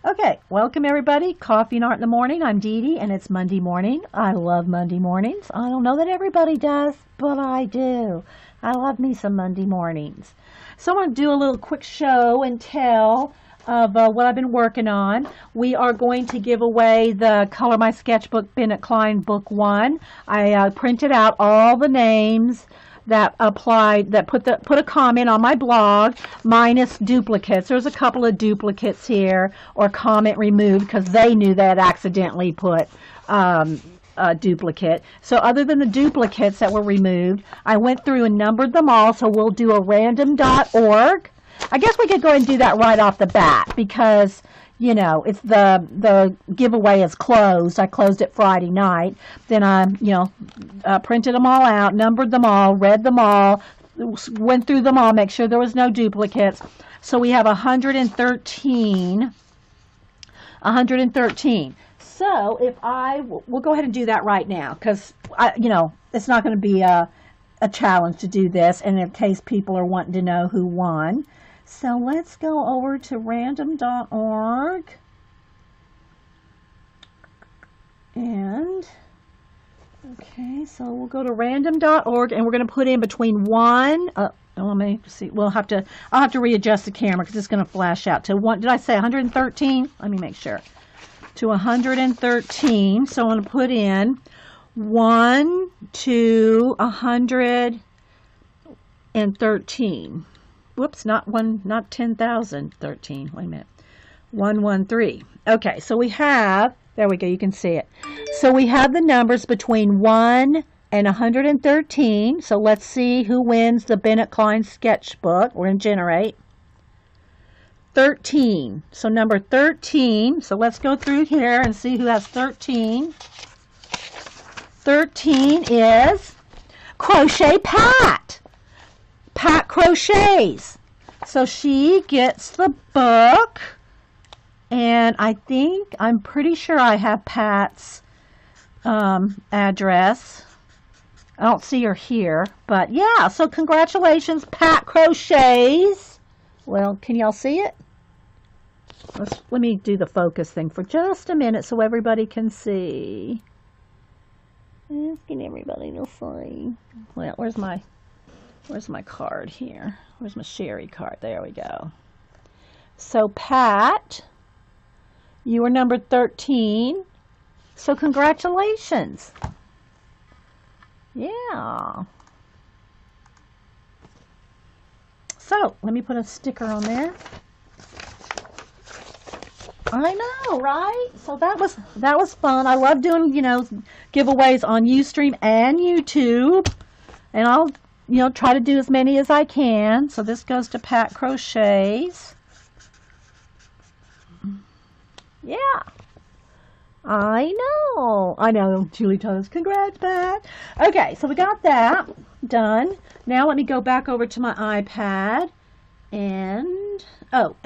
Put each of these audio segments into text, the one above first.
Okay, welcome everybody. Coffee and Art in the Morning. I'm Dee Dee, and it's Monday morning. I love Monday mornings. I don't know that everybody does, but I do. I love me some Monday mornings. So I'm going to do a little quick show and tell of what I've been working on. We are going to give away the Color My Sketchbook Bennett Klein Book 1. I printed out all the names that applied, that put a comment on my blog, minus duplicates. There's a couple of duplicates here, or comment removed because they knew they had accidentally put a duplicate. So other than the duplicates that were removed, I went through and numbered them all. So we'll do a random.org. I guess we could go and do that right off the bat because, you know, it's the giveaway is closed. I closed it Friday night. Then I, printed them all out, numbered them all, read them all, went through them all, make sure there was no duplicates. So we have 113. 113. So if we'll go ahead and do that right now because, it's not going to be a challenge to do this. And in case people are wanting to know who won. So let's go over to random.org and okay, so we'll go to random.org and we're going to put in between let me see. I'll have to readjust the camera because it's going to flash out to one. Did I say 113? Let me make sure. To 113. So I'm going to put in 1 to 113. Whoops, not 10,013. Wait a minute. 113. Okay, so we have, there we go, you can see it. So we have the numbers between 1 and 113. So let's see who wins the Bennett Klein sketchbook. We're going to generate 13. So number 13. So let's go through here and see who has 13. 13 is Crochet Pat. Pat crochets. So she gets the book, and I'm pretty sure I have Pat's address. I don't see her here, but yeah, so congratulations, Pat Crochets. Well, can y'all see it? Let me do the focus thing for just a minute so everybody can see. Let's get everybody to see. Well, where's my card here? Where's my Sherry card? There we go. So Pat, you were number 13. So congratulations. Yeah. So let me put a sticker on there. I know, right? So that was fun. I love doing, giveaways on Ustream and YouTube. And I'll try to do as many as I can. So this goes to Pat Crochets. Yeah. I know. Julie told us, congrats, Pat. Okay, so we got that done. Now let me go back over to my iPad. And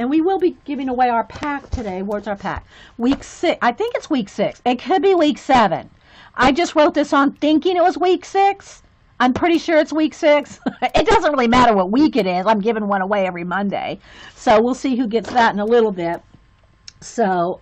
we will be giving away our pack today. Where's our pack? Week 6. I think it's week 6. It could be week 7. I just wrote this on thinking it was week 6. I'm pretty sure it's week 6. It doesn't really matter what week it is. I'm giving one away every Monday. So we'll see who gets that in a little bit. So,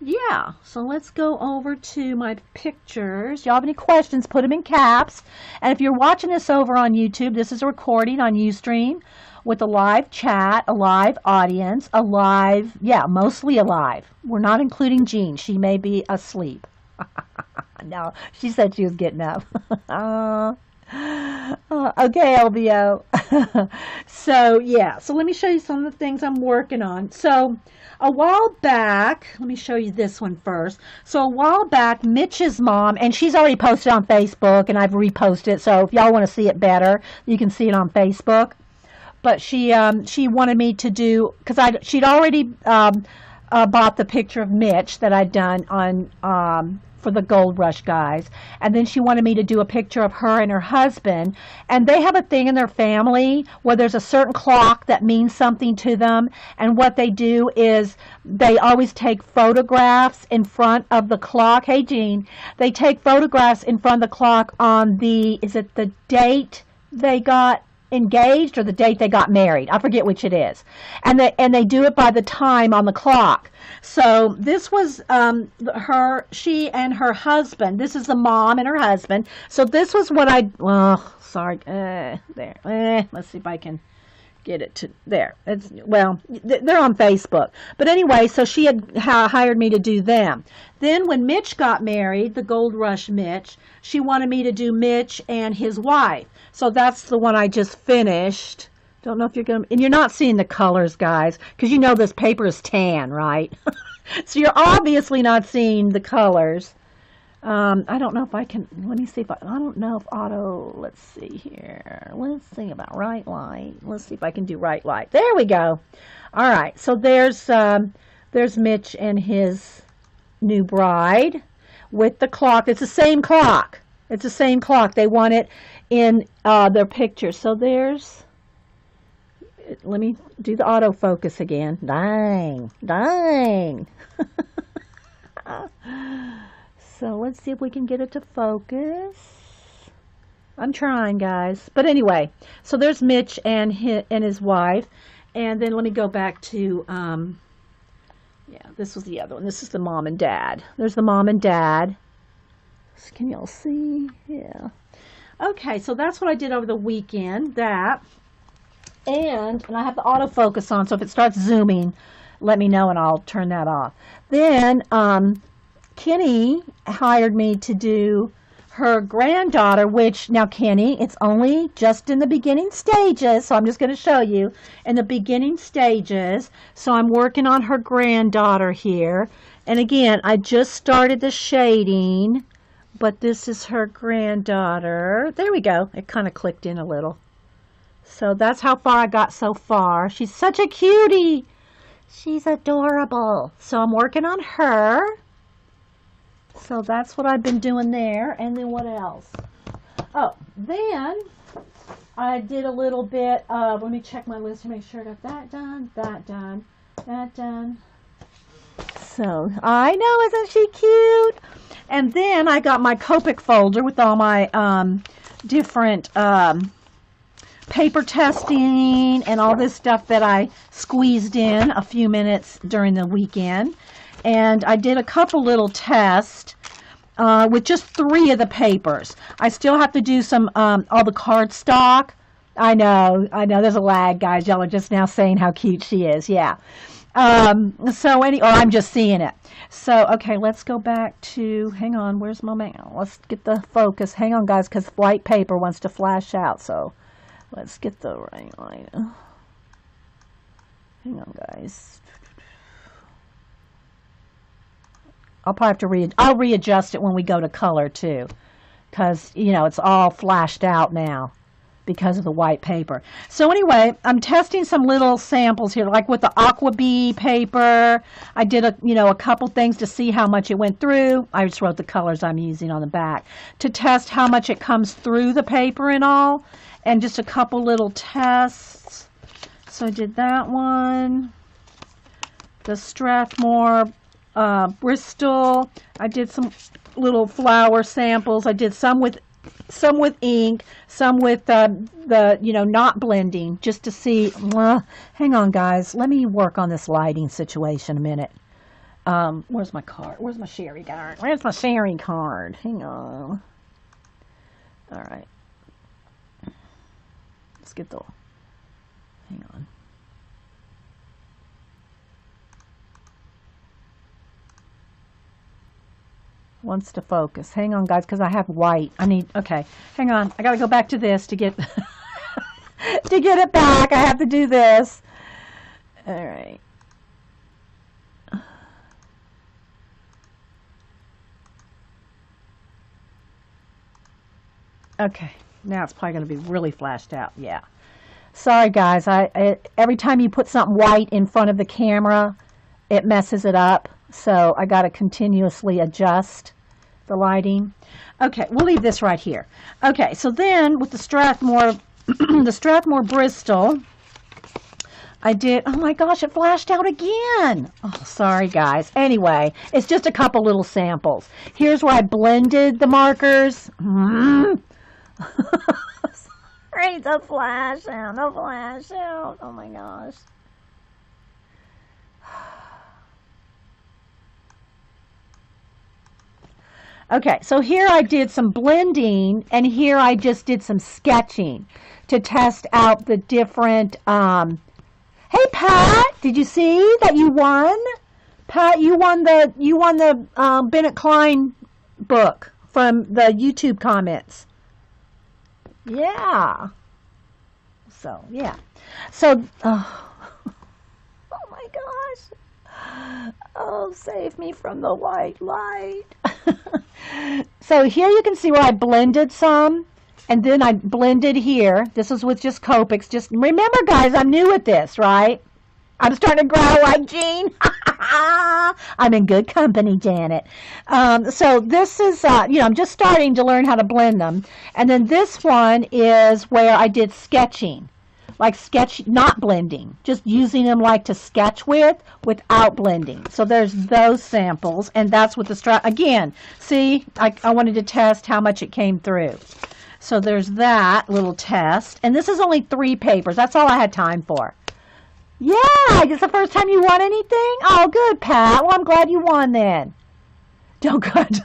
yeah. So let's go over to my pictures. Y'all have any questions, put them in caps. And if you're watching this over on YouTube, this is a recording on Ustream with a live chat, a live audience, mostly alive. We're not including Jean. She may be asleep. No, she said she was getting up. Okay, LBO. So, yeah. So let me show you some of the things I'm working on. So, a while back, let me show you this one first. So, a while back, Mitch's mom, and she's already posted on Facebook, and I've reposted it. So, if y'all want to see it better, you can see it on Facebook. But she wanted me to do, because she'd already bought the picture of Mitch that I'd done on for the Gold Rush guys, and then she wanted me to do a picture of her and her husband, and they have a thing in their family where there's a certain clock that means something to them, and what they do is they always take photographs in front of the clock. Hey Jean, they take photographs in front of the clock on the, is it the date they got engaged or the date they got married. I forget which it is. And they do it by the time on the clock. So this was she and her husband. This is the mom and her husband. So this was what there. Let's see if I can get it to there. It's they're on Facebook. But anyway, so she had hired me to do them. Then when Mitch got married, the Gold Rush Mitch, she wanted me to do Mitch and his wife. So that's the one I just finished. Don't know if you're going to, and you're not seeing the colors, guys, because you know this paper is tan, right? So you're obviously not seeing the colors. I don't know if I can, let me see if I don't know if auto, let's see here. Let's see about right light. Let's see if I can do right light. There we go. All right. So there's Mitch and his new bride with the clock. It's the same clock. It's the same clock. They want it in their picture. So there's, let me do the autofocus again. Dang. So let's see if we can get it to focus. I'm trying, guys. But anyway, so there's Mitch and his wife. And then let me go back to, this was the other one. This is the mom and dad. There's the mom and dad. Can y'all see? Yeah. Okay, so that's what I did over the weekend. That. And I have the autofocus on, so if it starts zooming, let me know and I'll turn that off. Then, Kenny hired me to do her granddaughter, which now Kenny, it's only just in the beginning stages, so I'm just going to show you in the beginning stages. So I'm working on her granddaughter here. And again, I just started the shading, but this is her granddaughter. There we go. It kind of clicked in a little. So that's how far I got so far. She's such a cutie. She's adorable. So I'm working on her. So that's what I've been doing there. And then what else? Oh, then I did a little bit of, let me check my list to make sure I got that done, that done, that done. So I know, isn't she cute? And then I got my Copic folder with all my different paper testing and all this stuff that I squeezed in a few minutes during the weekend. And I did a couple little tests with just 3 of the papers. I still have to do some, all the cardstock. I know, there's a lag, guys. Y'all are just now saying how cute she is. Yeah. I'm just seeing it. So, okay, let's go back to, hang on, where's my mouse? Let's get the focus. Hang on, guys, because white paper wants to flash out. So, let's get the right line. Hang on, guys. I'll probably have to I'll readjust it when we go to color too, because it's all flashed out now because of the white paper. So anyway, I'm testing some little samples here, like with the Aqua Bee paper. I did a couple things to see how much it went through. I just wrote the colors I'm using on the back to test how much it comes through the paper and all, and just a couple little tests. So I did that one. The Strathmore Bristol. I did some little flower samples. I did some with ink, some with not blending, just to see. Hang on, guys. Let me work on this lighting situation a minute. Where's my card? Where's my sharing card? Where's my sharing card? Hang on. All right. Let's get the. Hang on. Wants to focus. Hang on, guys, because I have white. Okay, hang on. I got to go back to this to get to get it back. I have to do this. All right. Okay, now it's probably going to be really flashed out. Yeah. Sorry, guys. Every time you put something white in front of the camera, it messes it up. So I got to continuously adjust the lighting. Okay, we'll leave this right here. Okay, so then with the Strathmore, the Strathmore Bristol, I did, oh my gosh, it flashed out again. Oh, sorry guys. Anyway, it's just a couple little samples. Here's where I blended the markers. Ready to flash out, a flash out. Oh my gosh. Okay, so here I did some blending, and here I just did some sketching to test out the different, hey Pat, did you see that you won? Pat, you won the Bennett Klein book from the YouTube comments. Yeah. So, yeah. So, oh my gosh. Oh, save me from the white light. So here you can see where I blended some, and then I blended here. This is with just Copics. Just remember, guys, I'm new at this, right? I'm starting to growl like Jean. I'm in good company, Janet. So this is, I'm just starting to learn how to blend them. And then this one is where I did sketching. Like not blending, just using them like to sketch with without blending. So there's those samples, and that's what the again, see, I wanted to test how much it came through. So there's that little test, and this is only 3 papers. That's all I had time for. Yeah, it's the first time you won anything? Oh, good, Pat. Well, I'm glad you won then. Don't cut.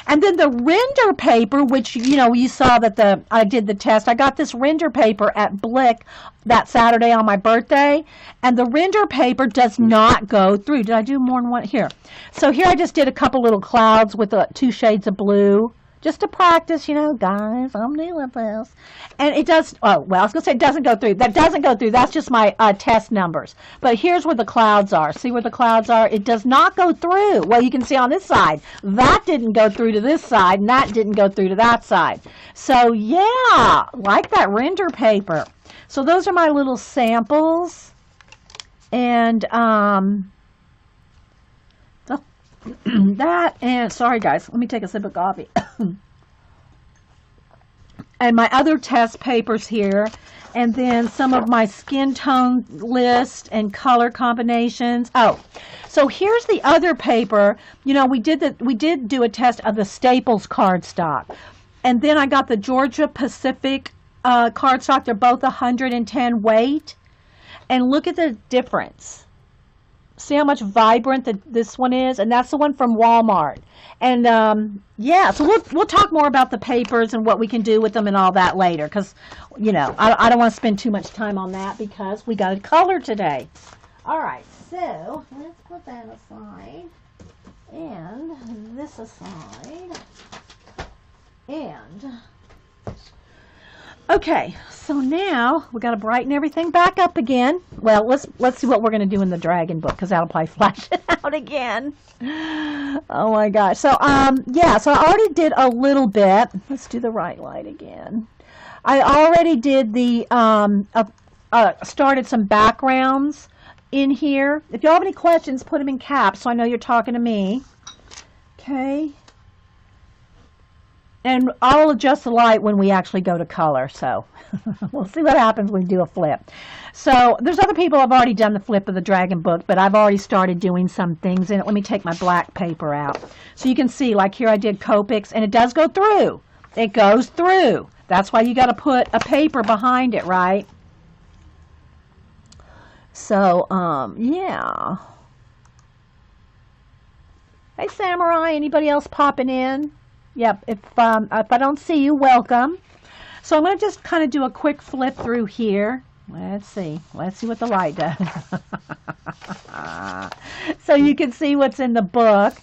And then the render paper, which, you saw that I did the test. I got this render paper at Blick that Saturday on my birthday, and the render paper does not go through. Did I do more than one? Here. So here I just did a couple little clouds with 2 shades of blue. Just to practice, guys, I'm new at this. And it does, I was going to say it doesn't go through. That doesn't go through. That's just my test numbers. But here's where the clouds are. See where the clouds are? It does not go through. Well, you can see on this side. That didn't go through to this side, and that didn't go through to that side. So, yeah, like that render paper. So those are my little samples. And, that, and sorry guys, let me take a sip of coffee. And my other test papers here, and then some of my skin tone list and color combinations. Oh, so here's the other paper. We did do a test of the Staples cardstock, and then I got the Georgia Pacific cardstock. They're both 110 weight, and look at the difference. See how much vibrant this one is? And that's the one from Walmart. And, yeah, so we'll talk more about the papers and what we can do with them and all that later. Because, I don't want to spend too much time on that because we got a color today. All right, so let's put that aside. And this aside. And... okay, so now we got to brighten everything back up again. Well, let's see what we're going to do in the dragon book, because that'll probably flash it out again. Oh my gosh. So yeah, so I already did a little bit. Let's do the right light again. I already did the started some backgrounds in here. If you have any questions, put them in caps so I know you're talking to me. Okay. And I'll adjust the light when we actually go to color, so we'll see what happens when we do a flip. So there's other people who have already done the flip of the dragon book, but I've already started doing some things in it. Let me take my black paper out. So you can see, like here I did Copics, and it does go through. It goes through. That's why you got to put a paper behind it, right? So, yeah. Hey, Samurai, anybody else popping in? Yep, if I don't see you, welcome. So I'm going to just kind of do a quick flip through here. Let's see what the light does. So you can see what's in the book.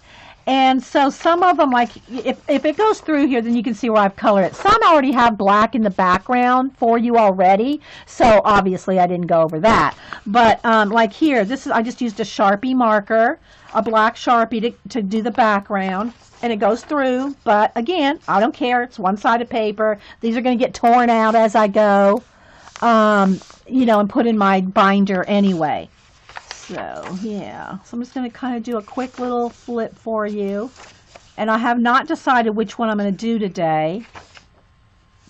And so some of them, like, if it goes through here, then you can see where I've colored it. Some already have black in the background for you already, so obviously I didn't go over that. But like here, I just used a Sharpie marker, a black Sharpie to do the background. And it goes through, but again, I don't care. It's one-sided paper. These are going to get torn out as I go, and put in my binder anyway. So, yeah. So I'm just going to kind of do a quick little flip for you. And I have not decided which one I'm going to do today.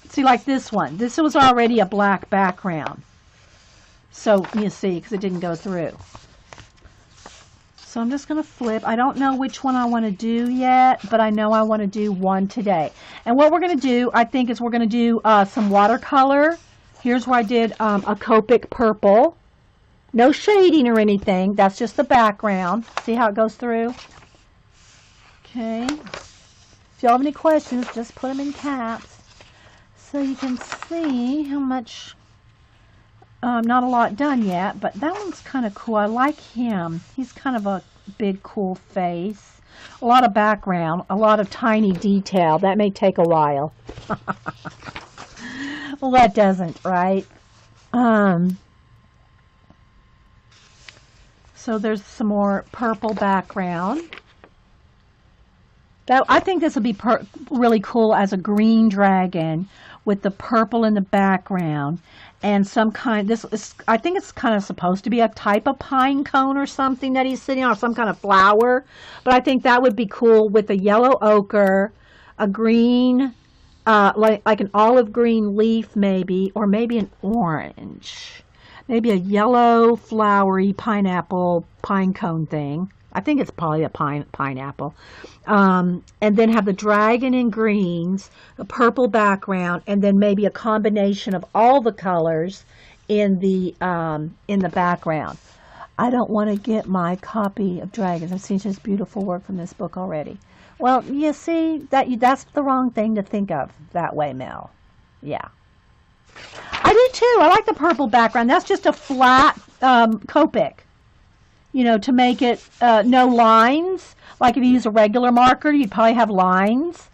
See, like this one. This was already a black background. So, you see, because it didn't go through. So I'm just going to flip. I don't know which one I want to do yet, but I know I want to do one today. And what we're going to do, I think, is we're going to do some watercolor. Here's where I did a Copic purple. No shading or anything. That's just the background. See how it goes through? Okay. If y'all have any questions, just put them in caps. So you can see how much, not a lot done yet, but that one's kind of cool. I like him. He's kind of a big, cool face. A lot of background, a lot of tiny detail. That may take a while. Well, that doesn't, right? So there's some more purple background. I think this would be really cool as a green dragon with the purple in the background and some kind. I think it's kind of supposed to be a type of pine cone or something that he's sitting on, or some kind of flower. But I think that would be cool with a yellow ochre, a green, like an olive green leaf maybe, or maybe an orange. Maybe a yellow flowery pineapple pine cone thing. I think it's probably a pineapple. And then have the dragon in greens, a purple background, and then maybe a combination of all the colors in the background. I don't want to get my copy of Dragons. I've seen such beautiful work from this book already. Well, you see, that's the wrong thing to think of that way, Mel. Yeah. I do too. I like the purple background. That's just a flat Copic. You know, to make it no lines. Like if you use a regular marker, you'd probably have lines.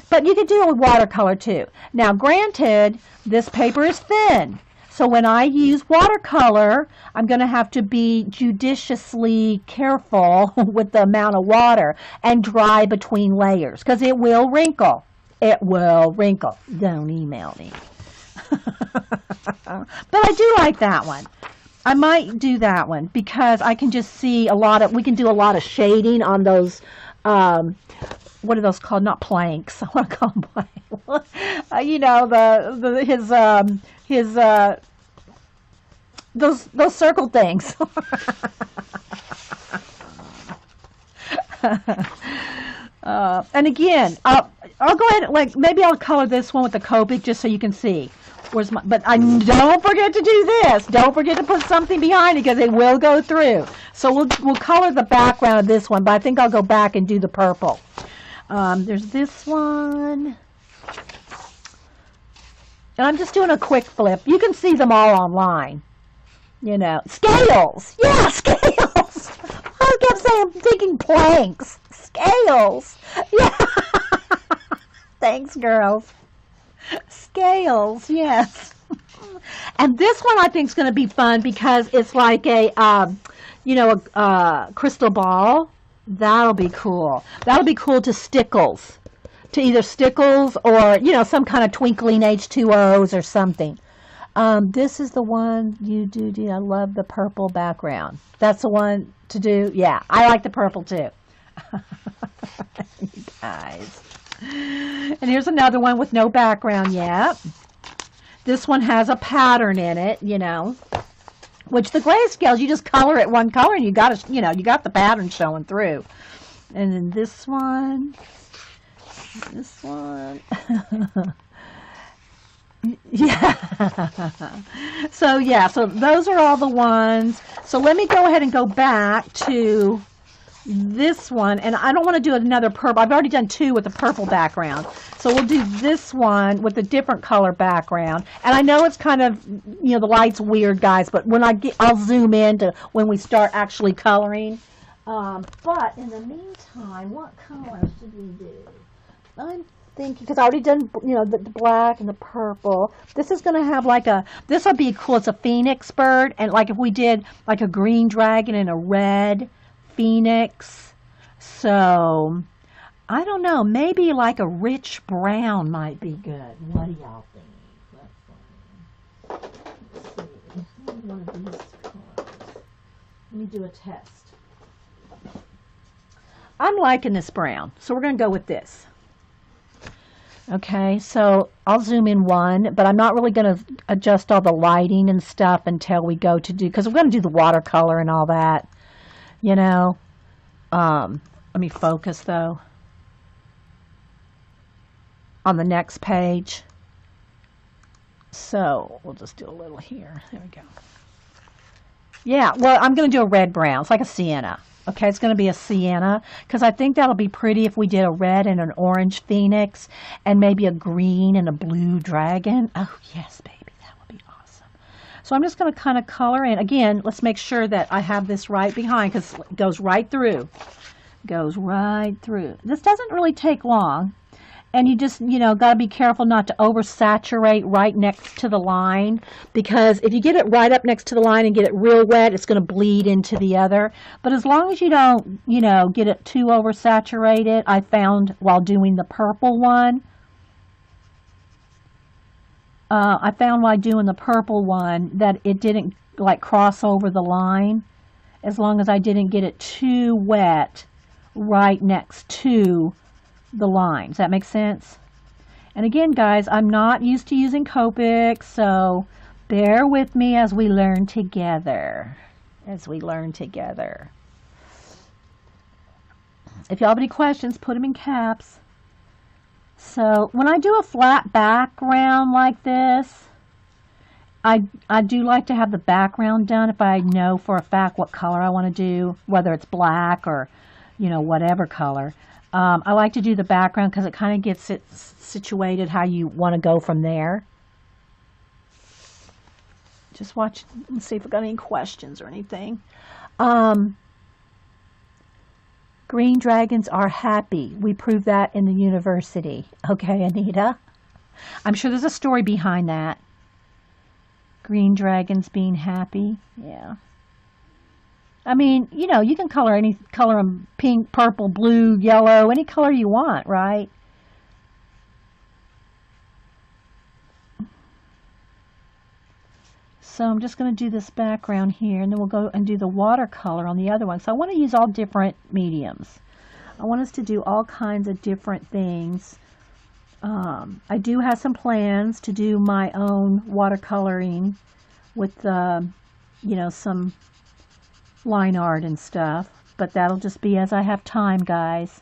But you could do it with watercolor too. Now, granted, this paper is thin. So when I use watercolor, I'm going to have to be judiciously careful with the amount of water and dry between layers because it will wrinkle. It will wrinkle. Don't email me. But I do like that one. I might do that one because I can just see we can do a lot of shading on those, what are those called? Not planks. I want to call them planks. You know, those circle things. And again, I'll go ahead, maybe I'll color this one with the Copic just so you can see. But don't forget to do this. Don't forget to put something behind it because it will go through. So we'll color the background of this one, but I think I'll go back and do the purple. There's this one. And I'm just doing a quick flip. You can see them all online. You know, scales. Yeah, scales. I kept saying I'm thinking planks. Scales. Yeah. Thanks, girls. Scales, yes. And this one I think is going to be fun because it's like a crystal ball. That'll be cool. That'll be cool to stickles. To either stickles or, you know, some kind of twinkling H2Os or something. This is the one you do. I love the purple background. That's the one to do. Yeah, I like the purple too. You guys. And here's another one with no background yet. This one has a pattern in it, you know. Which the grayscales, you just color it one color and you got the pattern showing through. And then this one. Yeah. So those are all the ones. So let me go ahead and go back to this one, and I don't want to do another purple. I've already done two with the purple background. So we'll do this one with a different color background. And I know it's kind of, you know, the light's weird, guys, but when I'll zoom in to when we start actually coloring. But in the meantime, what color should we do? I'm thinking, because I already done, you know, the black and the purple. This is going to have this would be cool. It's a phoenix bird. And like if we did like a green dragon and a red phoenix. So, I don't know. Maybe like a rich brown might be good. What do y'all think? Let's see. Maybe one of these colors. Let me do a test. I'm liking this brown, so we're going to go with this. Okay, so I'll zoom in one, but I'm not really going to adjust all the lighting and stuff until we go to because we're going to do the watercolor and all that. You know, Let me focus though on the next page. So we'll just do a little here. There we go. Yeah, well, I'm going to do a red brown. It's like a sienna. Okay, it's going to be a sienna because I think that'll be pretty if we did a red and an orange phoenix and maybe a green and a blue dragon. Oh, yes, baby, that would be awesome. So I'm just going to kind of color in. Again, let's make sure that I have this right behind because it goes right through. Goes right through. This doesn't really take long. And you just, got to be careful not to oversaturate right next to the line, because if you get it right up next to the line and get it real wet, it's going to bleed into the other. But as long as you don't, get it too oversaturated, I found while doing the purple one, that it didn't like cross over the line as long as I didn't get it too wet right next to the line. Does that make sense? And again, guys, I'm not used to using Copic, so bear with me as we learn together. If y'all have any questions, put them in caps. So when I do a flat background like this, I do like to have the background done if I know for a fact what color I want to do, whether it's black or, whatever color. I like to do the background because it kind of gets it situated how you want to go from there. Just watch, let's see if we've got any questions or anything. Green dragons are happy. We proved that in the university. Okay, Anita. I'm sure there's a story behind that. Green dragons being happy. Yeah. I mean, you can color them pink, purple, blue, yellow, any color you want, right? So I'm just going to do this background here, and then we'll go and do the watercolor on the other one. So I want to use all different mediums. I want us to do all kinds of different things. I do have some plans to do my own watercoloring with, some line art and stuff, but that'll just be as I have time, guys,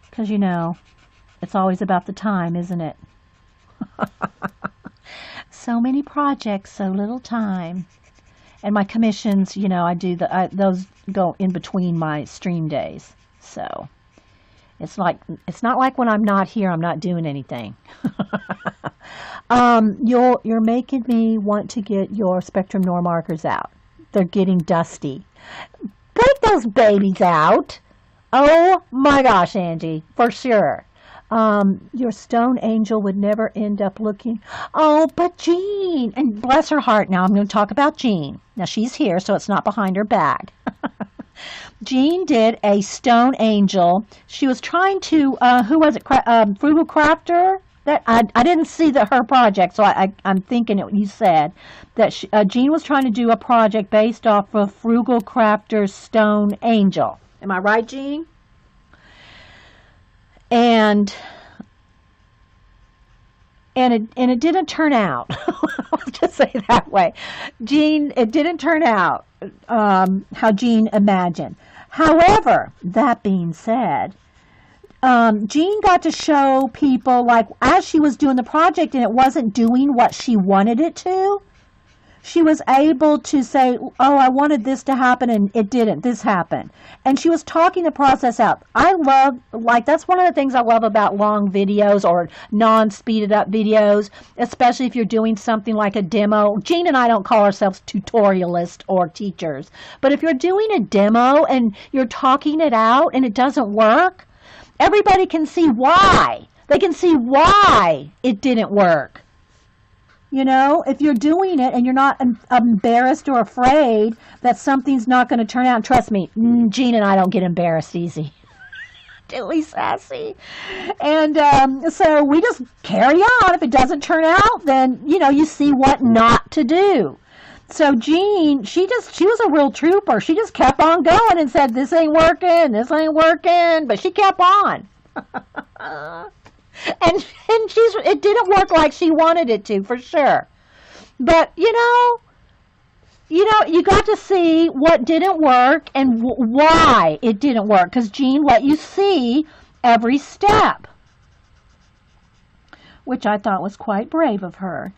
because it's always about the time, isn't it? So many projects, so little time. And my commissions, I do those go in between my stream days, so it's not like when I'm not here I'm not doing anything. You're making me want to get your Spectrum Noir markers out. They're getting dusty. Break those babies out. Oh my gosh, Angie, for sure. Your stone angel would never end up looking. Oh, but Jean, and bless her heart. Now I'm going to talk about Jean. Now she's here, so it's not behind her back. Jean did a stone angel. She was trying to, who was it? Frugal Crafter? That I didn't see her project, so I'm thinking you said that Jean was trying to do a project based off of Frugal Crafter's Stone Angel. Am I right, Jean? And it didn't turn out. I'll just say it that way. Jean, it didn't turn out how Jean imagined. However, that being said, Jean got to show people, like, as she was doing the project and it wasn't doing what she wanted it to, she was able to say, oh, I wanted this to happen and it didn't. This happened. And she was talking the process out. I love, that's one of the things I love about long videos or non-speeded up videos, especially if you're doing something like a demo. Jean and I don't call ourselves tutorialists or teachers. But if you're doing a demo and you're talking it out and it doesn't work, everybody can see why. They can see why it didn't work. If you're doing it and you're not embarrassed or afraid that something's not going to turn out, trust me, Jean and I don't get embarrassed easy. Do we, Sassy? And so we just carry on. If it doesn't turn out, then, you see what not to do. So Jean, she was a real trooper. She just kept on going and said, this ain't working, but she kept on. And it didn't work like she wanted it to, for sure. But, You know, you got to see what didn't work and why it didn't work, because Jean let you see every step, which I thought was quite brave of her.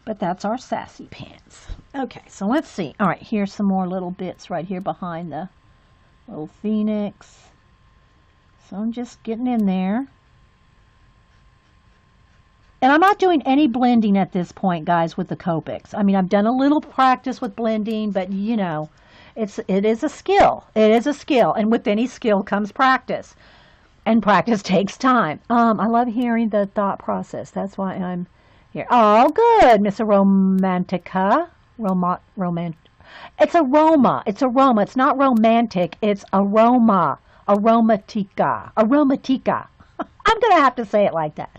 But that's our sassy pants. Okay, so let's see. All right, here's some more little bits right here behind the little phoenix. So I'm just getting in there. And I'm not doing any blending at this point, guys, with the Copics. I mean, I've done a little practice with blending, but you know, it is a skill. It is a skill, and with any skill comes practice, and practice takes time. I love hearing the thought process. That's why I'm here. Oh, good, Miss Romantica. It's aroma. It's aroma. It's not romantic. It's aroma. Aromatica. Aromatica. I'm gonna have to say it like that.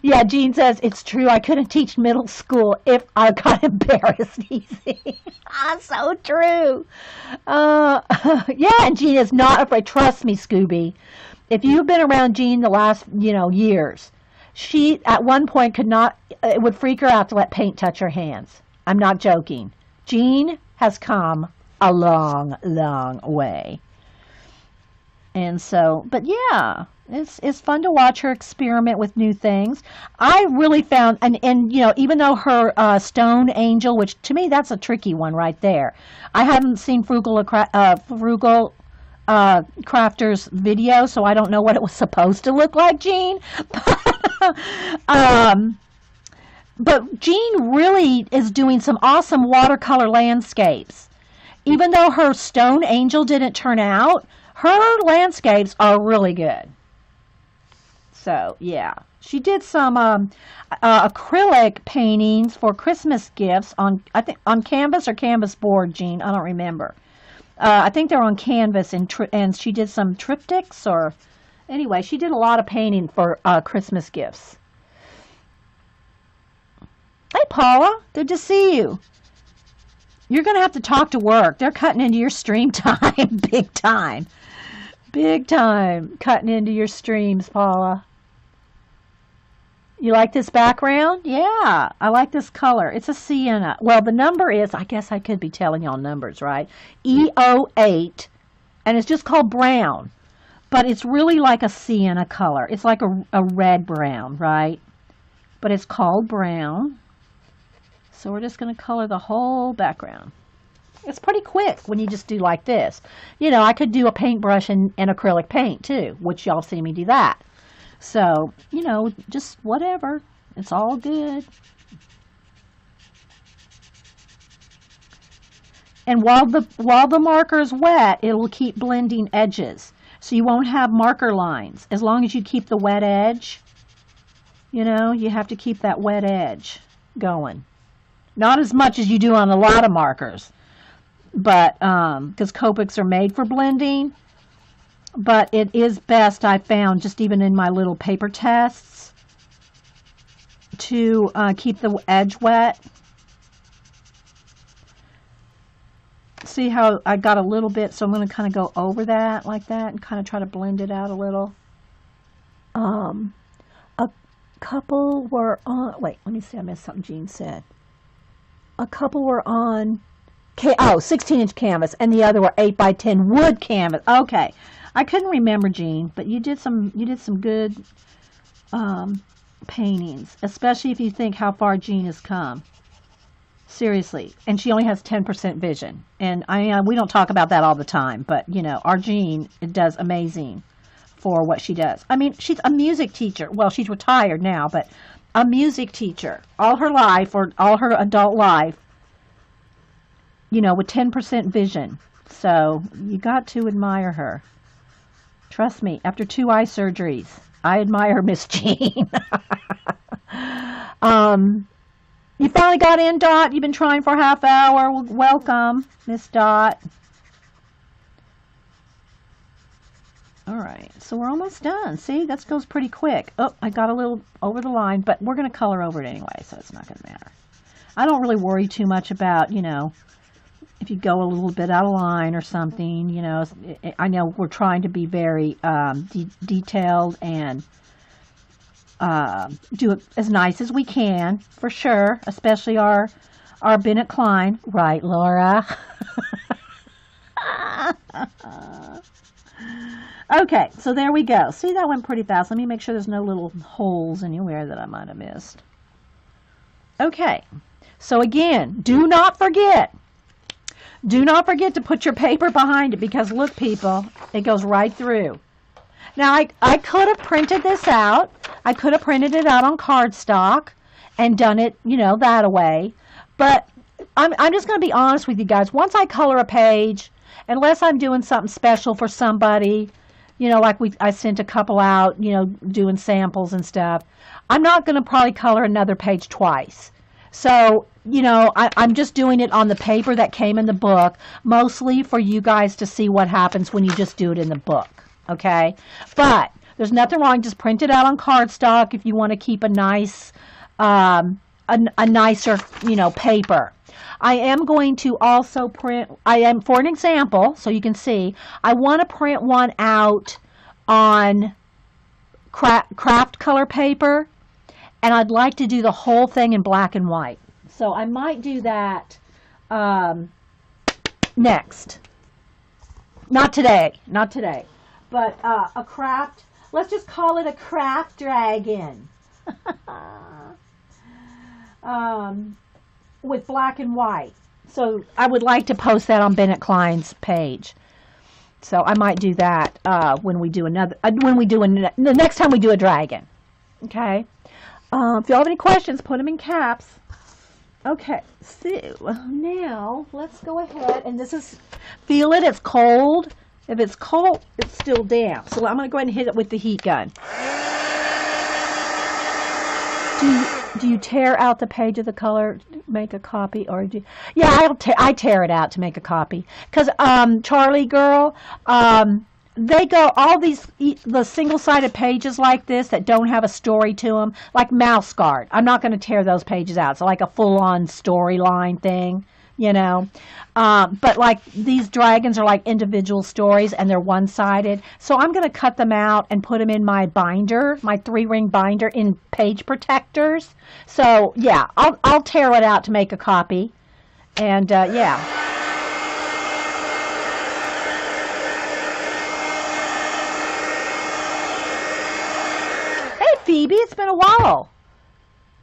Yeah, Jean says, it's true. I couldn't teach middle school if I got embarrassed easy. So true. Yeah, and Jean is not afraid. Trust me, Scooby. If you've been around Jean the last, years, she at one point could not, it would freak her out to let paint touch her hands. I'm not joking. Jean has come a long, long way. And so, but yeah, it's fun to watch her experiment with new things. I really found, and even though her Stone Angel, which to me that's a tricky one right there. I haven't seen Frugal Crafter's video, so I don't know what it was supposed to look like, Jean. But Jean really is doing some awesome watercolor landscapes. Even though her Stone Angel didn't turn out, her landscapes are really good. So, yeah. She did some acrylic paintings for Christmas gifts on canvas or canvas board, Jean. I don't remember. I think they're on canvas, and she did some triptychs, or anyway, she did a lot of painting for Christmas gifts. Hey, Paula, good to see you. You're going to have to talk to work. They're cutting into your stream time, big time. Big time cutting into your streams, Paula. You like this background? Yeah, I like this color. It's a sienna. Well, the number is, I guess I could be telling y'all numbers, right? E08, and it's just called brown. But it's really like a sienna color. It's like a red brown, right? But it's called brown. So we're just going to color the whole background. It's pretty quick when you just do like this. I could do a paintbrush and acrylic paint too, which y'all see me do that. So, just whatever. It's all good. And while the marker is wet, it will keep blending edges. So you won't have marker lines. As long as you keep the wet edge, you have to keep that wet edge going. Not as much as you do on a lot of markers, but because Copics are made for blending. But it is best, I found, just even in my little paper tests, to keep the edge wet. See how I got a little bit, so I'm going to kind of go over that like that and kind of try to blend it out a little. A couple were on, wait, let me see, I missed something Jean said. A couple were on 16-inch canvas, and the other were 8x10 wood canvas. Okay, I couldn't remember, Jean, but you did some good paintings, especially if you think how far Jean has come. Seriously, and she only has 10% vision, and we don't talk about that all the time, but our Jean does amazing for what she does. I mean, she's a music teacher. Well, she's retired now, but a music teacher all her life, or all her adult life, with 10% vision. So you got to admire her. Trust me, after 2 eye surgeries, I admire Miss Jean. You finally got in, Dot. You've been trying for a half hour. Welcome, Miss Dot. All right, so we're almost done. See, that goes pretty quick. Oh, I got a little over the line, but we're going to color over it anyway, so it's not going to matter. I don't really worry too much about, if you go a little bit out of line or something, I know we're trying to be very detailed and do it as nice as we can, for sure, especially our Our Bennett Klein. Right, Laura. Okay, so there we go. See, that went pretty fast. Let me make sure there's no little holes anywhere that I might have missed. Okay, so again, do not forget to put your paper behind it, because look, people, it goes right through. Now, I could have printed this out. I could have printed it out on cardstock and done it, that way. But I'm just going to be honest with you guys. Once I color a page, unless I'm doing something special for somebody, like I sent a couple out, doing samples and stuff, I'm not going to probably color another page twice. So, I'm just doing it on the paper that came in the book, mostly for you guys to see what happens when you just do it in the book, okay? But there's nothing wrong. Just print it out on cardstock if you want to keep a nice, a nicer, paper. I am going to also print, for an example, so you can see, I want to print one out on craft color paper, and I'd like to do the whole thing in black and white. So I might do that next. Not today, but a craft, let's just call it a craft dragon. With black and white. So I would like to post that on Bennett Klein's page. So I might do that when we do the next time we do a dragon. Okay. If you have any questions, put them in caps. Okay. So now let's go ahead, and feel it. It's cold. If it's cold, it's still damp. So I'm going to go ahead and hit it with the heat gun. Do you tear out the page of the color to make a copy, or do? Yeah, I tear it out to make a copy, because Charlie girl, they go all the single-sided pages like this that don't have a story to them, like Mouse Guard. I'm not going to tear those pages out. So like a full-on storyline thing, but like these dragons are like individual stories, and they're one-sided. So I'm going to cut them out and put them in my binder, my 3-ring binder, in page protectors. So yeah, I'll tear it out to make a copy, and yeah. Hey Phoebe, it's been a while.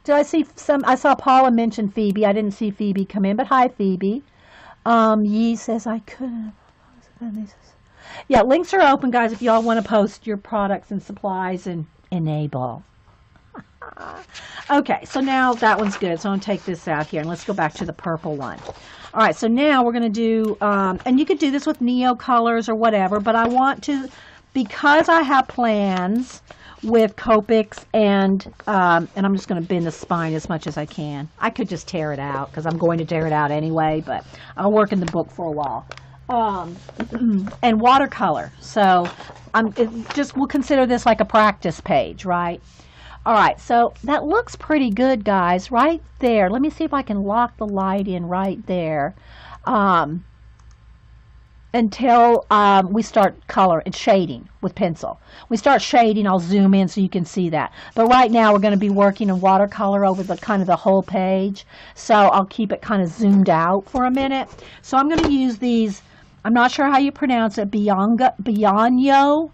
Did I see I saw Paula mention Phoebe. I didn't see Phoebe come in, but hi, Phoebe. Yee says I couldn't. Yeah, links are open, guys, if y'all want to post your products and supplies and enable. Okay, so now that one's good. So I'm going to take this out here, and let's go back to the purple one. All right, so now we're going to do, and you could do this with Neo colors or whatever, but I want to, because I have plans with Copics, and I'm just going to bend the spine as much as I can. I could just tear it out, because I'm going to tear it out anyway, but I'll work in the book for a while. And watercolor. So we'll consider this like a practice page, right? All right, so that looks pretty good, guys, right there. Let me see if I can lock the light in right there. Until we start color and shading with pencil. We start shading, I'll zoom in so you can see that. But right now we're going to be working in watercolor over the kind of the whole page. So I'll keep it kind of zoomed out for a minute. So I'm going to use these, I'm not sure how you pronounce it, Bianyo.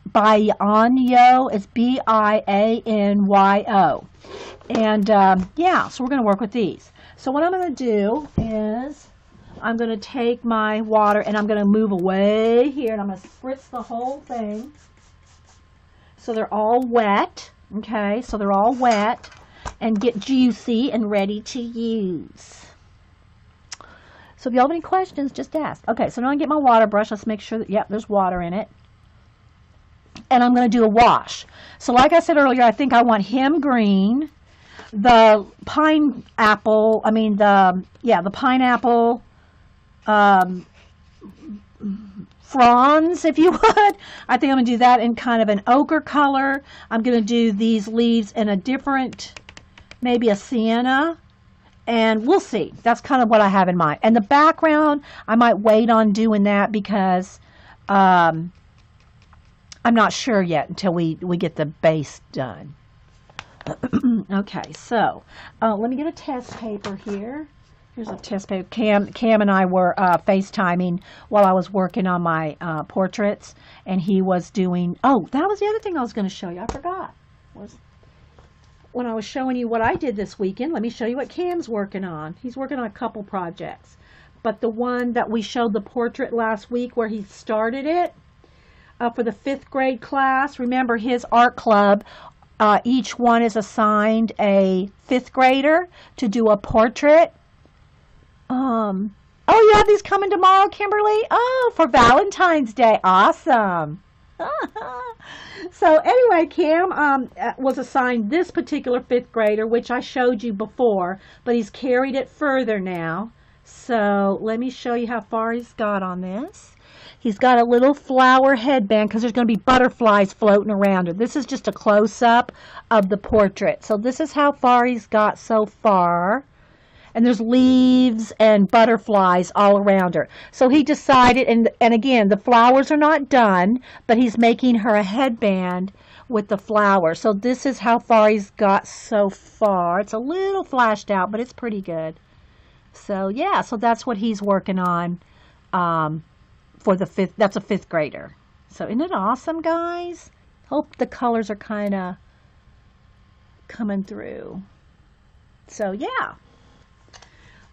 Bianyo. It's B-I-A-N-Y-O. And yeah, so we're going to work with these. So what I'm going to do is I'm going to take my water and I'm going to move away here, and I'm going to spritz the whole thing so they're all wet. Okay, so they're all wet and get juicy and ready to use. So if y'all have any questions, just ask. Okay, so now I get my water brush. Let's make sure that, yep, there's water in it. And I'm going to do a wash. So like I said earlier, I think I want him green, the pineapple, the pineapple fronds, if you would. I think I'm going to do that in kind of an ochre color. I'm going to do these leaves in a different, maybe a sienna, and we'll see. That's kind of what I have in mind. And the background, I might wait on doing that because I'm not sure yet until we get the base done. Okay, so let me get a test paper here. Here's a test paper. Cam and I were FaceTiming while I was working on my portraits, and he was doing. Oh, that was the other thing I was going to show you. I forgot. Was when I was showing you what I did this weekend. Let me show you what Cam's working on. He's working on a couple projects, but the one that we showed the portrait last week, where he started it for the 5th grade class. Remember his art club. Each one is assigned a 5th grader to do a portrait. Oh, you have these coming tomorrow, Kimberly? Oh, for Valentine's Day. Awesome. So anyway, Cam was assigned this particular 5th grader, which I showed you before, but he's carried it further now. So let me show you how far he's got on this. He's got a little flower headband because there's going to be butterflies floating around her. This is just a close-up of the portrait. So this is how far he's got so far. And there's leaves and butterflies all around her. So he decided, and again, the flowers are not done, but he's making her a headband with the flowers. So this is how far he's got so far. It's a little flashed out, but it's pretty good. So yeah, so that's what he's working on for the 5th. That's a 5th grader. So isn't it awesome, guys? Hope the colors are kind of coming through. So yeah.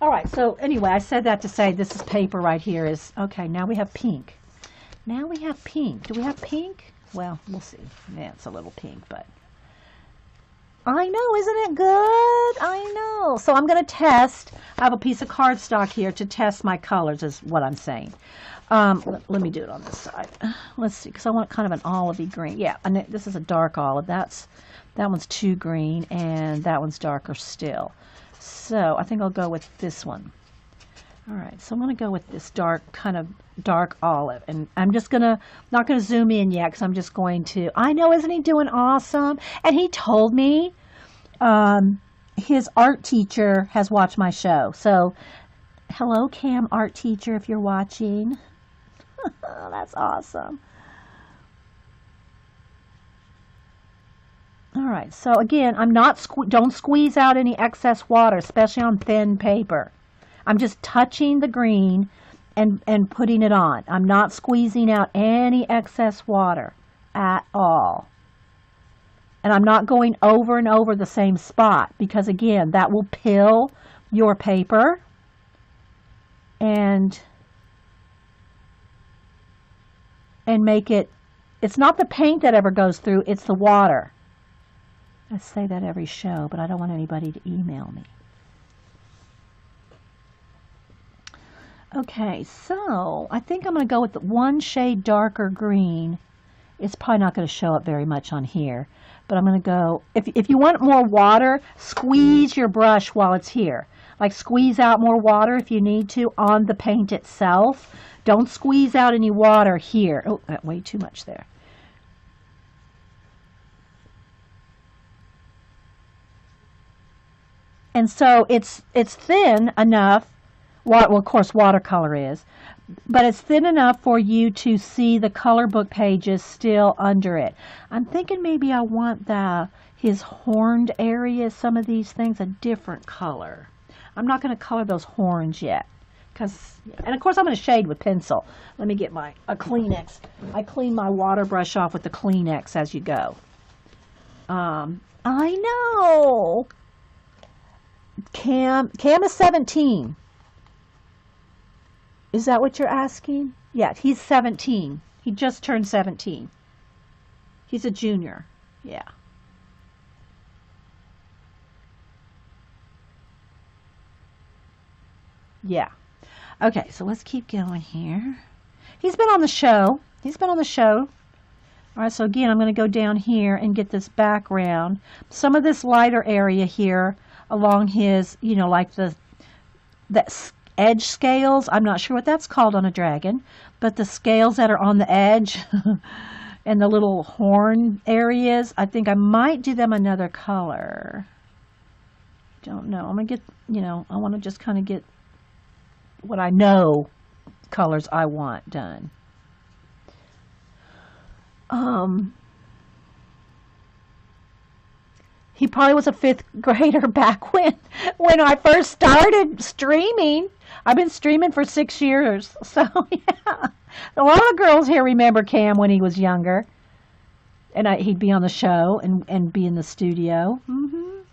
All right, so anyway, I said that to say this is paper right here is, okay, now we have pink. Now we have pink. Do we have pink? Well, we'll see. Yeah, it's a little pink, but I know, isn't it good? I know. So I'm going to test. I have a piece of cardstock here to test my colors is what I'm saying. Let me do it on this side. Let's see, because I want kind of an olivey green. Yeah, and this is a dark olive. That one's too green, and that one's darker still. So I think I'll go with this one. All right, so I'm going to go with this kind of dark olive. And I'm just not going to zoom in yet because I'm just going to, I know, isn't he doing awesome? And he told me his art teacher has watched my show. So hello, Cam art teacher, if you're watching. That's awesome. All right, so again, don't squeeze out any excess water, especially on thin paper. I'm just touching the green and putting it on. I'm not squeezing out any excess water at all. And I'm not going over and over the same spot because, again, that will pill your paper. And make it, it's not the paint that ever goes through, it's the water. I say that every show, but I don't want anybody to email me. Okay, so I think I'm going to go with the one shade darker green. It's probably not going to show up very much on here, but I'm going to go, if you want more water, squeeze your brush while it's here. Like squeeze out more water if you need to on the paint itself. Don't squeeze out any water here. Oh, that way too much there. And so it's thin enough, well, of course watercolor is, but it's thin enough for you to see the Colorbook pages still under it. I'm thinking maybe I want his horned areas, some of these things, a different color. I'm not going to color those horns yet. And of course I'm going to shade with pencil. Let me get a Kleenex. I clean my water brush off with the Kleenex as you go. I know. Cam is 17. Is that what you're asking? Yeah, he's 17. He just turned 17. He's a junior. Yeah. Yeah. Okay, so let's keep going here. He's been on the show. All right, so again, I'm going to go down here and get this background. Some of this lighter area here along his, like the edge scales. I'm not sure what that's called on a dragon, but the scales that are on the edge and the little horn areas, I think I might do them another color. Don't know. I'm going to get, I want to just kind of get what I know colors I want done. He probably was a fifth grader back when I first started streaming. I've been streaming for 6 years. So, yeah. A lot of girls here remember Cam when he was younger. And he'd be on the show and be in the studio.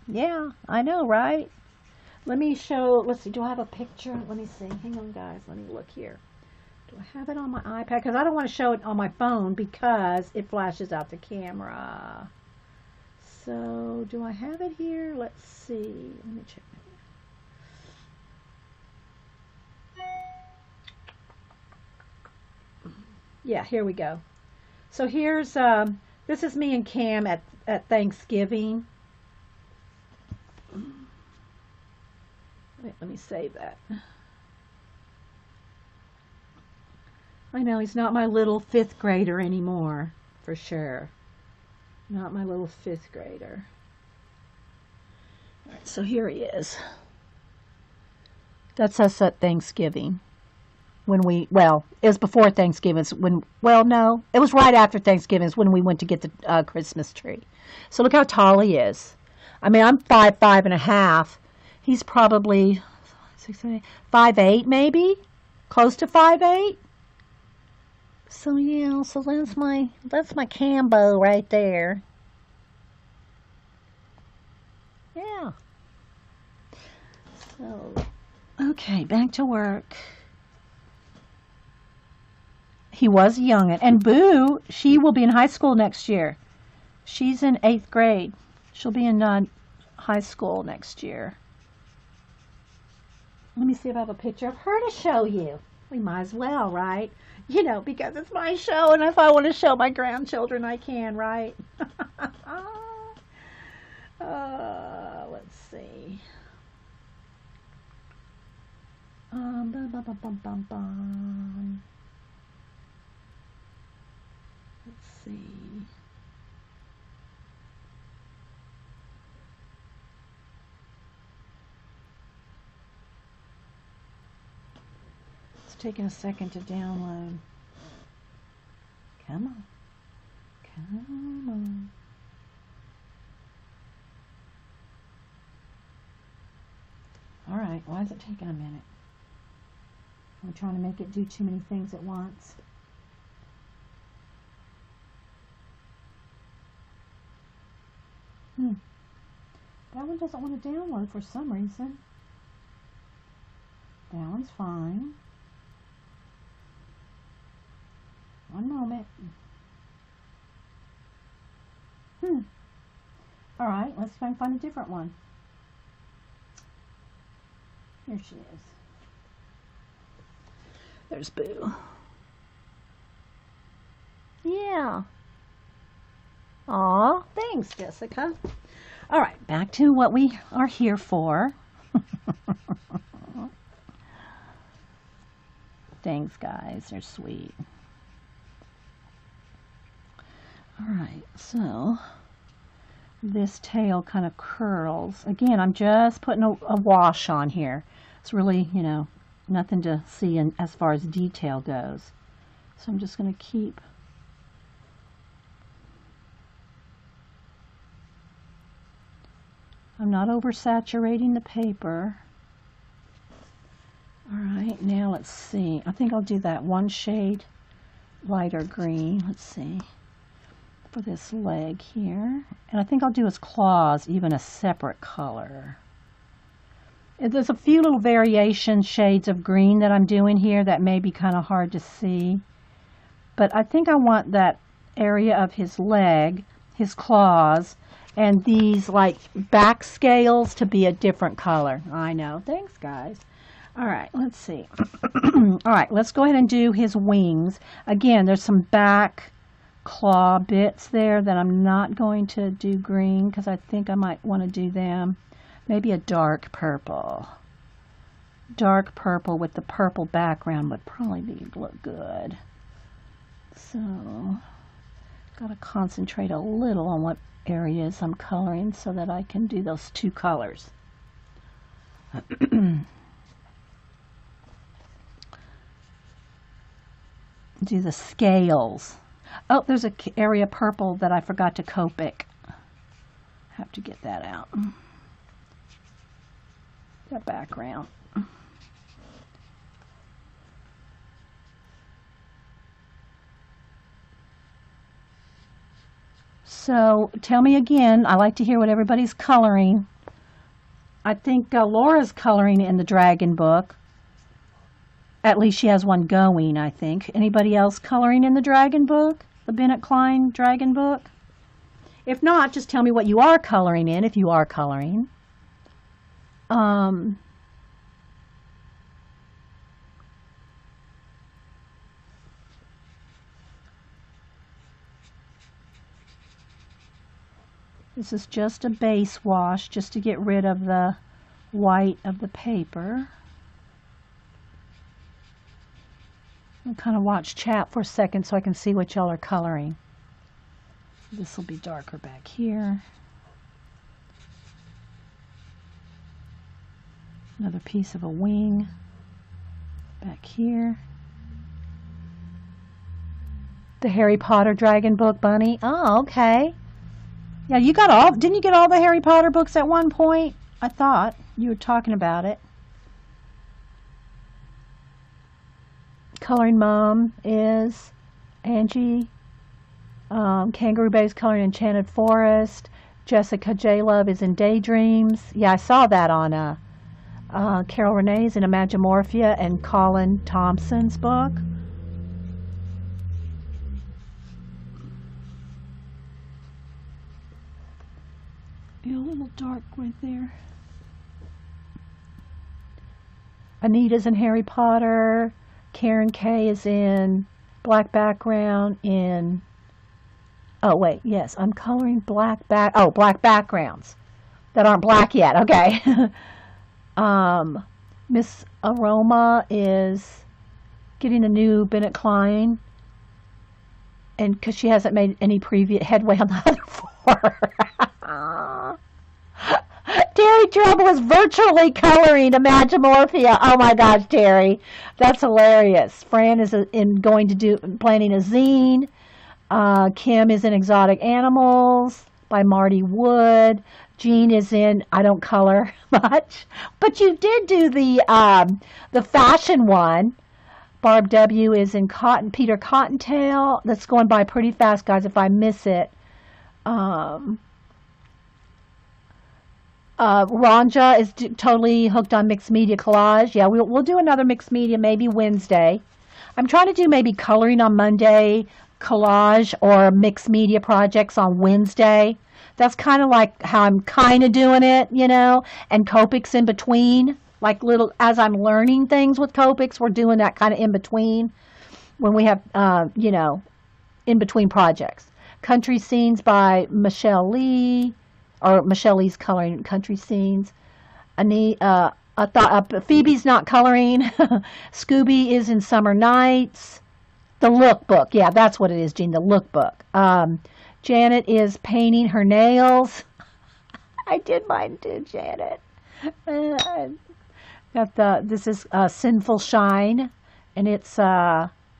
Yeah, I know, right? Let me show, let's see, do I have a picture? Let me see. Hang on, guys. Let me look here. Do I have it on my iPad? Because I don't want to show it on my phone because it flashes out the camera. So, do I have it here? Let's see. Let me check. Yeah, here we go. So here's, this is me and Cam at Thanksgiving. Wait, let me save that. I know, he's not my little fifth grader anymore, for sure. Not my little fifth grader. All right, so here he is. That's us at Thanksgiving. Well, it was before Thanksgiving. No, it was right after Thanksgiving is when we went to get the Christmas tree. So look how tall he is. I mean, I'm 5'5.5". He's probably 5'8", maybe, close to 5'8". So yeah, so that's my Cambo right there. Yeah. So, okay, back to work. He was young, and Boo, she will be in high school next year. She's in 8th grade. She'll be in high school next year. Let me see if I have a picture of her to show you. We might as well, right? You know, because it's my show, and if I want to show my grandchildren, I can, right? Let's see. Let's see. It's taking a second to download. Come on. Come on. All right, why is it taking a minute? I'm trying to make it do too many things at once. That one doesn't want to download for some reason. That one's fine. One moment. Alright, let's try and find a different one. Here she is. There's Boo. Yeah. Aw, thanks, Jessica. All right, back to what we are here for. Thanks, guys. They're sweet. All right, so this tail kind of curls. Again, I'm just putting a wash on here. It's really, you know, nothing to see in, as far as detail goes. So I'm just going to keep I'm not oversaturating the paper. All right, now let's see. I think I'll do that one shade lighter green. Let's see. For this leg here. And I think I'll do his claws even a separate color. There's a few little variation shades of green that I'm doing here that may be kind of hard to see. But I think I want that area of his leg, his claws, and these like back scales to be a different color. I know. Thanks, guys. All right, let's see. All right, let's go ahead and do his wings. Again, there's some back claw bits there that I'm not going to do green because I think I might want to do them. Maybe a dark purple. Dark purple with the purple background would probably look good. So, got to concentrate a little on what areas I'm coloring so that I can do those two colors. Do the scales. Oh, there's an area purple that I forgot to Copic. Have to get that out. That background. So tell me again, I like to hear what everybody's coloring. I think Laura's coloring in the dragon book. At least she has one going, I think. Anybody else coloring in the dragon book? The Bennett Klein dragon book? If not, just tell me what you are coloring in, if you are coloring. This is just a base wash, just to get rid of the white of the paper. I'll kind of watch chat for a second so I can see what y'all are coloring. This will be darker back here. Another piece of a wing back here. The Harry Potter dragon book, Bunny. Oh, okay. Yeah, you got all, didn't you get all the Harry Potter books at one point? I thought you were talking about it. Coloring Mom is Angie. Kangaroo Bay's coloring Enchanted Forest. Jessica J. Love is in Daydreams. Yeah, I saw that on Carol Renee's in Imagimorphia and Colin Thompson's book. Be a little dark right there. Anita's in Harry Potter. Karen K is in black background in... Oh, wait, yes, I'm coloring black backgrounds that aren't black yet. Okay. Miss Aroma is getting a new Bennett Klein, and because she hasn't made any previous headway on the other four. Terry Trouble is virtually coloring Imagimorphia. Oh my gosh, Terry, that's hilarious. Fran is planning a zine. Kim is in Exotic Animals by Marty Wood. Jean is in I Don't Color Much, but you did do the fashion one. Barb W is in Peter Cottontail. That's going by pretty fast, guys, if I miss it. Ranja is totally hooked on mixed media collage. Yeah, we'll do another mixed media maybe Wednesday. I'm trying to do maybe coloring on Monday, collage or mixed media projects on Wednesday. That's kind of like how I'm kind of doing it, you know, and Copics in between. Like little, as I'm learning things with Copics, we're doing that kind of in between when we have, you know, in between projects. Country Scenes by Michelle Lee. Or Michelle Lee's coloring Country Scenes. Phoebe's not coloring. Scooby is in Summer Nights. The Lookbook. Yeah, that's what it is, Jean. The Lookbook. Janet is painting her nails. I did mine too, Janet. This is Sinful Shine, and it's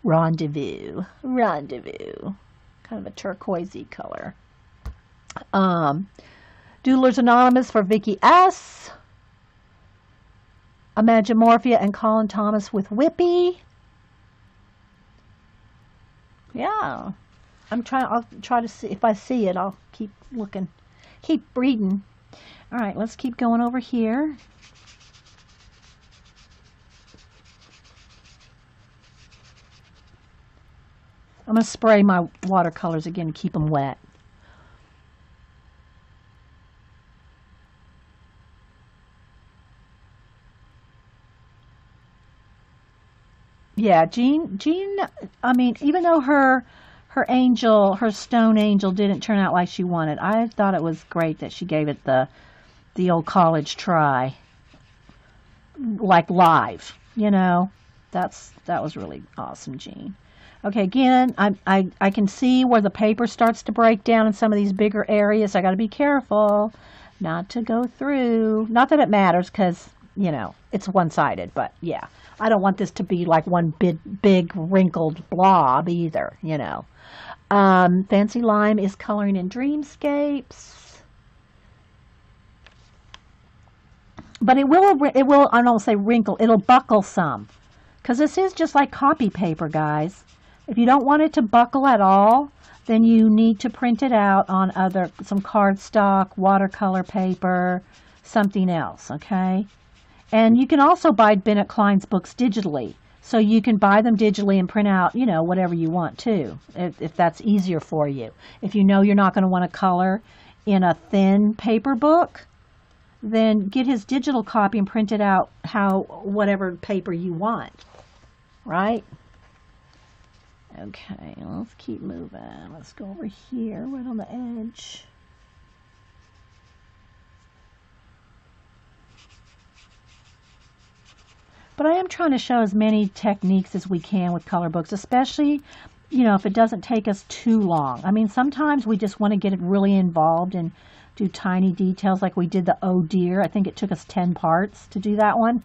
Rendezvous. Rendezvous. Kind of a turquoisey color. Doodlers Anonymous for Vicky S. Imagimorphia and Colin Thomas with Whippy. Yeah. I'll try to see if I see it. I'll keep looking. Keep reading. All right, let's keep going over here. I'm going to spray my watercolors again to keep them wet. Yeah, Jean, I mean, even though her stone angel didn't turn out like she wanted, I thought it was great that she gave it the old college try, like live, you know. That was really awesome, Jean. Okay, again, I can see where the paper starts to break down in some of these bigger areas. I got to be careful not to go through. Not that it matters, because, you know, it's one-sided, but yeah. I don't want this to be like one big wrinkled blob either, you know. Fancy Lime is coloring in Dreamscapes. But it will, I don't say wrinkle, it'll buckle some. Because this is just like copy paper, guys. If you don't want it to buckle at all, then you need to print it out on some cardstock, watercolor paper, something else, okay? And you can also buy Bennett Klein's books digitally. So you can buy them digitally and print out, whatever you want too, if that's easier for you. If you know you're not going to want to color in a thin paper book, then get his digital copy and print it out whatever paper you want, right? Okay, let's keep moving. Let's go over here, right on the edge. But I am trying to show as many techniques as we can with color books, especially, if it doesn't take us too long. I mean, sometimes we just want to get it really involved and do tiny details like we did the oh dear. I think it took us 10 parts to do that one.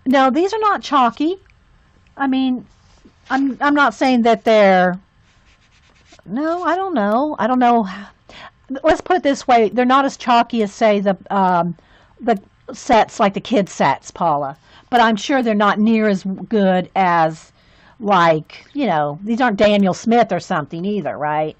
Now, these are not chalky. I mean, I'm not saying that they're... No, I don't know. I don't know. Let's put it this way. They're not as chalky as, say, the sets, like the kids' sets, Paula. But I'm sure they're not near as good as, like, these aren't Daniel Smith or something either, right?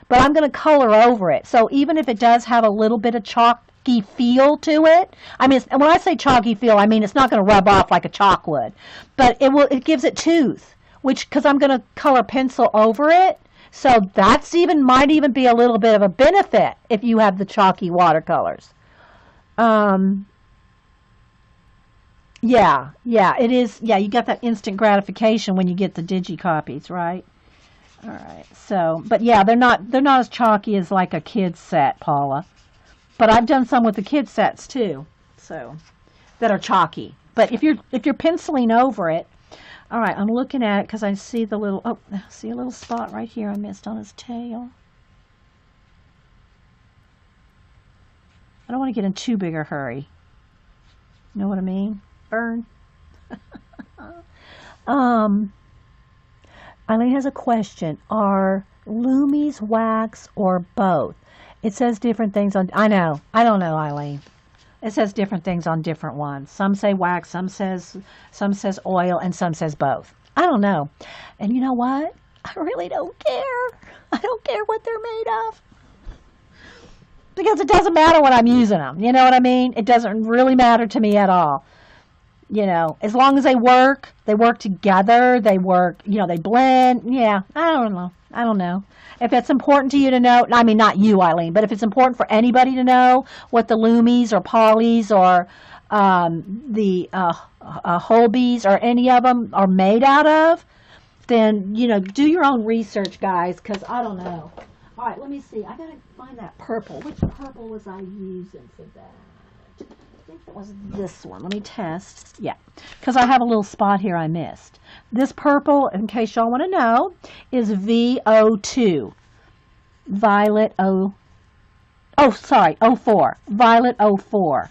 But I'm going to color over it. So even if it does have a little bit of chalky feel to it, I mean, when I say chalky feel, I mean it's not going to rub off like a chalk would. But it gives it tooth, because I'm going to color pencil over it. So that's might even be a little bit of a benefit if you have the chalky watercolors. Yeah, it is. Yeah, you get that instant gratification when you get the digi-copies, right? All right. So, but yeah, they're not as chalky as like a kid's set, Paula. But I've done some with the kids' sets too, so that are chalky. But if you're penciling over it, all right, I'm looking at it because I see a little spot right here I missed on his tail. I don't want to get in too big a hurry. You know what I mean? Burn. Eileen has a question. Are Loomies wax or both? It says different things on... I know. I don't know, Eileen. It says different things on different ones. Some say wax, some says oil, and some says both. I don't know. And you know what? I really don't care. I don't care what they're made of. Because it doesn't matter when I'm using them. You know what I mean? It doesn't really matter to me at all. As long as they work together, they work, they blend. Yeah, I don't know. If it's important to you to know, I mean, not you, Eileen, but if it's important for anybody to know what the Loomies or Polys or the Holbees or any of them are made out of, then, do your own research, guys, because I don't know. All right, let me see. I got to find that purple. Which purple was I using for that? I think it was this one. Let me test. Yeah, because I have a little spot here I missed. This purple, in case y'all want to know, is VO2. Violet 04. Violet 04.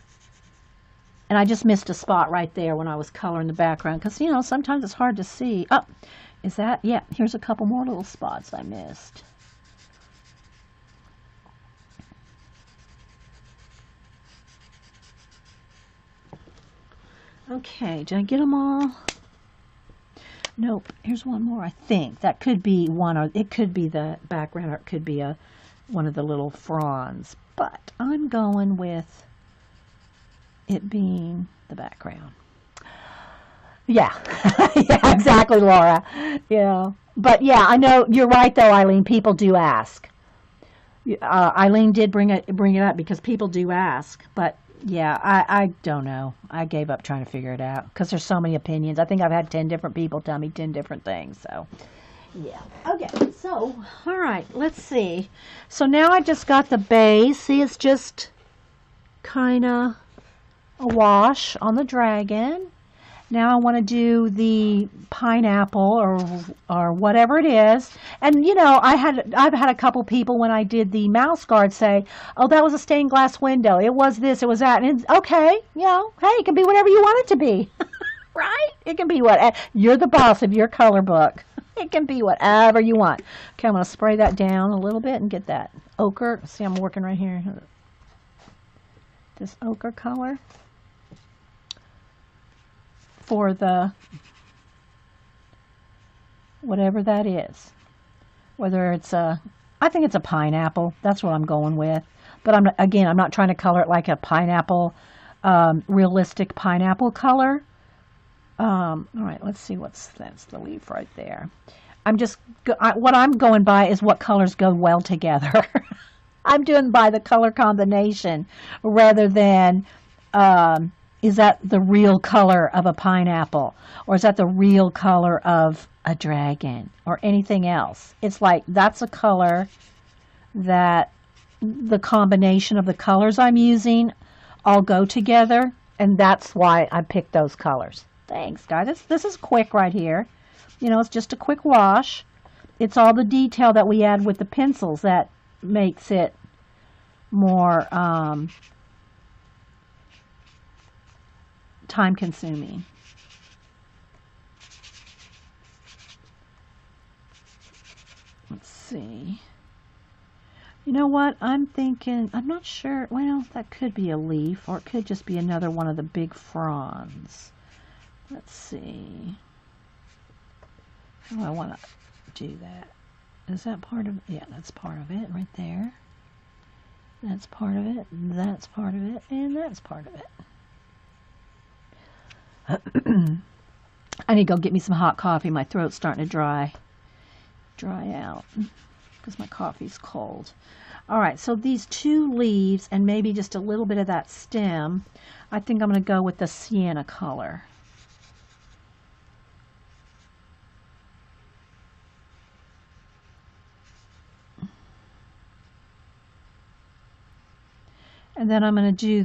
And I just missed a spot right there when I was coloring the background. Because, sometimes it's hard to see. Oh, is that? Yeah, here's a couple more little spots I missed. Okay, did I get them all? Nope. Here's one more, I think. That could be one, or it could be the background, or it could be one of the little fronds. But I'm going with it being the background. Yeah. Yeah, exactly, Laura. Yeah. But yeah, I know you're right though, Eileen. People do ask. Eileen did bring it up because people do ask, but yeah, I don't know. I gave up trying to figure it out because there's so many opinions. I think I've had 10 different people tell me 10 different things. So, yeah. Okay, so, all right, let's see. So now I just got the base. See, it's just kind of a wash on the dragon. Now I want to do the pineapple or whatever it is. And I've had a couple people when I did the mouse guard say, "Oh, that was a stained glass window. It was this, it was that." And it's okay, hey, it can be whatever you want it to be. Right? It can be what you're the boss of your color book. It can be whatever you want. Okay, I'm going to spray that down a little bit and get that ochre. See, I'm working right here. This ochre color for the whatever that is. Whether it's I think it's a pineapple. That's what I'm going with. But I'm not trying to color it like a pineapple, realistic pineapple color. All right, let's see that's the leaf right there. What I'm going by is what colors go well together. I'm doing by the color combination rather than is that the real color of a pineapple or is that the real color of a dragon or anything else. It's like that's a color that the combination of the colors I'm using all go together, and that's why I picked those colors. Thanks, guys. This is quick right here. You know, it's just a quick wash. It's all the detail that we add with the pencils that makes it more time consuming. Let's see. You know what? I'm thinking, I'm not sure. Well, that could be a leaf, or it could just be another one of the big fronds. Let's see. How do I want to do that? Is that part of, yeah, that's part of it right there. That's part of it, that's part of it, and that's part of it. I need to go get me some hot coffee. My throat's starting to dry out because my coffee's cold. All right, so these two leaves and maybe just a little bit of that stem, I think I'm going to go with the sienna color. And then I'm going to do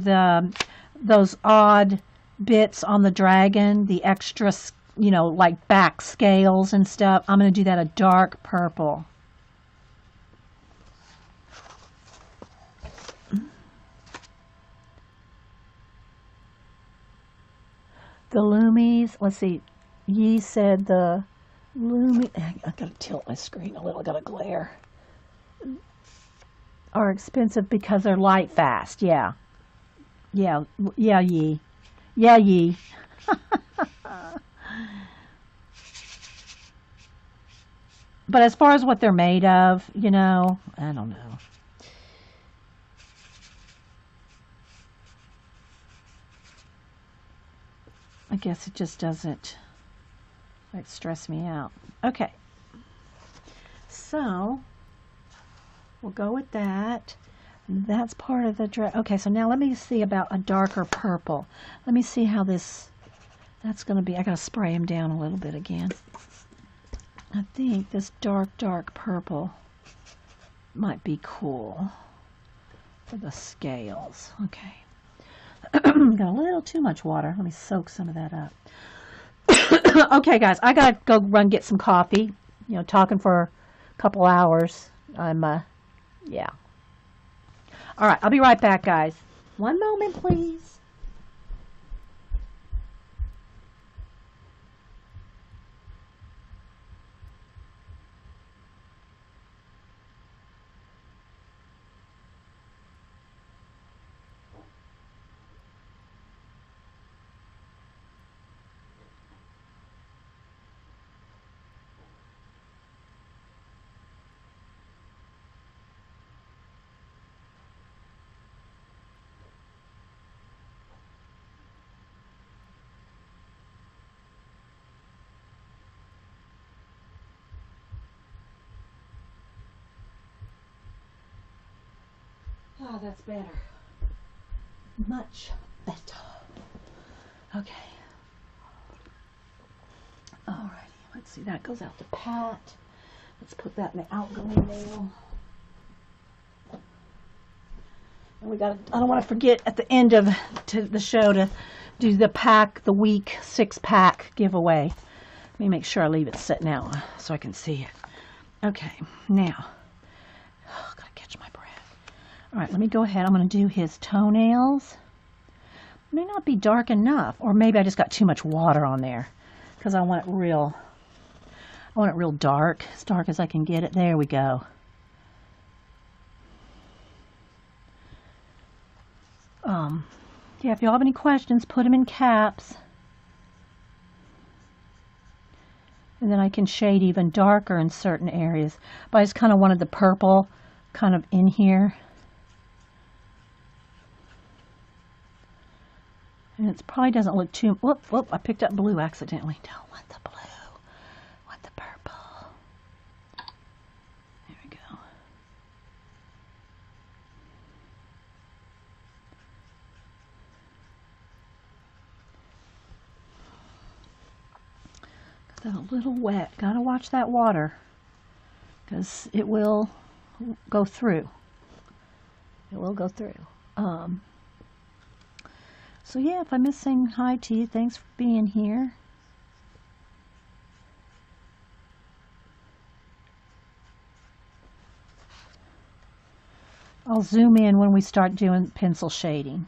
those odd bits on the dragon, the extra, you know, like back scales and stuff. I'm going to do that a dark purple. The loomies, let's see, Yi said the loomies, I gotta tilt my screen a little, I gotta glare, are expensive because they're light fast, yeah, Yi. Yeah, Yi. But as far as what they're made of, you know, I don't know. I guess it just doesn't like stress me out. Okay. So we'll go with that. That's part of the dress. Okay, so now let me see about a darker purple. Let me see how that's going to be. I got to spray him down a little bit again. I think this dark purple might be cool for the scales. Okay. Got a little too much water. Let me soak some of that up. Okay, guys, I got to go run get some coffee. You know, talking for a couple hours. Yeah. All right, I'll be right back, guys. One moment, please. Oh, that's better. Much better. Okay. Alrighty. Let's see. That goes out to Pat. Let's put that in the outgoing mail. And we got. I don't want to forget at the end of the show to do the week 6-pack giveaway. Let me make sure I leave it sitting out so I can see it. Okay. Now. Oh, gotta catch my breath. All right, let me go ahead. I'm going to do his toenails. May not be dark enough, or maybe I just got too much water on there because I want it real. I want it real dark, as dark as I can get it. There we go. Yeah, if y'all have any questions, put them in caps. And then I can shade even darker in certain areas. But I just kind of wanted the purple kind of in here. And it probably doesn't look too... Whoop, whoop, I picked up blue accidentally. Don't want the blue. I want the purple. There we go. Got that a little wet. Gotta watch that water, because it will go through. It will go through. So yeah, if I'm missing hi to you, thanks for being here. I'll zoom in when we start doing pencil shading.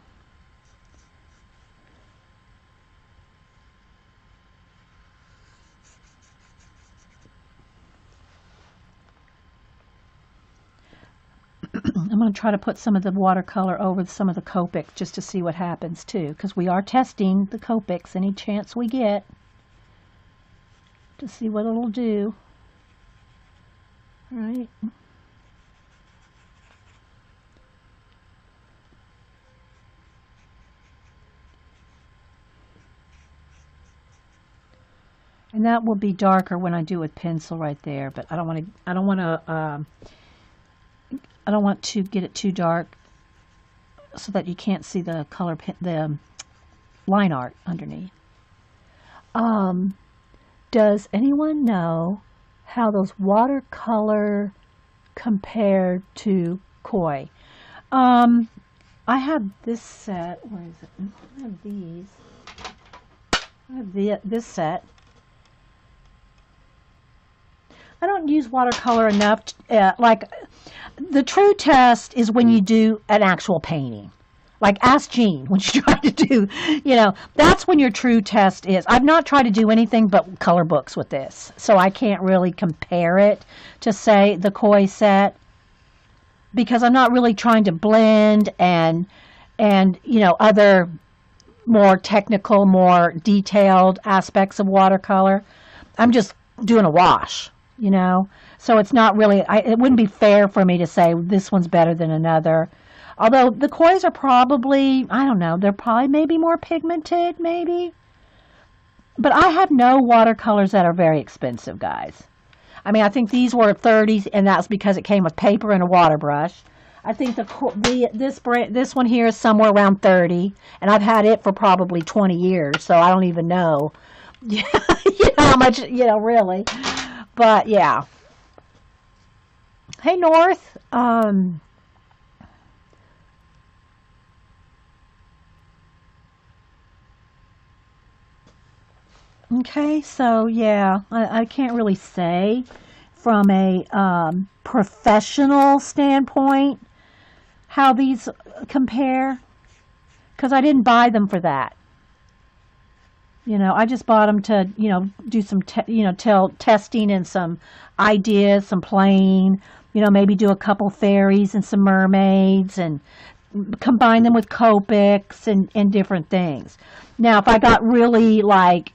I'm going to try to put some of the watercolor over some of the Copic just to see what happens too, because we are testing the Copics any chance we get to see what it'll do. All right. And that will be darker when I do with pencil right there, but I don't want to get it too dark so that you can't see the color, the line art underneath. Does anyone know how those watercolor compare to koi? I have this set. Where is it? I have these. I have this set. I don't use watercolor enough. Like, the true test is when you do an actual painting. Like, ask Jean when she tried to do, that's when your true test is. I've not tried to do anything but color books with this, so I can't really compare it to, say, the koi set, because I'm not really trying to blend and other more technical, more detailed aspects of watercolor. I'm just doing a wash. So it's not really, it wouldn't be fair for me to say this one's better than another. Although the kois are probably, I don't know, they're probably maybe more pigmented, maybe. But I have no watercolors that are very expensive, guys. I mean, I think these were 30s, and that's because it came with paper and a water brush. I think this one here is somewhere around 30, and I've had it for probably 20 years, so I don't even know, how much, really. But yeah. Hey, North. Okay, so yeah, I can't really say from a professional standpoint how these compare, because I didn't buy them for that. I just bought them to, do some, testing and some ideas, some playing, maybe do a couple fairies and some mermaids and combine them with Copics and different things. Now, if I got really,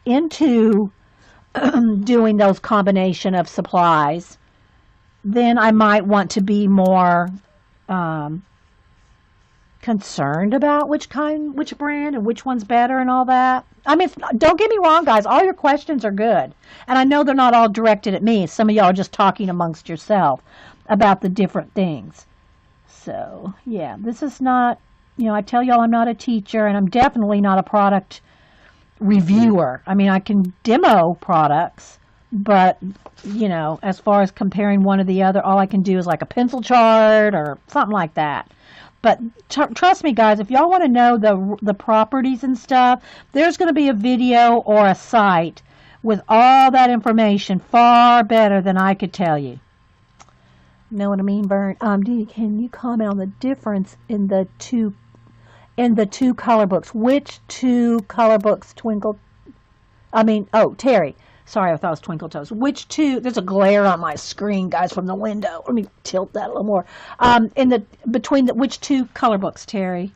into doing those combination of supplies, then I might want to be more concerned about which brand and which one's better and all that. I mean, don't get me wrong, guys. All your questions are good. And I know they're not all directed at me. Some of y'all are just talking amongst yourself about the different things. So, yeah, this is not, I tell y'all I'm not a teacher, and I'm definitely not a product reviewer. I mean, I can demo products, but, as far as comparing one to the other, all I can do is like a pencil chart or something like that. But trust me, guys, if y'all want to know the properties and stuff, there's going to be a video or a site with all that information far better than I could tell you. Know what I mean, Vern? Dee, can you comment on the difference in the two color books? Which two color books, Twinkle? Terry. Sorry, I thought it was Twinkle Toes. Which two? There's a glare on my screen, guys, from the window. Let me tilt that a little more. Which two color books, Terry?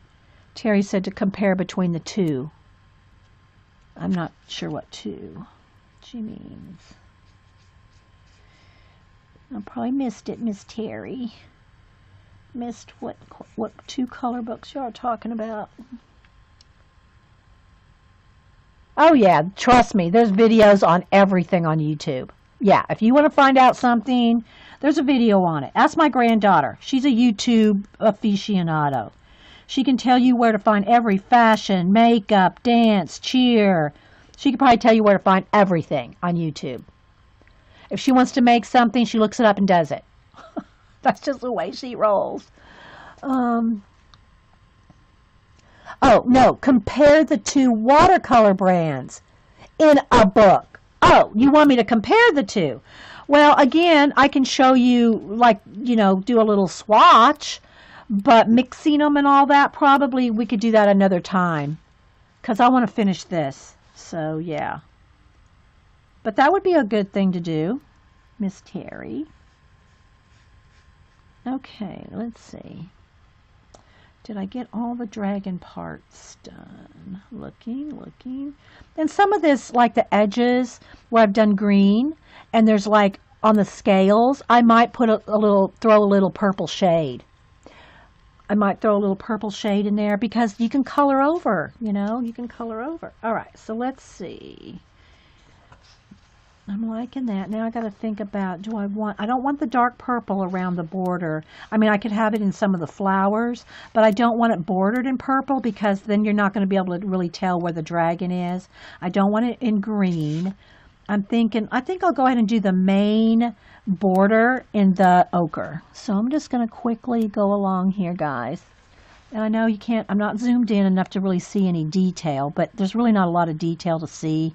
Terry said to compare between the two. I'm not sure what two she means. I probably missed it, Miss Terry. Missed what two color books you are talking about. Oh yeah, trust me, there's videos on everything on YouTube. Yeah, if you want to find out something, there's a video on it. Ask my granddaughter. She's a YouTube aficionado. She can tell you where to find every fashion, makeup, dance, cheer. She could probably tell you where to find everything on YouTube. If she wants to make something, she looks it up and does it. That's just the way she rolls. Oh, no, compare the two watercolor brands in a book. Oh, you want me to compare the two? Well, again, I can show you, like, do a little swatch, but mixing them and all that, probably we could do that another time because I want to finish this. So, yeah. But that would be a good thing to do, Miss Terry. Okay, let's see. Did I get all the dragon parts done? Looking. And some of this, like the edges where I've done green, and there's like on the scales, I might put throw a little purple shade. I might throw a little purple shade in there because you can color over, you can color over. All right, so let's see. I'm liking that. Now I got to think about, I don't want the dark purple around the border. I mean, I could have it in some of the flowers, but I don't want it bordered in purple because then you're not going to be able to really tell where the dragon is. I don't want it in green. I think I'll go ahead and do the main border in the ochre. So I'm just going to quickly go along here, guys. And I know you can't, I'm not zoomed in enough to really see any detail, but there's really not a lot of detail to see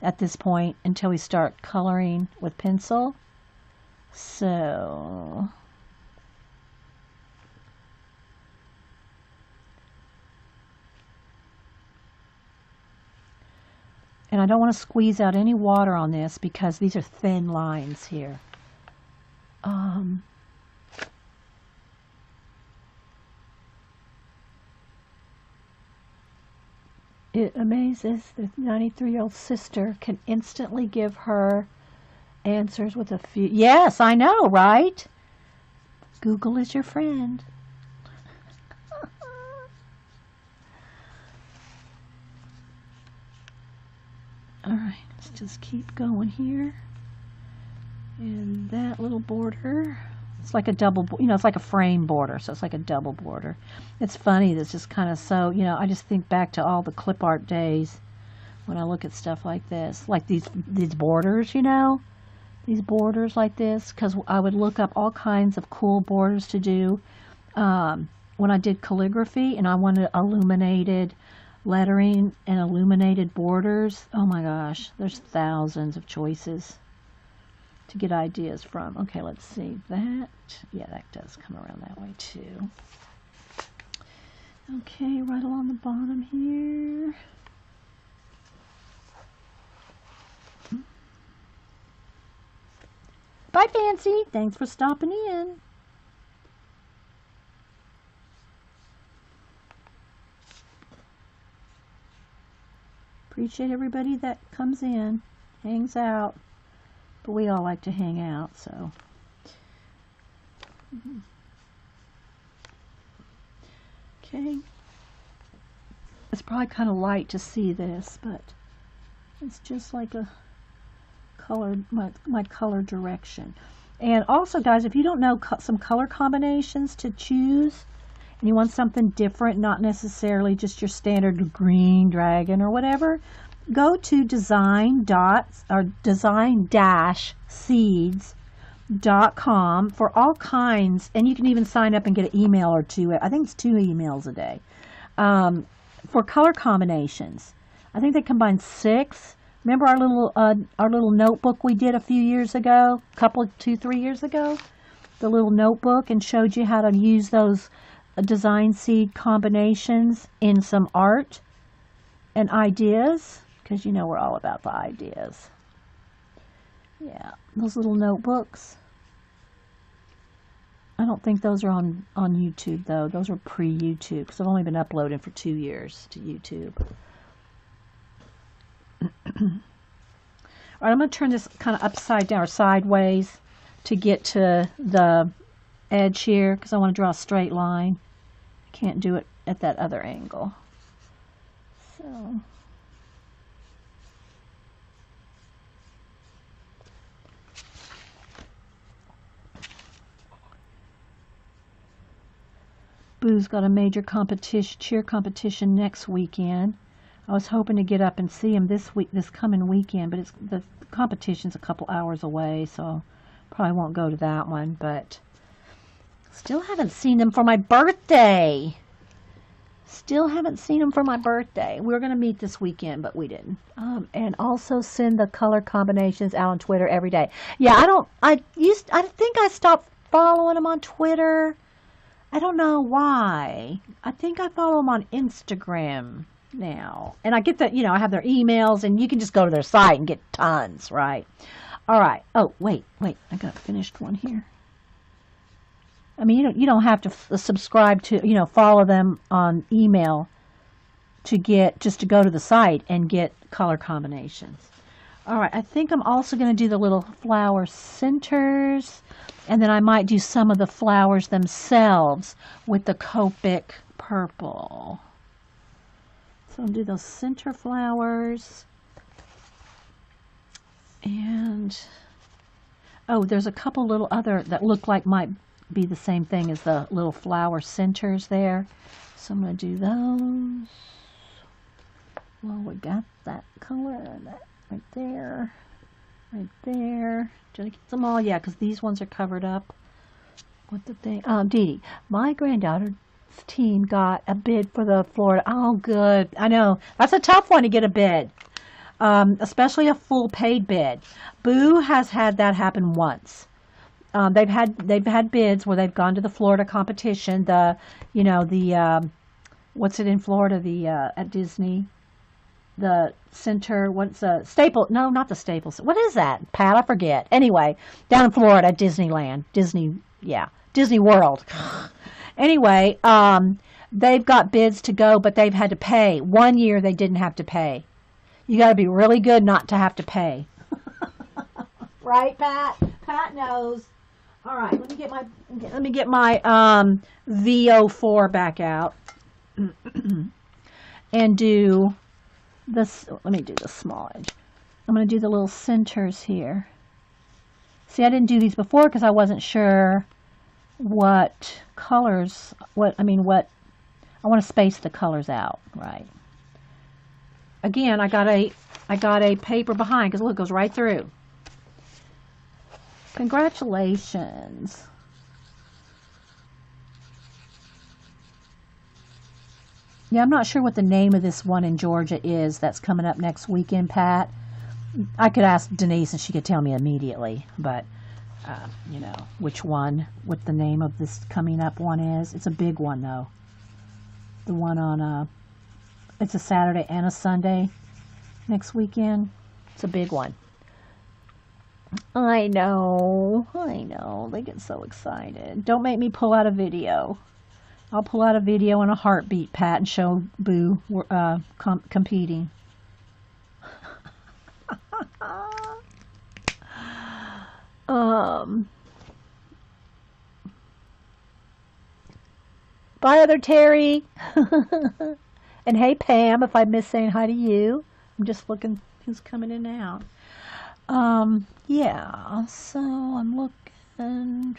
at this point until we start coloring with pencil. So and I don't want to squeeze out any water on this because these are thin lines here. It amazes that the 93-year-old sister can instantly give her answers with a few. Yes, I know, right? Google is your friend. All right, let's just keep going here. And that little border, it's like a double, it's like a frame border, so it's like a double border. It's funny, it's just kind of so, I just think back to all the clip art days when I look at stuff like this, like these borders, these borders like this, because I would look up all kinds of cool borders to do when I did calligraphy, and I wanted illuminated lettering and illuminated borders. Oh my gosh, there's thousands of choices to get ideas from. Okay, let's see that. Yeah, that does come around that way too. Okay, right along the bottom here. Bye, Fancy. Thanks for stopping in. Appreciate everybody that comes in, hangs out. But we all like to hang out, so. Okay. It's probably kind of light to see this, but it's just like a color, my color direction. And also, guys, if you don't know some color combinations to choose, and you want something different, not necessarily just your standard green dragon or whatever, go to design-seeds.com for all kinds, and you can even sign up and get an email or two. I think it's 2 emails a day for color combinations. I think they combine 6. Remember our little notebook we did a few years ago, 2-3 years ago, the little notebook, and showed you how to use those design seed combinations in some art and ideas. Because we're all about the ideas. Yeah, those little notebooks. I don't think those are on YouTube, though. Those are pre-YouTube, because I've only been uploading for 2 years to YouTube. Alright, I'm going to turn this kind of upside down or sideways to get to the edge here, because I want to draw a straight line. I can't do it at that other angle. So... Boo's got a major competition, cheer competition next weekend. I was hoping to get up and see him this coming weekend, but the competition's a couple hours away, so probably won't go to that one. But still haven't seen him for my birthday. Still haven't seen him for my birthday. We were going to meet this weekend, but we didn't. And also send the color combinations out on Twitter every day. Yeah, I think I stopped following him on Twitter. I don't know why. I think I follow them on Instagram now. And I get that, I have their emails, and you can just go to their site and get tons, right? All right. Oh, wait. I got a finished one here. I mean, you don't have to subscribe to, follow them on email to go to the site and get color combinations. All right. I think I'm also going to do the little flower centers. And then I might do some of the flowers themselves with the Copic purple. So I'll do those center flowers. And, oh, there's a couple little other that look like might be the same thing as the little flower centers there. So I'm going to do those. Well, we got that color, that right there. Right there. Did I get them all? Yeah, because these ones are covered up with the thing. Dee Dee, my granddaughter's team got a bid for the Florida. Oh, good. I know. That's a tough one to get a bid, especially a full paid bid. Boo has had that happen once. They've had bids where they've gone to the Florida competition. What's it in Florida? At Disney. The center, what's a Staple? No, not the Staples. What is that, Pat? I forget. Anyway, down in Florida, Disneyland, Disney World. Anyway, they've got bids to go, but they've had to pay. 1 year they didn't have to pay. You got to be really good not to have to pay. Right, Pat? Pat knows. All right, let me get my VO4 back out and do this. Let me do the small edge. I'm going to do the little centers here. See, I didn't do these before because I wasn't sure what colors, I want to space the colors out, right? Again, I got a paper behind because look, it goes right through. Congratulations. Yeah, I'm not sure what the name of this one in Georgia is that's coming up next weekend, Pat. I could ask Denise and she could tell me immediately, but, which one, what the name of this coming up one is. It's a big one, though. The one on, it's a Saturday and a Sunday next weekend. It's a big one. I know. They get so excited. Don't make me pull out a video. I'll pull out a video in a heartbeat, Pat, and show Boo competing. Bye, other Terry. And hey, Pam, if I miss saying hi to you. I'm just looking who's coming in and out. Yeah, so I'm looking,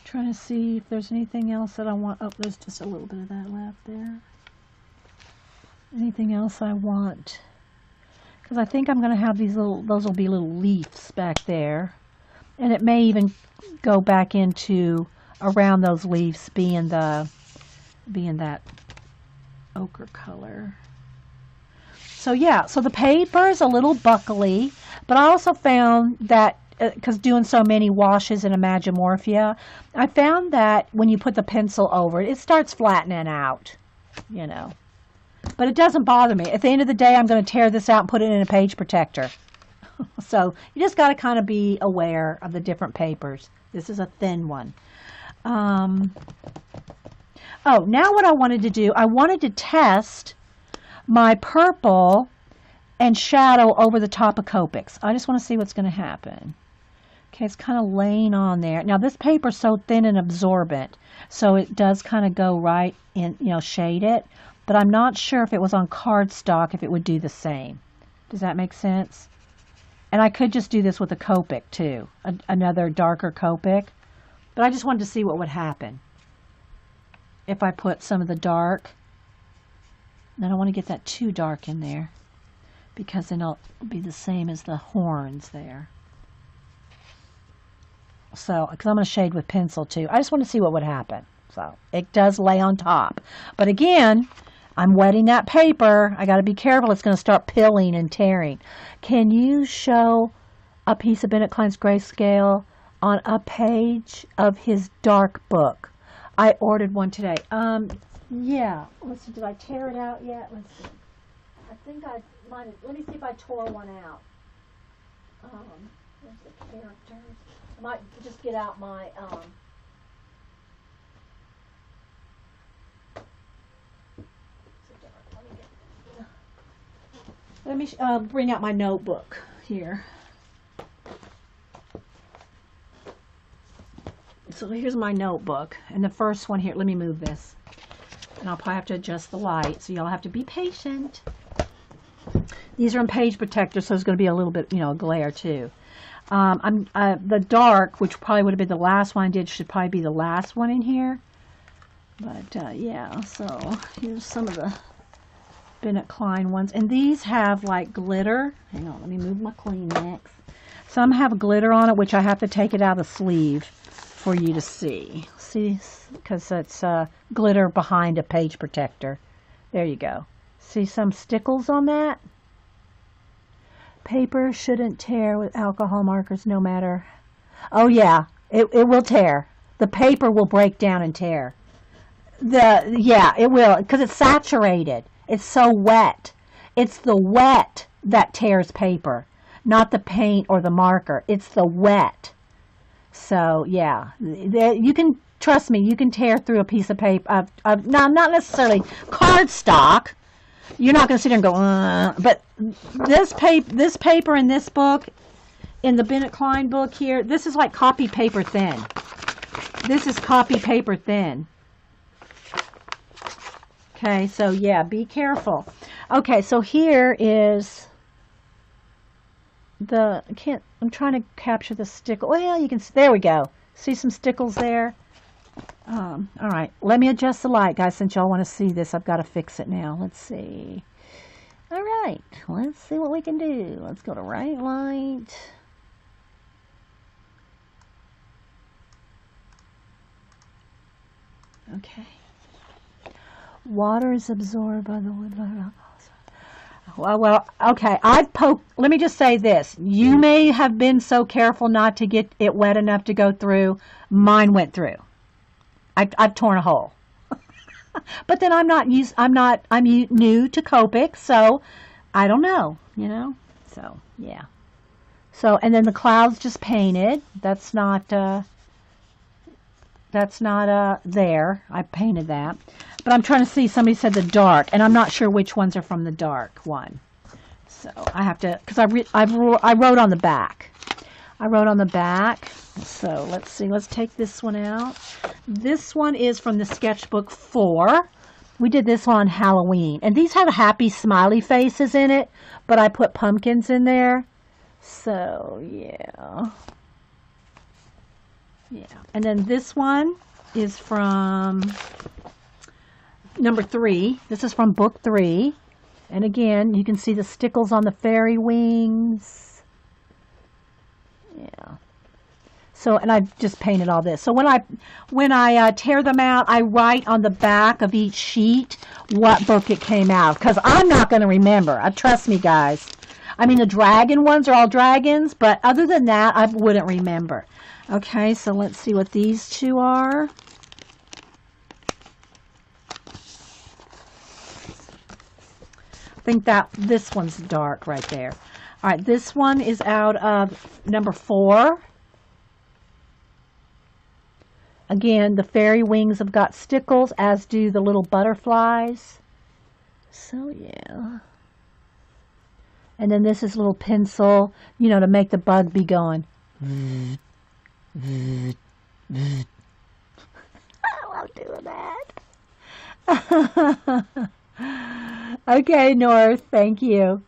trying to see if there's anything else that I want. Oh, there's just a little bit of that left there. Anything else I want? Because I think I'm going to have these those will be little leaves back there. And it may even go back into around those leaves being that ochre color. So yeah, so the paper is a little buckly, but I also found that, because doing so many washes in Imagimorphia, I found that when you put the pencil over it, it starts flattening out, But it doesn't bother me. At the end of the day, I'm going to tear this out and put it in a page protector. So you just got to kind of be aware of the different papers. This is a thin one. Oh, now what I wanted to do, I wanted to test my purple and shadow over the top of Copics. I just want to see what's going to happen. Okay, it's kind of laying on there. Now this paper is so thin and absorbent, so it does kind of go right in, shade it. But I'm not sure if it was on cardstock if it would do the same. Does that make sense? And I could just do this with a Copic too, another darker Copic. But I just wanted to see what would happen if I put some of the dark. And I don't want to get that too dark in there, because then it'll be the same as the horns there. So, because I'm going to shade with pencil too. I just want to see what would happen. So, it does lay on top. But again, I'm wetting that paper. I got to be careful. It's going to start pilling and tearing. Can you show a piece of Bennett Klein's Grayscale on a page of his dark book? I ordered one today. Yeah. Let's see. Did I tear it out yet? Let's see. I think I might have. Let me see if I tore one out. There's the characters. I might just get out my let me bring out my notebook here. So here's my notebook, and the first one here, let me move this, and I'll probably have to adjust the light, so y'all have to be patient. These are in page protector, so there's going to be a little bit, glare too. The dark, which probably would have been the last one I did, should probably be the last one in here. But yeah, so here's some of the Bennett Klein ones, and these have like glitter. Hang on, let me move my Kleenex. Some have glitter on it, which I have to take it out of the sleeve for you to see. See, because it's glitter behind a page protector. There you go. See some stickles on that? Paper shouldn't tear with alcohol markers no matter. Oh yeah, it will tear. The paper will break down and tear. Yeah, it will, because it's saturated. It's so wet. It's the wet that tears paper, not the paint or the marker. It's the wet. So yeah, you can trust me. You can tear through a piece of paper. Now, not necessarily cardstock. You're not going to sit there and go, but this paper in this book, in the Bennett Klein book here, this is like copy paper thin. This is copy paper thin. Okay, so yeah, be careful. Okay, so here is the, I'm trying to capture the stickle. Well, you can, there we go. See some stickles there? All right, let me adjust the light, guys, since y'all want to see this. I've got to fix it now. Let's see. All right, let's see what we can do. Let's go to right light. Okay. Water is absorbed by the wood. Well, okay. Let me just say this. You may have been so careful not to get it wet enough to go through. Mine went through. I've torn a hole. But then I'm new to Copic, so I don't know, So, yeah. So, and then the clouds just painted. That's not there. I painted that. But I'm trying to see, somebody said the dark, and I'm not sure which ones are from the dark one. So I have to, because I wrote on the back. I wrote on the back. So let's see, let's take this one out. This one is from the sketchbook 4. We did this on Halloween. And these have happy smiley faces in it, but I put pumpkins in there. So, yeah. Yeah. And then this one is from number 3. This is from book 3. And again, you can see the stickles on the fairy wings. Yeah. So, and I just painted all this. So when I tear them out, I write on the back of each sheet what book it came out, because I'm not going to remember. Trust me, guys. I mean, the dragon ones are all dragons, but other than that, I wouldn't remember. Okay, so let's see what these two are. I think that this one's dark right there. All right, this one is out of number 4. Again, the fairy wings have got stickles, as do the little butterflies. So, yeah. And then this is a little pencil, you know, to make the bug be going. I love doing that. Okay, North, thank you.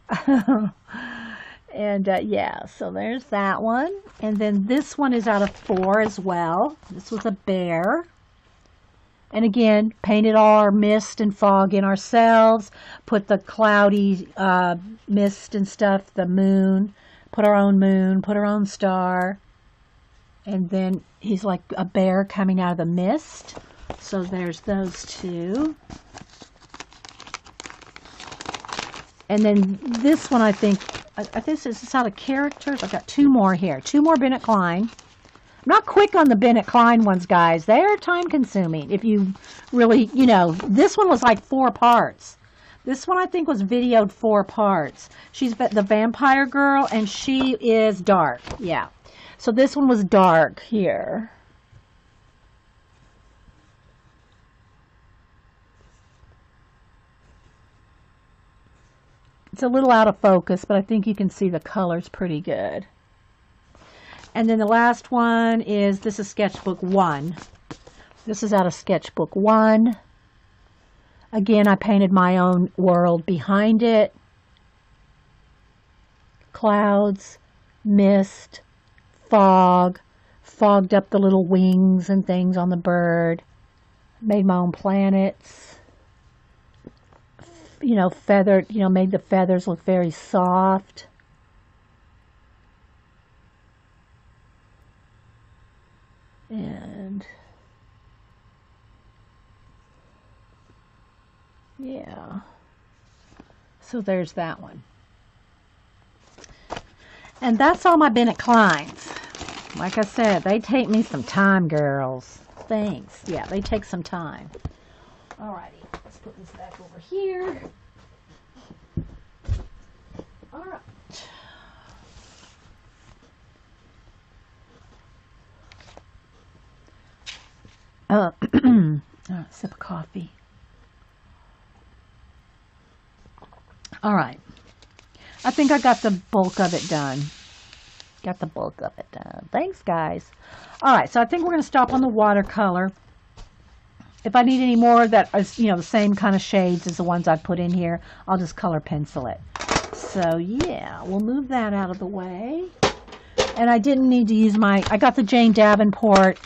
And yeah, so there's that one. And then this one is out of 4 as well. This was a bear. And again, painted all our mist and fog in ourselves. Put the cloudy mist and stuff, the moon. Put our own star. And then he's like a bear coming out of the mist. So there's those 2. And then this one, I think this is out of characters. I've got 2 more here. 2 more Bennett Klein. I'm not quick on the Bennett Klein ones, guys. They are time consuming. If you really, you know, this one was like 4 parts. This one I think was videoed 4 parts. She's the vampire girl and she is dark. Yeah. So this one was dark here. It's a little out of focus, but I think you can see the colors pretty good. And then the last one is, this is sketchbook 1. This is out of sketchbook 1. Again, I painted my own world behind it. Clouds, mist, fog, fogged up the little wings and things on the bird. Made my own planets. You know, feathered, you know, made the feathers look very soft. And yeah, so there's that one. And that's all my Bennett Kleins. Like I said, they take me some time, girls. Thanks. Yeah, they take some time. Alrighty, let's put this back over here. Alright. Sip of coffee. Alright. I think I got the bulk of it done. Got the bulk of it done. Thanks, guys. Alright, so I think we're going to stop on the watercolor. If I need any more that is, you know, the same kind of shades as the ones I put in here, I'll just color pencil it. So, yeah, we'll move that out of the way. And I didn't need to use I got the Jane Davenport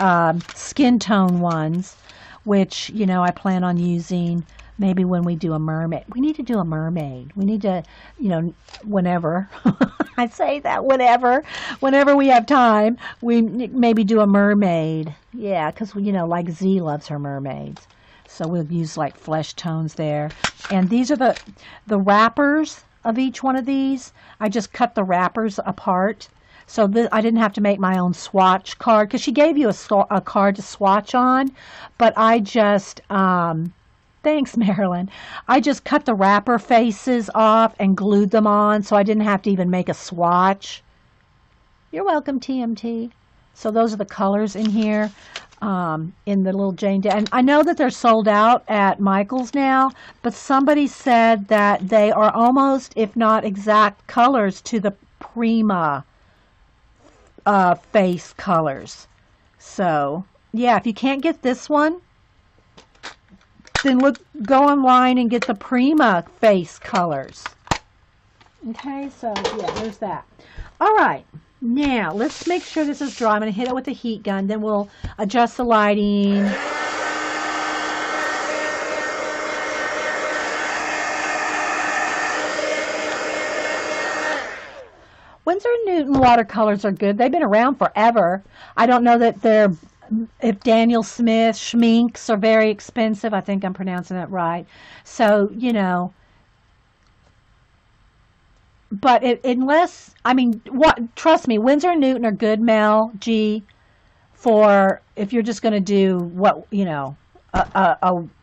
skin tone ones, which, you know, I plan on using maybe when we do a mermaid. We need to do a mermaid. We need to, you know, whenever. I say that, whenever we have time, we maybe do a mermaid. Yeah, because, you know, like Z loves her mermaids. So we'll use like flesh tones there. And these are the wrappers of each one of these. I just cut the wrappers apart. So I didn't have to make my own swatch card, because she gave you a card to swatch on. But I just, thanks, Marilyn. I just cut the wrapper faces off and glued them on, so I didn't have to even make a swatch. You're welcome, TMT. So those are the colors in here, in the little Jane. And I know that they're sold out at Michael's now, but somebody said that they are almost, if not exact colors to the Prima face colors. So yeah, if you can't get this one, then go online and get the Prima face colors. Okay, so yeah, there's that. All right, now let's make sure this is dry. I'm going to hit it with a heat gun, then we'll adjust the lighting. Winsor & Newton watercolors are good. They've been around forever. I don't know that if Daniel Smith Schminks are very expensive. I think I'm pronouncing that right. So, you know, but unless, I mean, trust me, Winsor & Newton are good, Mel G, for if you're just going to do what, you know,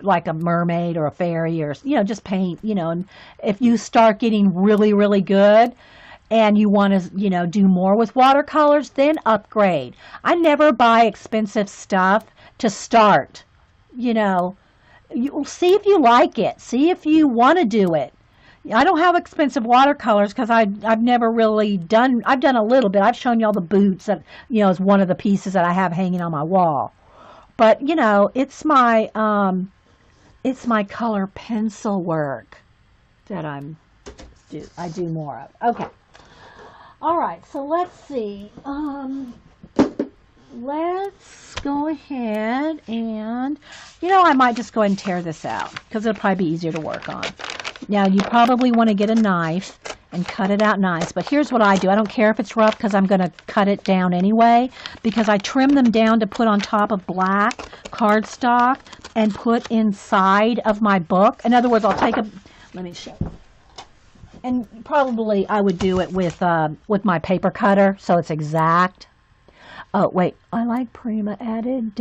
like a mermaid or a fairy, or, you know, just paint, you know. And if you start getting really, really good, and you want to, do more with watercolors, then upgrade. I never buy expensive stuff to start. You see if you like it. See if you want to do it. I don't have expensive watercolors because I've never really done. I've done a little bit. I've shown you all the boots that is one of the pieces that I have hanging on my wall. But it's my color pencil work that I do more of. Okay. All right. So let's see. Let's go ahead and, I might just go ahead and tear this out because it'll probably be easier to work on. Now, you probably want to get a knife and cut it out nice, but here's what I do. I don't care if it's rough because I'm going to cut it down anyway, because I trim them down to put on top of black cardstock and put inside of my book. In other words, I'll take let me show you. And probably I would do it with my paper cutter so it's exact. Oh, wait, I like Prima added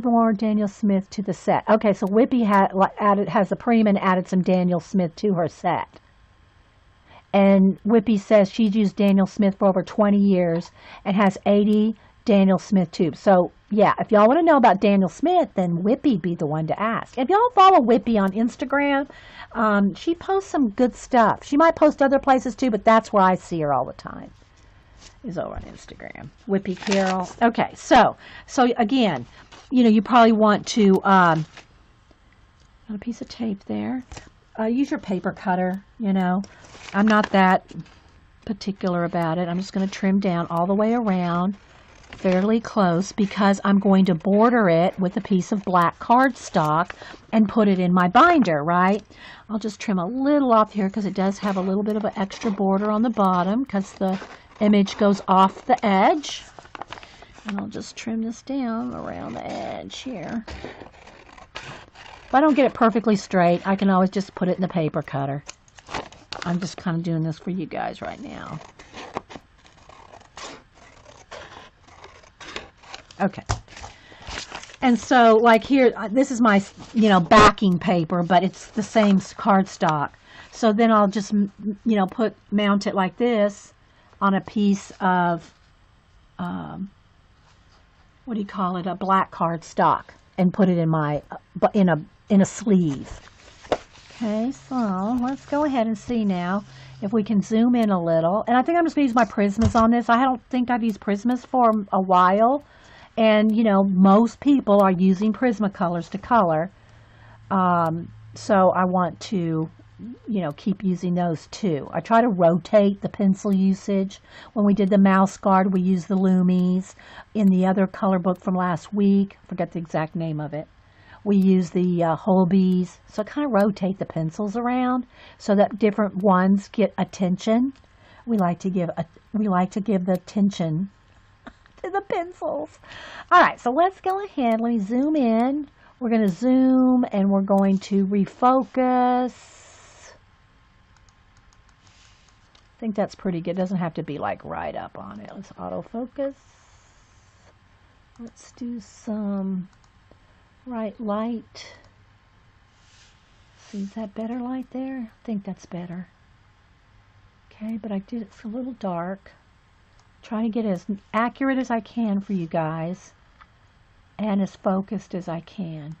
more Daniel Smith to the set. Okay, so Whippy has the Prima and added some Daniel Smith to her set. And Whippy says she's used Daniel Smith for over 20 years and has 80 Daniel Smith tubes. So, yeah, if y'all want to know about Daniel Smith, then Whippy be the one to ask. If y'all follow Whippy on Instagram, she posts some good stuff. She might post other places too, but that's where I see her all the time, is over on Instagram. Whippy Carol. Okay, so again, you probably want to, got a piece of tape there. Use your paper cutter, I'm not that particular about it. I'm just going to trim down all the way around fairly close because I'm going to border it with a piece of black cardstock and put it in my binder, right? I'll just trim a little off here because it does have a little bit of an extra border on the bottom because the image goes off the edge. And I'll just trim this down around the edge here. If I don't get it perfectly straight, I can always just put it in the paper cutter. I'm just kind of doing this for you guys right now. Okay. And so, like here, this is my, backing paper, but it's the same cardstock. So then I'll just, mount it like this on a piece of, what do you call it, a black cardstock, and put it in my, in a sleeve. Okay, so let's go ahead and see now if we can zoom in a little. And I think I'm just going to use my Prismas on this. I don't think I've used Prismas for a while. And, most people are using Prismacolors to color. So I want to, keep using those too. I try to rotate the pencil usage. When we did the mouse guard, we used the Loomies. In the other color book from last week, forget the exact name of it, we use the Holbees. So kind of rotate the pencils around so that different ones get attention. We like to give the attention to the pencils. All right, so let's go ahead. Let me zoom in. We're going to zoom and we're going to refocus. I think that's pretty good. It doesn't have to be like right up on it. Let's autofocus. Let's do some right light. See, is that better light there? I think that's better. Okay, but I did it a little dark. Trying to get as accurate as I can for you guys and as focused as I can.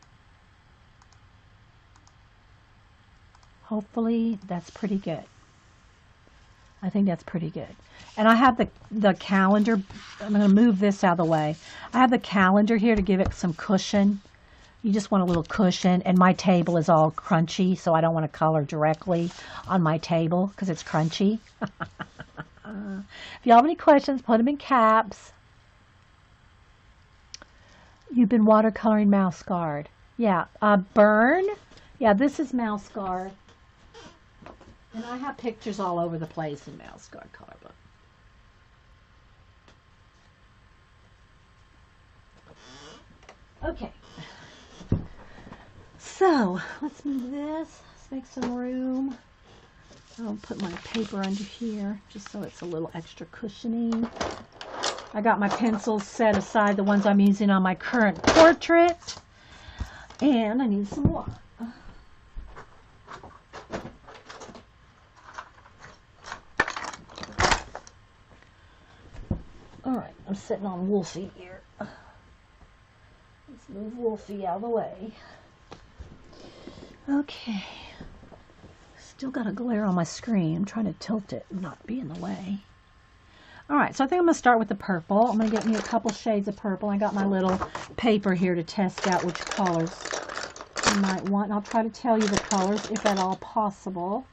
Hopefully that's pretty good. I think that's pretty good. And I have the calendar. I'm going to move this out of the way. I have the calendar here to give it some cushion. You just want a little cushion. And my table is all crunchy, so I don't want to color directly on my table because it's crunchy. If you have any questions, put them in caps. You've been watercoloring Mouse Guard. Yeah. Burn. Yeah, this is Mouse Guard. And I have pictures all over the place in Mouse Guard Colorbook. Okay. So, let's move this. Let's make some room. I'll put my paper under here just so it's a little extra cushioning. I got my pencils set aside, the ones I'm using on my current portrait. And I need some water. Alright, I'm sitting on Wolfie here. Let's move Wolfie out of the way. Okay. Still got a glare on my screen. I'm trying to tilt it and not be in the way. Alright, so I think I'm going to start with the purple. I'm going to get me a couple shades of purple. I got my little paper here to test out which colors you might want. I'll try to tell you the colors if at all possible.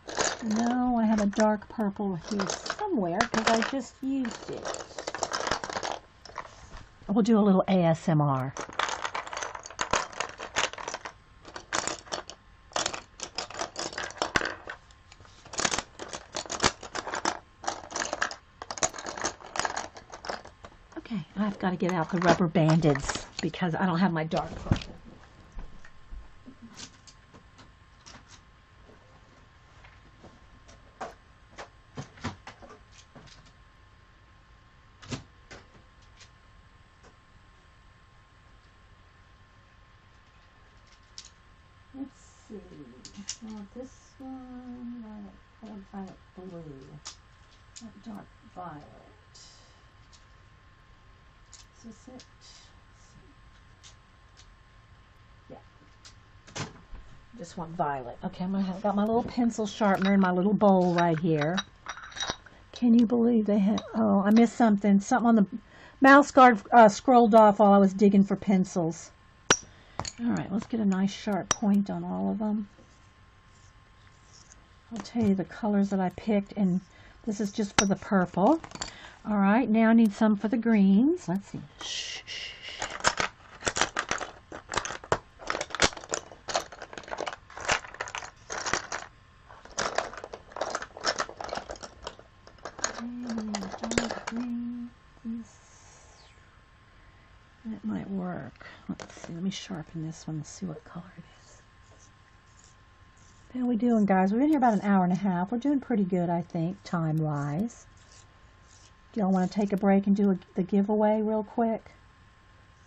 No, I have a dark purple here somewhere because I just used it. We'll do a little ASMR. Okay, I've got to get out the rubber bandits because I don't have my dark purple. Let's see. Well, this one, violet blue, not dark violet. Is this it? Yeah. Just want violet. Okay, I've got my little pencil sharpener in my little bowl right here. Can you believe they had? Oh, I missed something. Something on the mouse guard scrolled off while I was digging for pencils. All right, let's get a nice sharp point on all of them. I'll tell you the colors that I picked, and this is just for the purple. All right, now I need some for the greens. Let's see. Shh, shh. That might work. Let's see. Let me sharpen this one and see what color it is. How are we doing, guys? We've been here about an hour and a half. We're doing pretty good, I think, time-wise. Do y'all want to take a break and do the giveaway real quick?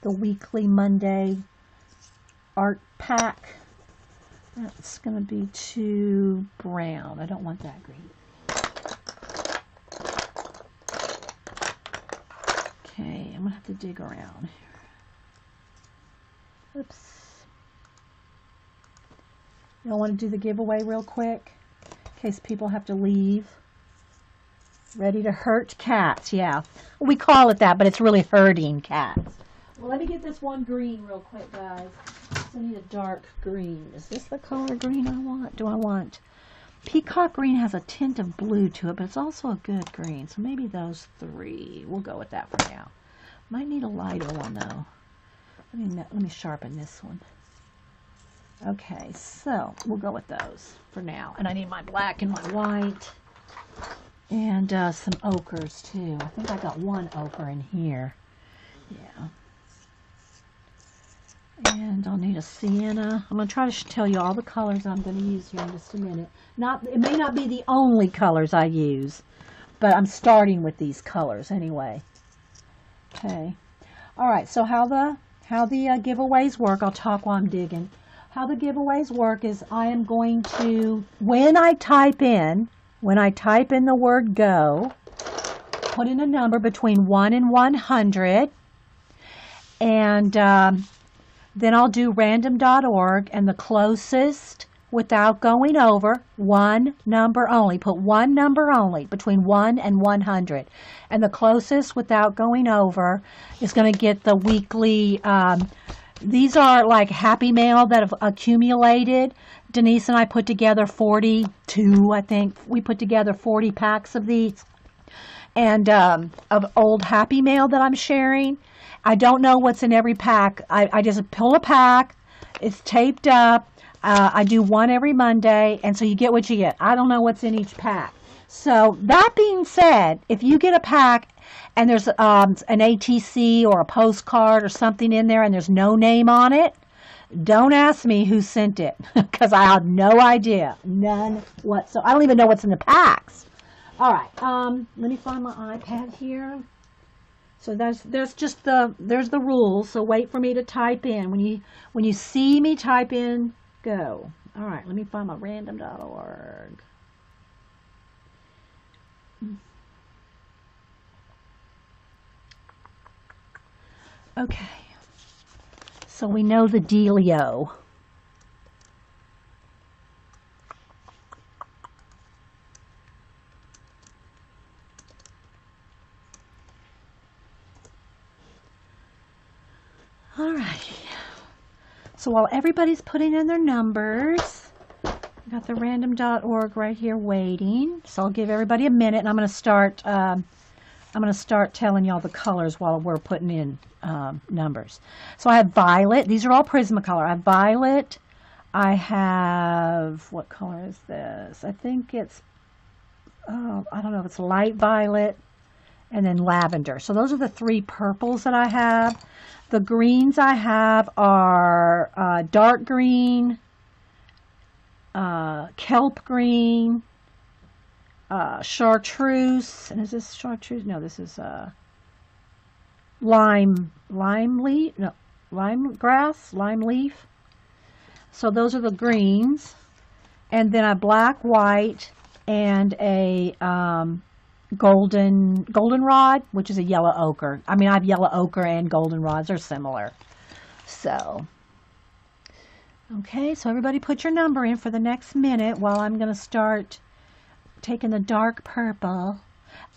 The weekly Monday art pack. That's going to be too brown. I don't want that green. Okay, I'm going to have to dig around here. Oops. Y'all want to do the giveaway real quick? In case people have to leave. Ready to hurt cats, yeah. We call it that, but it's really hurting cats. Well, let me get this one green real quick, guys. I need a dark green. Is this the color green I want? Do I want... Peacock green has a tint of blue to it, but it's also a good green. So maybe those three. We'll go with that for now. Might need a lighter one, though. Let me sharpen this one. Okay, so we'll go with those for now. And I need my black and my white. And some ochres, too. I think I got one ochre in here. Yeah. And I'll need a sienna. I'm going to try to tell you all the colors I'm going to use here in just a minute. It may not be the only colors I use, but I'm starting with these colors anyway. Okay. All right, so how the giveaways work, I'll talk while I'm digging. How the giveaways work is I am going to, when I type in the word go, put in a number between 1 and 100, and then I'll do random.org, and the closest, without going over, one number only. Put one number only, between 1 and 100. And the closest, without going over, is going to get the weekly, these are like Happy Mail that have accumulated. Denise and I put together 42, I think. We put together 40 packs of these. And of old Happy Mail that I'm sharing. I don't know what's in every pack. I just pull a pack. It's taped up. I do one every Monday, and so you get what you get. I don't know what's in each pack. So that being said, if you get a pack and there's an ATC or a postcard or something in there and there's no name on it, don't ask me who sent it because I have no idea. None whatsoever. I don't even know what's in the packs. All right. Let me find my iPad here. So there's the rules. So wait for me to type in. When you see me type in, go. All right, let me find my random.org. Okay. So we know the dealio. Alrighty. So while everybody's putting in their numbers, I got the random.org right here waiting. So I'll give everybody a minute, and I'm going to start telling y'all the colors while we're putting in numbers. So I have violet. These are all Prismacolor. I have violet. I have, what color is this? I think it's, I don't know if it's light violet, and then lavender. So those are the three purples that I have. The greens I have are dark green, kelp green, chartreuse, and is this chartreuse? No, this is lime leaf, no, lime grass, lime leaf. So those are the greens, and then a black, white, and a goldenrod, which is a yellow ochre. I mean, I have yellow ochre and goldenrods. They're similar. So, okay, so everybody put your number in for the next minute while I'm going to start taking the dark purple.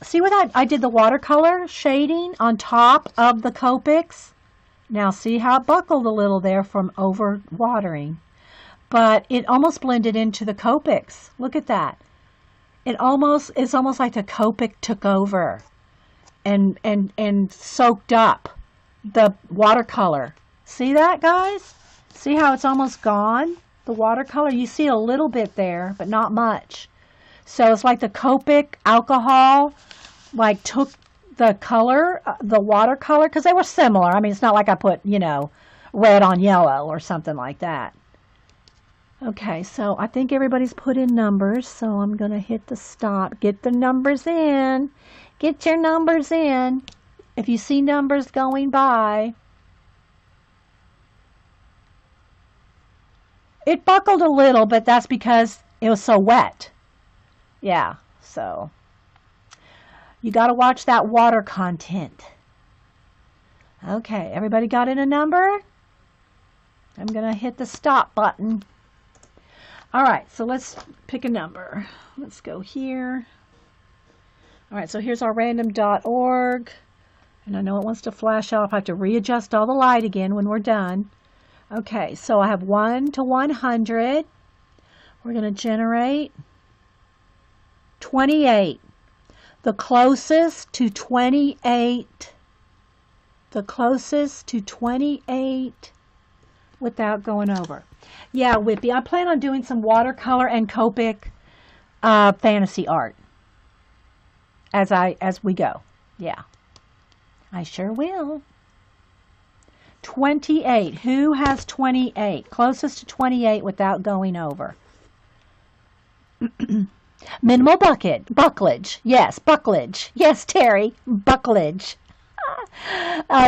See what I did the watercolor shading on top of the Copics? Now see how it buckled a little there from over watering. But it almost blended into the Copics. Look at that. It's almost like the Copic took over and soaked up the watercolor. See that, guys? See how it's almost gone? The watercolor, you see a little bit there, but not much. So it's like the Copic alcohol like took the color, the watercolor, because they were similar. I mean, it's not like I put, you know, red on yellow or something like that. Okay, so I think everybody's put in numbers, so I'm going to hit the stop. Get the numbers in. Get your numbers in. If you see numbers going by. It buckled a little, but that's because it was so wet. Yeah, so you got to watch that water content. Okay, everybody got in a number? I'm going to hit the stop button. All right, so let's pick a number. Let's go here. All right, so here's our random.org. And I know it wants to flash out. I'll have to readjust all the light again when we're done. Okay, so I have 1 to 100. We're going to generate 28. The closest to 28. The closest to 28 without going over. Yeah, Whippy, I plan on doing some watercolor and Copic fantasy art as we go. Yeah, I sure will. 28. Who has 28? Closest to 28 without going over. Minimal bucklage. Yes, bucklage. Yes, Terry, bucklage.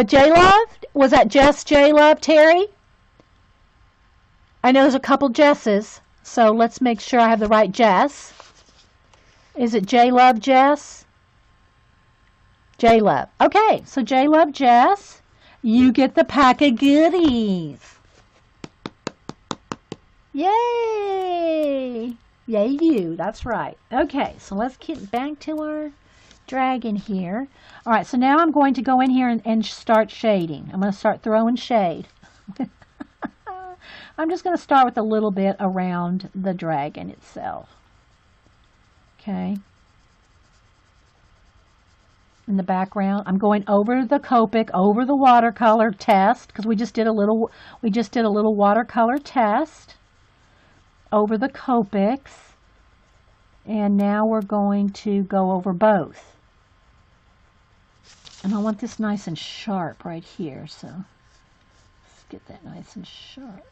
J-Love? Was that just J-Love, Terry? I know there's a couple Jesses, so let's make sure I have the right Jess. Is it J-Love Jess? J-Love. Okay, so J-Love Jess, you get the pack of goodies. Yay! Yay you, that's right. Okay, so let's get back to our dragon here. All right, so now I'm going to go in here and start shading. I'm going to start throwing shade. I'm just going to start with a little bit around the dragon itself. Okay. In the background, I'm going over the Copic, over the watercolor test, because we just did a little watercolor test over the Copics, and now we're going to go over both. And I want this nice and sharp right here, so let's get that nice and sharp.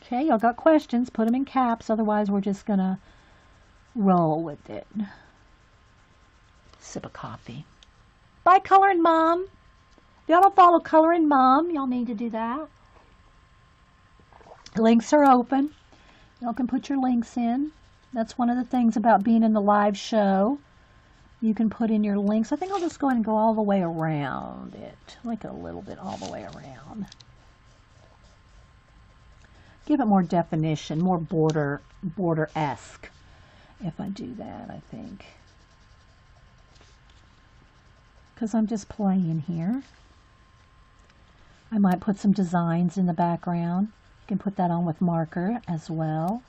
Okay, y'all got questions, put them in caps, otherwise we're just going to roll with it. Sip of coffee. Bye, Coloring Mom. If y'all don't follow Coloring Mom, y'all need to do that. Links are open. Y'all can put your links in. That's one of the things about being in the live show. You can put in your links. I think I'll just go ahead and go all the way around it, like a little bit all the way around. Give it more definition, more border-esque if I do that, I think. Because I'm just playing here. I might put some designs in the background. You can put that on with marker as well.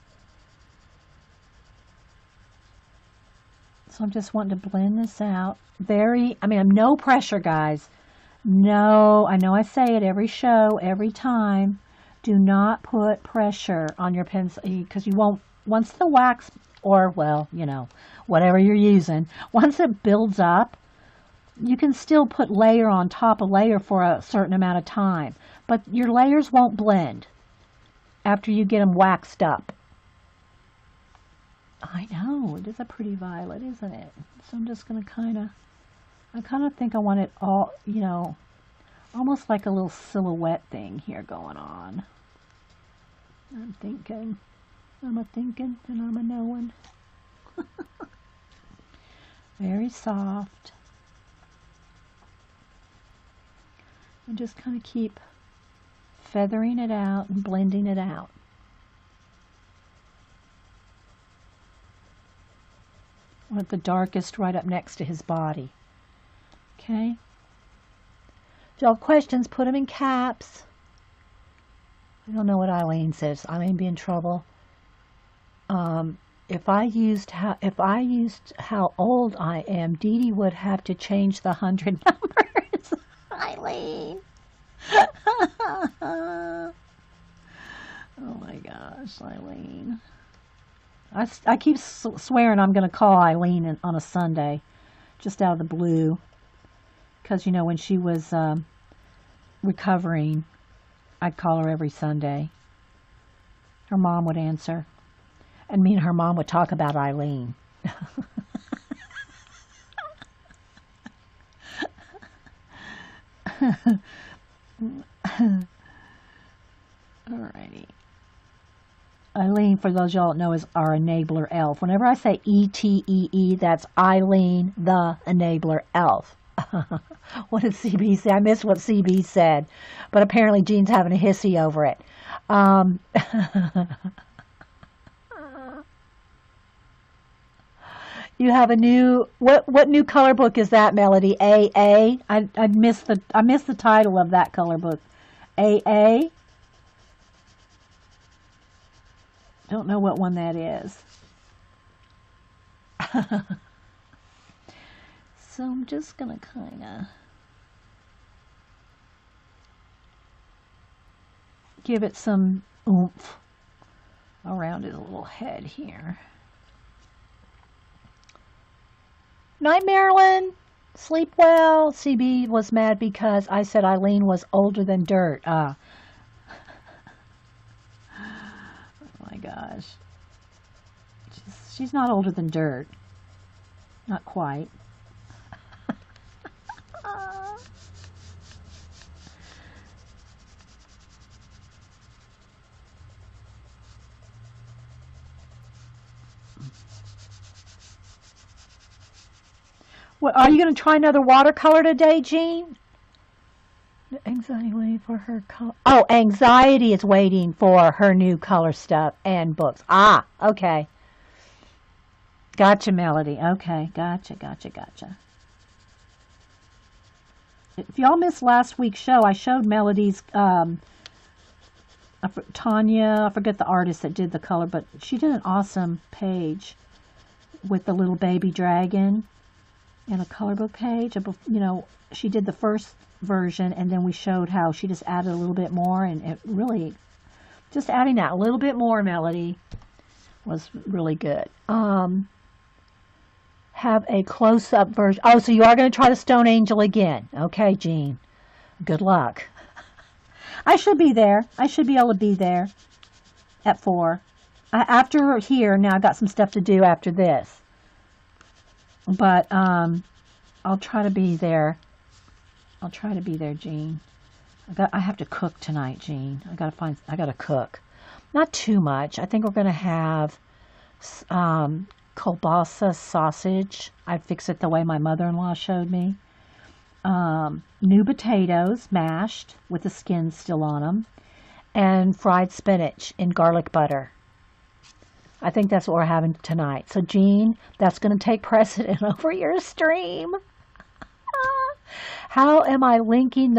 So I'm just wanting to blend this out. I'm no pressure, guys. No, I know I say it every show, every time. Do not put pressure on your pencil because you won't, once the wax, or well, you know, whatever you're using, once it builds up, you can still put layer on top of layer for a certain amount of time, but your layers won't blend after you get them waxed up. I know, it is a pretty violet, isn't it? So I'm just going to I kind of think I want it all, you know, almost like a little silhouette thing here going on. I'm thinking, and I'm a knowing. Very soft. And just kind of keep feathering it out and blending it out. I want the darkest right up next to his body. Okay? If y'all have questions, put them in caps. I don't know what Eileen says. I may be in trouble. If I used how old I am, Dee Dee would have to change the 100 numbers. Eileen. Oh my gosh, Eileen. I keep swearing I'm going to call Eileen on a Sunday, just out of the blue. Because, you know, when she was recovering, I'd call her every Sunday. Her mom would answer. And me and her mom would talk about Eileen. Alrighty. Eileen, for those y'all don't know, is our enabler elf. Whenever I say E-T-E-E, that's Eileen, the enabler elf. What did CB say? I missed what CB said, but apparently Jean's having a hissy over it. You have a new what new color book is that, Melody? AA? I missed the title of that color book. AA? Don't know what one that is. So I'm just going to kind of give it some oomph around his little head here. Night, Marilyn. Sleep well. CB was mad because I said Eileen was older than dirt. Oh my gosh. She's not older than dirt. Not quite. What, are you going to try another watercolor today, Jean? Anxiety waiting for her color. Oh, anxiety is waiting for her new color stuff and books. Ah, okay. Gotcha, Melody. Okay, gotcha. If y'all missed last week's show, I showed Melody's, Tanya, I forget the artist that did the color, but she did an awesome page with the little baby dragon and a color book page. You know, she did the first version, and then we showed how she just added a little bit more, and it really, just adding that a little bit more, Melody, was really good. Have a close-up version. Oh, so you are going to try the Stone Angel again. Okay, Jean. Good luck. I should be there. I should be able to be there at 4. After here, now I've got some stuff to do after this. But I'll try to be there. I'll try to be there, Jean. I have to cook tonight, Jean. I gotta cook. Not too much. I think we're gonna have kielbasa sausage. I fix it the way my mother-in-law showed me. New potatoes, mashed, with the skin still on them. And fried spinach in garlic butter. I think that's what we're having tonight. So, Jean, that's going to take precedent over your stream. How am I linking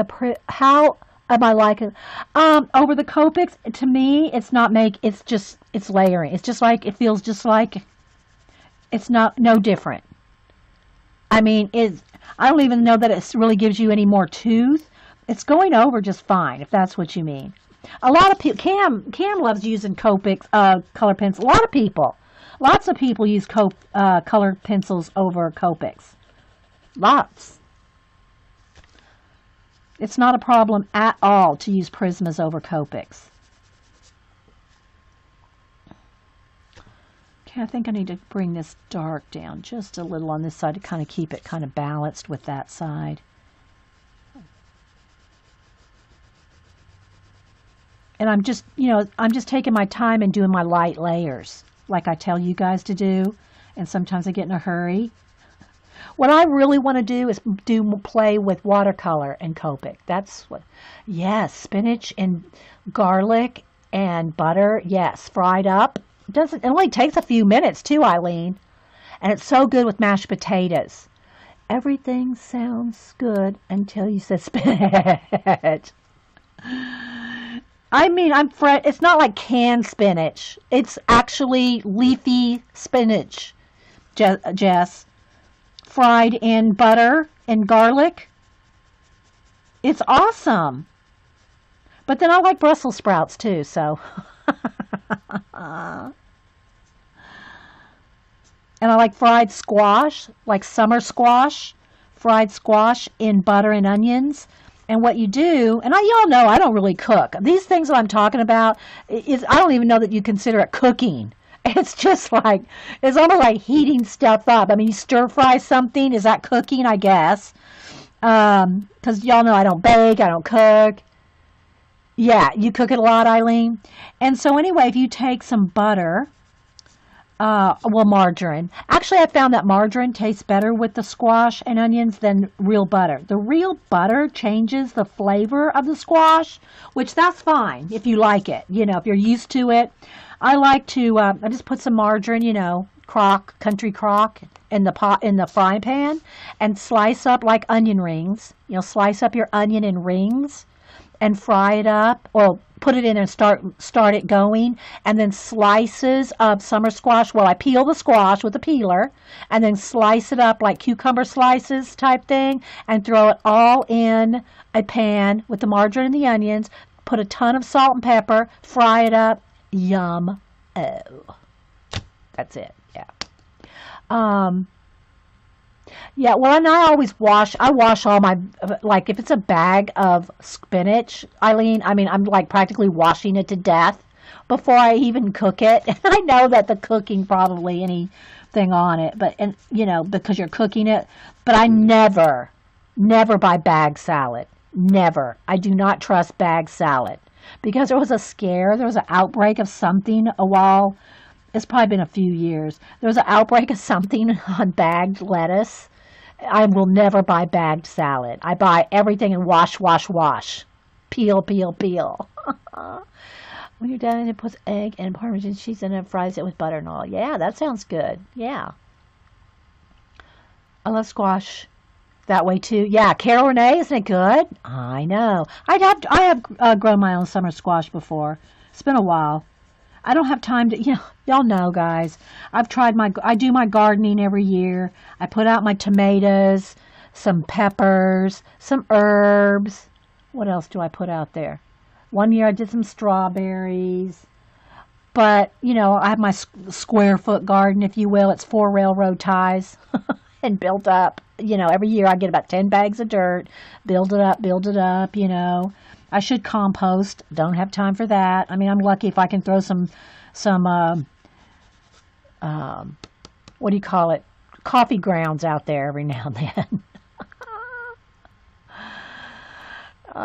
how am I liking, over the Copics? To me, it's not it's layering. It's just like, it feels just like, it's no different. I mean, I don't even know that it really gives you any more tooth. It's going over just fine, if that's what you mean. A lot of people, Cam loves using Copics, color pencils. Lots of people use color pencils over Copics. Lots. It's not a problem at all to use Prismas over Copics. Okay, I think I need to bring this dark down just a little on this side to kind of keep it kind of balanced with that side. And I'm just taking my time and doing my light layers like I tell you guys to do. And sometimes I get in a hurry. What I really want to do is play with watercolor and Copic. That's what, yes, spinach and garlic and butter, yes, fried up. It only takes a few minutes too, Eileen. And it's so good with mashed potatoes. Everything sounds good until you said spinach. I mean, it's not like canned spinach. It's actually leafy spinach, Jess. Fried in butter and garlic. It's awesome. But then I like Brussels sprouts too, so. And I like fried squash, like summer squash, fried squash in butter and onions. And what you do, and y'all know I don't really cook. These things that I'm talking about, I don't even know that you consider it cooking. It's just like, it's almost like heating stuff up. I mean, you stir fry something, is that cooking? I guess. Because y'all know I don't bake, I don't cook. Yeah, you cook it a lot, Eileen. And so anyway, if you take some butter, margarine. Actually, I found that margarine tastes better with the squash and onions than real butter. The real butter changes the flavor of the squash, which that's fine if you like it. You know, if you're used to it. I like to, I just put some margarine, country crock in the frying pan and slice up like onion rings. Slice up your onion in rings and fry it up, or put it in and start it going, and then slices of summer squash. Well, I peel the squash with a peeler and then slice it up like cucumber slices type thing and throw it all in a pan with the margarine and the onions, put a ton of salt and pepper, fry it up. Yum. Oh. That's it. Yeah. Yeah, well, and I wash all my, like, if it's a bag of spinach, Eileen, I mean, I'm like practically washing it to death before I even cook it. And I know that the cooking probably anything on it, because you're cooking it, but I never buy bag salad. Never. I do not trust bag salad because there was an outbreak of something a while. It's probably been a few years. There was an outbreak of something on bagged lettuce. I will never buy bagged salad. I buy everything and wash. Peel. When you're done, it puts egg and Parmesan cheese in it and fries it with butter and all. Yeah, that sounds good. Yeah. I love squash that way too. Yeah, Carol Renee, isn't it good? I know. I have grown my own summer squash before. It's been a while. I don't have time to, y'all know, guys. I do my gardening every year. I put out my tomatoes, some peppers, some herbs. What else do I put out there? One year I did some strawberries. But, I have my square foot garden, if you will. It's 4 railroad ties and built up. Every year I get about 10 bags of dirt, build it up, I should compost. Don't have time for that. I mean, I'm lucky if I can throw some what do you call it? Coffee grounds out there every now and then.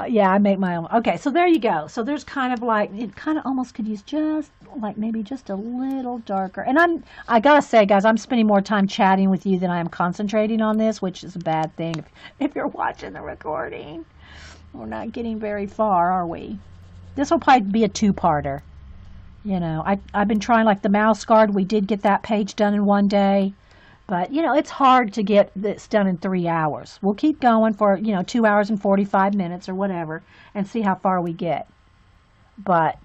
Yeah, I make my own. Okay, so there you go. So there's kind of like, it kind of almost could use just like maybe just a little darker. And I gotta say, guys, I'm spending more time chatting with you than I am concentrating on this, which is a bad thing if you're watching the recording. We're not getting very far, are we? This will probably be a two-parter. You know, I've been trying like the mouse guard. We did get that page done in one day. But, you know, it's hard to get this done in 3 hours. We'll keep going for, 2 hours and 45 minutes or whatever and see how far we get. But,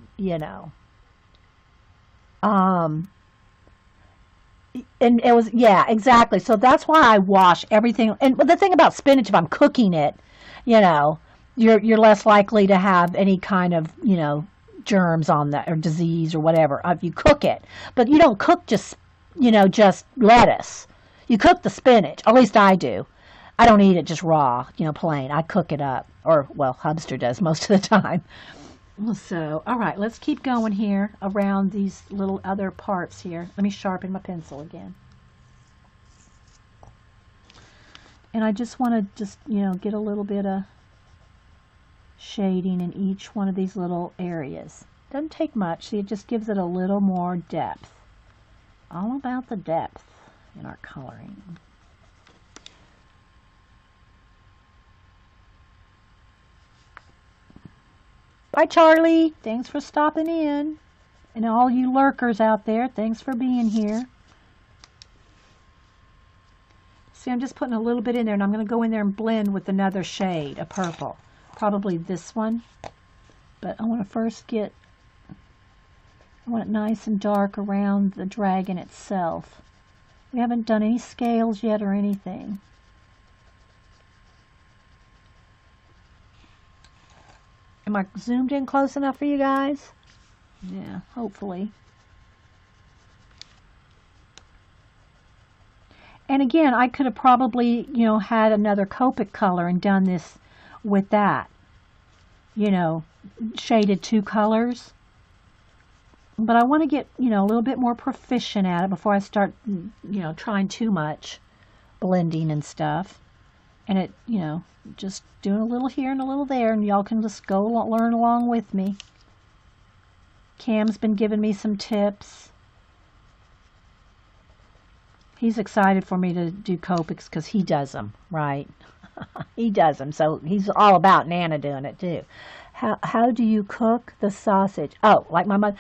and it was, yeah, exactly. So that's why I wash everything. And the thing about spinach, if I'm cooking it, you're less likely to have any kind of, germs on that or disease or whatever if you cook it. But you don't cook just lettuce. You cook the spinach. At least I do. I don't eat it just raw, plain. I cook it up. Or, well, Hubster does most of the time. So, all right, let's keep going here around these little other parts here. Let me sharpen my pencil again. And I just want to get a little bit of shading in each one of these little areas. Doesn't take much. See, it just gives it a little more depth. All about the depth in our coloring. Bye, Charlie. Thanks for stopping in. And all you lurkers out there, thanks for being here. See, I'm just putting a little bit in there, and I'm going to go in there and blend with another shade of purple. Probably this one. But I want to first I want it nice and dark around the dragon itself. We haven't done any scales yet or anything. Am I zoomed in close enough for you guys? Yeah, hopefully. And again, I could have probably, had another Copic color and done this with that. Shaded 2 colors. But I want to get, a little bit more proficient at it before I start, trying too much blending and stuff. And it, just doing a little here and a little there, and y'all can just go learn along with me. Cam's been giving me some tips. He's excited for me to do Copics because he does them, right? He does them, so he's all about Nana doing it too. How do you cook the sausage? Oh, like my mother.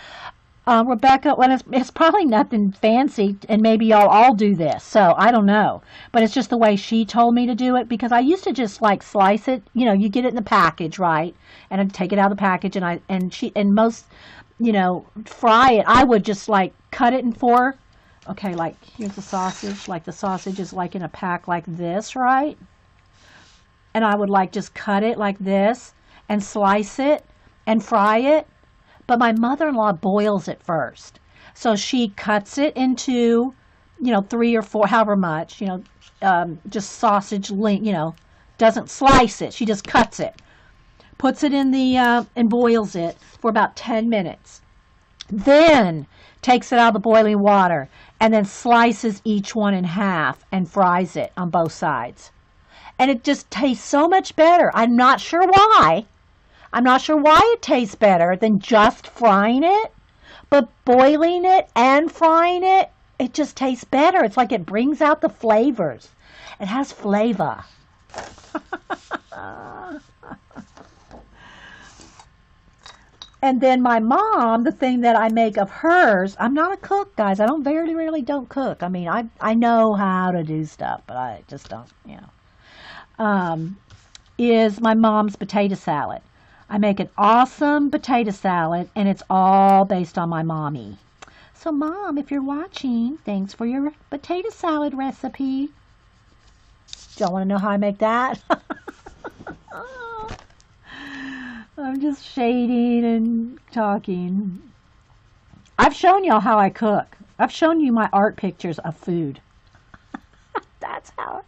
Rebecca, well, it's probably nothing fancy, and maybe y'all all do this, so I don't know. But it's just the way she told me to do it, because I used to just like slice it. You get it in the package, right? And I'd take it out of the package, and most, fry it. I would just like cut it in 4. Okay, like here's the sausage. Like the sausage is like in a pack like this, right? And I would like just cut it like this and slice it and fry it. But my mother-in-law boils it first. So she cuts it into, 3 or 4, however much, just sausage length, doesn't slice it. She just cuts it. Puts it in the, and boils it for about 10 minutes. Then takes it out of the boiling water and then slices each one in half and fries it on both sides. And it just tastes so much better. I'm not sure why. I'm not sure why it tastes better than just frying it, but boiling it and frying it, it just tastes better. It's like it brings out the flavors. It has flavor. And then my mom, the thing that I make of hers, I'm not a cook, guys. I really don't cook. I mean, I know how to do stuff, but I just don't, is my mom's potato salad. I make an awesome potato salad, and it's all based on my mommy. So, Mom, if you're watching, thanks for your potato salad recipe. Don't want to know how I make that? I'm just shading and talking. I've shown y'all how I cook. I've shown you my art pictures of food. That's how.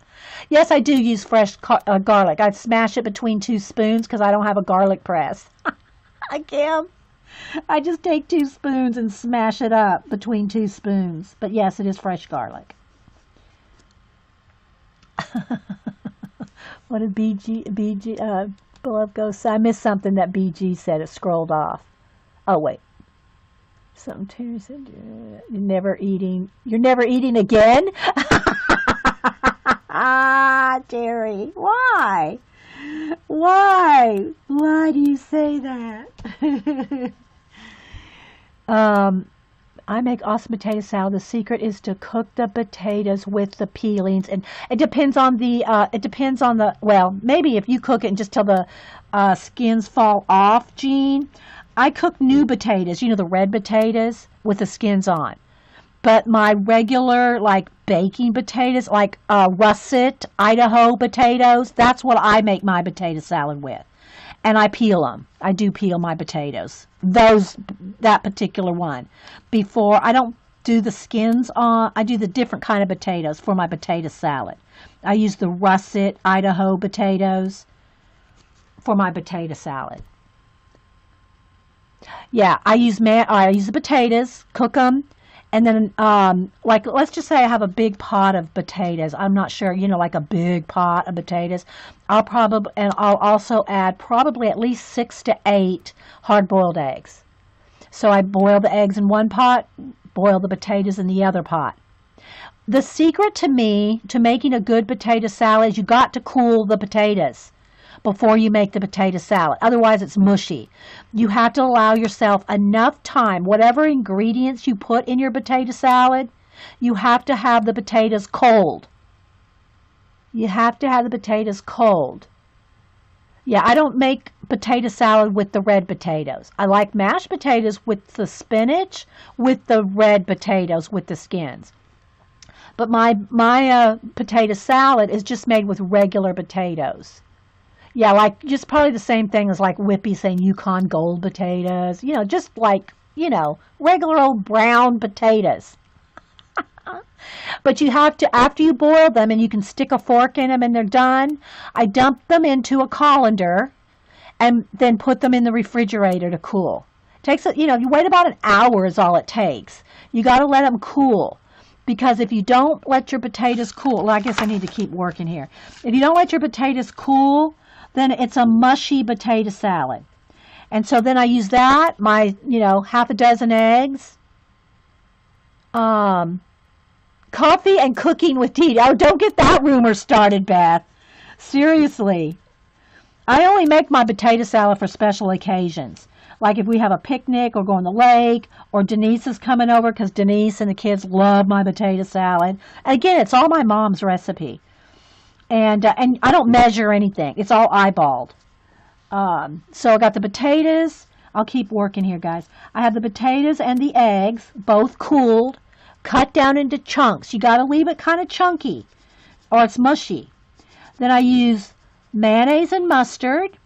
Yes, I do use fresh garlic. I smash it between 2 spoons because I don't have a garlic press. I can't. I just take 2 spoons and smash it up between 2 spoons. But yes, it is fresh garlic. What did Beloved Ghost, I missed something that BG said. It scrolled off. Oh, wait. Something Terry said, you're never eating again? Ah, Terry, why? Why do you say that? I make awesome potato salad. The secret is to cook the potatoes with the peelings, and it depends on the. Well, maybe if you cook it and just till the skins fall off, Jean. I cook new potatoes, the red potatoes with the skins on. But my regular, like, baking potatoes, like russet, Idaho potatoes, that's what I make my potato salad with. And I peel them. I do peel my potatoes. That particular one. I don't do the skins on, I do the different kind of potatoes for my potato salad. I use the russet, Idaho potatoes for my potato salad. Yeah, I use the potatoes, cook them. And then, like, let's just say I have a big pot of potatoes. I'm not sure, like a big pot of potatoes. I'll also add probably at least 6 to 8 hard-boiled eggs. So I boil the eggs in one pot, boil the potatoes in the other pot. The secret to making a good potato salad is you got to cool the potatoes before you make the potato salad. Otherwise, it's mushy. You have to allow yourself enough time. Whatever ingredients you put in your potato salad, you have to have the potatoes cold. You have to have the potatoes cold. Yeah, I don't make potato salad with the red potatoes. I like mashed potatoes with the spinach, with the red potatoes with the skins. But my potato salad is just made with regular potatoes. Yeah, like just probably the same thing as like Whippy saying Yukon Gold potatoes. Just like, regular old brown potatoes. But you have to, after you boil them and you can stick a fork in them and they're done, I dump them into a colander and then put them in the refrigerator to cool. It takes, you wait about an hour is all it takes. You got to let them cool. Because if you don't let your potatoes cool, well, I guess I need to keep working here. If you don't let your potatoes cool, then it's a mushy potato salad. And so then I use that, my, half a dozen eggs, coffee and cooking with tea. Oh, don't get that rumor started, Beth. Seriously. I only make my potato salad for special occasions. Like if we have a picnic or go on the lake, or Denise is coming over because Denise and the kids love my potato salad. And again, it's all my mom's recipe. And I don't measure anything. It's all eyeballed. So I got the potatoes. I'll keep working here, guys. I have the potatoes and the eggs, both cooled, cut down into chunks. You got to leave it kind of chunky, or it's mushy. Then I use mayonnaise and mustard.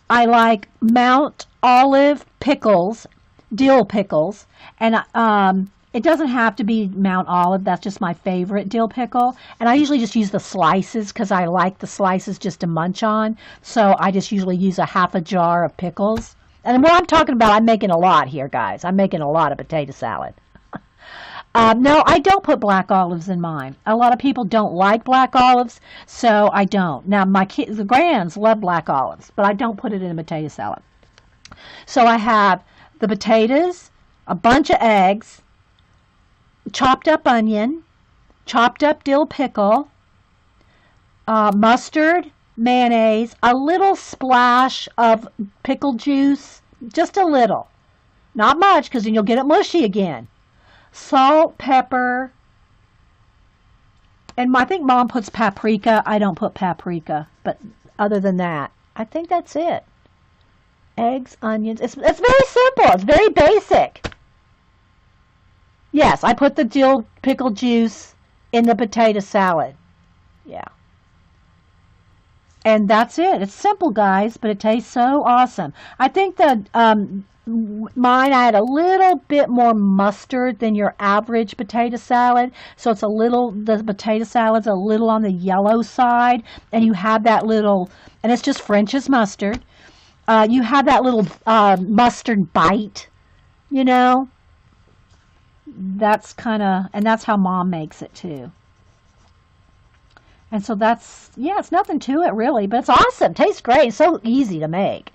I like Mount Olive pickles, dill pickles, and it doesn't have to be Mount Olive. That's just my favorite dill pickle. And I usually just use the slices because I like the slices just to munch on. So I just usually use a half a jar of pickles. And what I'm talking about, I'm making a lot here, guys. I'm making a lot of potato salad. No, I don't put black olives in mine. A lot of people don't like black olives, so I don't. Now, the grands love black olives, but I don't put it in a potato salad. So I have the potatoes, a bunch of eggs, chopped up onion, chopped up dill pickle, mustard, mayonnaise, a little splash of pickle juice, just a little. Not much, because then you'll get it mushy again. Salt, pepper, and I think Mom puts paprika. I don't put paprika, but other than that, I think that's it. Eggs, onions. It's very simple. It's very basic. Yes, I put the dill pickle juice in the potato salad. Yeah. And that's it. It's simple, guys, but it tastes so awesome. I think that mine, I had a little bit more mustard than your average potato salad. So it's the potato salad's a little on the yellow side. And you have that little, and it's just French's mustard. You have that little mustard bite, That's and that's how Mom makes it too. And so that's, yeah, it's nothing to it really, but it's awesome. Tastes great. It's so easy to make.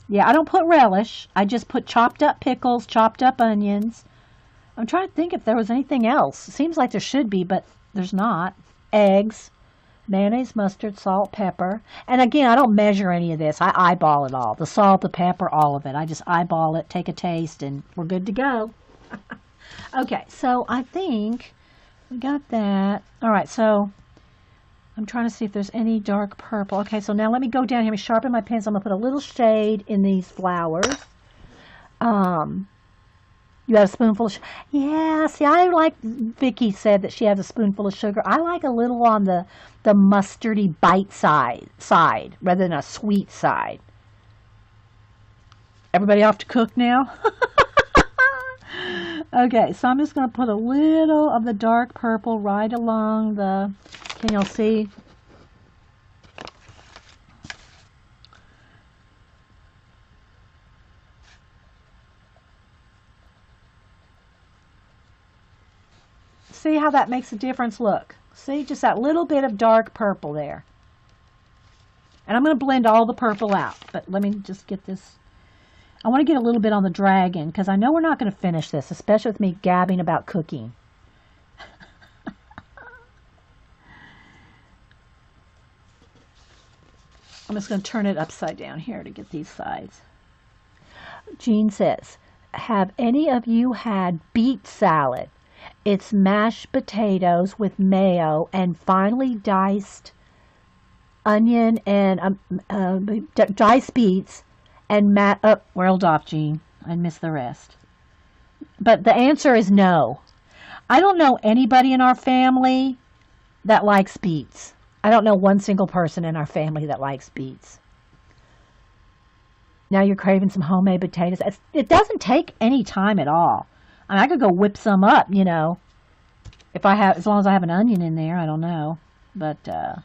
Yeah, I don't put relish. I just put chopped up pickles, chopped up onions. I'm trying to think if there was anything else. It seems like there should be, but there's not. Eggs, mayonnaise, mustard, salt, pepper. And again, I don't measure any of this. I eyeball it all. The salt, the pepper, all of it. I just eyeball it, take a taste, and we're good to go. Okay, so I think we got that. All right, so I'm trying to see if there's any dark purple. Okay, so now let me go down here and sharpen my pencil. I'm going to put a little shade in these flowers. You had a spoonful of sugar. Yeah, see, I like, Vicky said that she has a spoonful of sugar. I like a little on the mustardy bite side rather than a sweet side. Everybody off to cook now? Okay, so I'm just going to put a little of the dark purple right along the, can y'all see? See how that makes a difference? Look, see, just that little bit of dark purple there. And I'm going to blend all the purple out, but let me just get this. I want to get a little bit on the dragon because I know we're not going to finish this, especially with me gabbing about cooking. I'm just going to turn it upside down here to get these sides. Jean says, have any of you had beet salad? It's mashed potatoes with mayo and finely diced onion and diced beets and rolled off, Jean. I missed the rest. But the answer is no. I don't know anybody in our family that likes beets. I don't know one single person in our family that likes beets. Now you're craving some homemade potatoes. It doesn't take any time at all. I mean, I could go whip some up, you know, if I have, as long as I have an onion in there. I don't know, but it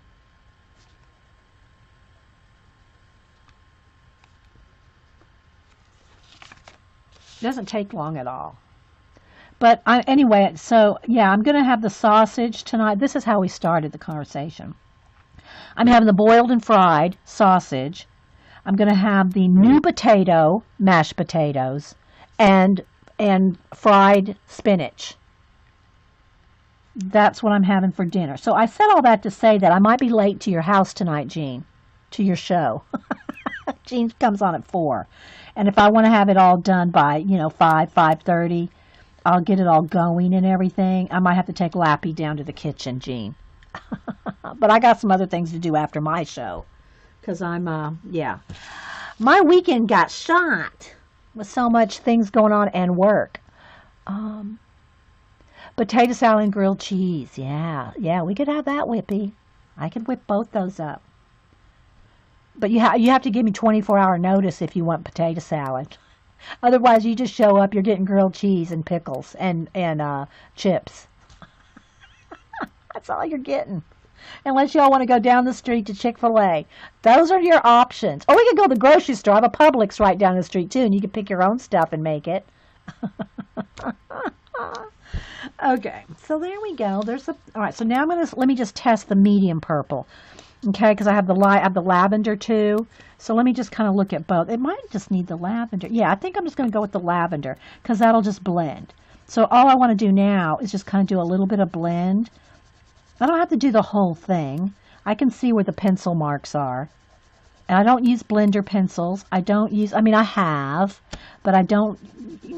doesn't take long at all. But anyway, so yeah, I'm going to have the sausage tonight. This is how we started the conversation. I'm having the boiled and fried sausage. I'm going to have the new potato, mashed potatoes, and fried spinach. That's what I'm having for dinner. So I said all that to say that I might be late to your house tonight, Jean, to your show. Jean comes on at 4. And if I want to have it all done by, 5:30, I'll get it all going and everything. I might have to take Lappy down to the kitchen, Jean. But I got some other things to do after my show. Because yeah. My weekend got shot with so much things going on and work. Potato salad and grilled cheese. Yeah, we could have that, Whippy. I could whip both those up. But you have to give me 24-hour notice if you want potato salad. Otherwise, you just show up, you're getting grilled cheese and pickles and chips. That's all you're getting. Unless y'all want to go down the street to Chick-fil-A. Those are your options. Or we could go to the grocery store. I have a Publix right down the street, too, and you can pick your own stuff and make it. Okay, so there we go. All right, so now let me just test the medium purple. Okay, because I have the lavender, too. So let me just kind of look at both. It might just need the lavender. Yeah, I think I'm just going to go with the lavender because that'll just blend. So all I want to do now is just kind of do a little bit of blend. I don't have to do the whole thing. I can see where the pencil marks are. And I don't use blender pencils. I have, but I don't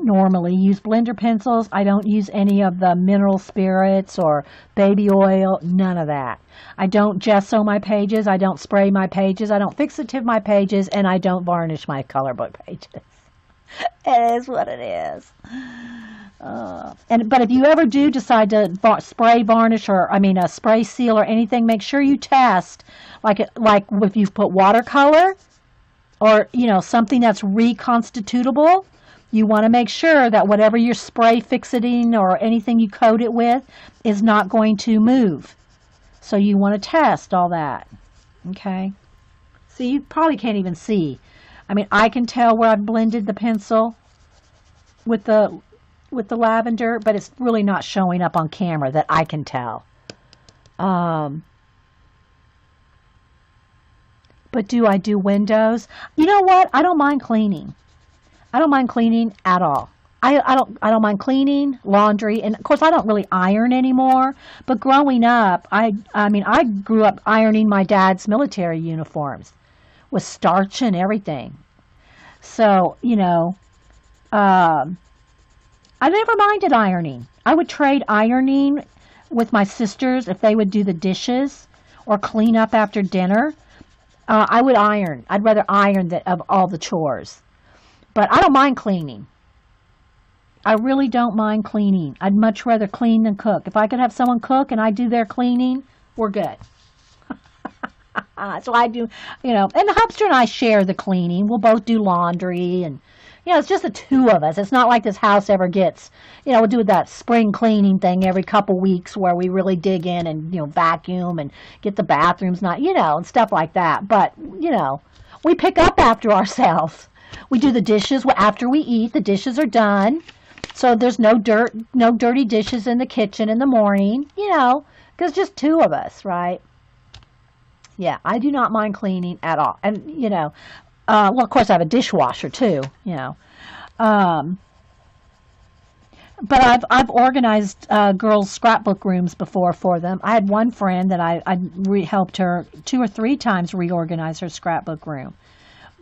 normally use blender pencils. I don't use any of the mineral spirits or baby oil, none of that. I don't gesso my pages. I don't spray my pages. I don't fixative my pages, and I don't varnish my Colorbook pages. It is what it is. But if you ever do decide to spray varnish or spray seal or anything, make sure you test like if you've put watercolor or something that's reconstitutable. You want to make sure that whatever you're spray fixating or anything you coat it with is not going to move. So you want to test all that. Okay. So you probably can't even see. I can tell where I've blended the pencil with the with the lavender, but it's really not showing up on camera that I can tell. But do I do windows? You know what? I don't mind cleaning. I don't mind cleaning at all. I don't mind cleaning, laundry, and of course I don't really iron anymore. But growing up, I grew up ironing my dad's military uniforms with starch and everything. So, I never minded ironing. I would trade ironing with my sisters if they would do the dishes or clean up after dinner. I would iron. I'd rather iron of all the chores. But I don't mind cleaning. I really don't mind cleaning. I'd much rather clean than cook. If I could have someone cook and I do their cleaning, we're good. So I do, and Hubster and I share the cleaning. We'll both do laundry and, it's just the two of us. It's not like this house ever gets, we'll do that spring cleaning thing every couple weeks where we really dig in and, vacuum and get the bathrooms and stuff like that. But, we pick up after ourselves. We do the dishes after we eat. The dishes are done. So there's no dirty dishes in the kitchen in the morning, because just two of us, right? Yeah, I do not mind cleaning at all. And, well, of course I have a dishwasher too, but I've organized girls' scrapbook rooms before for them. I had one friend that I helped her 2 or 3 times reorganize her scrapbook room.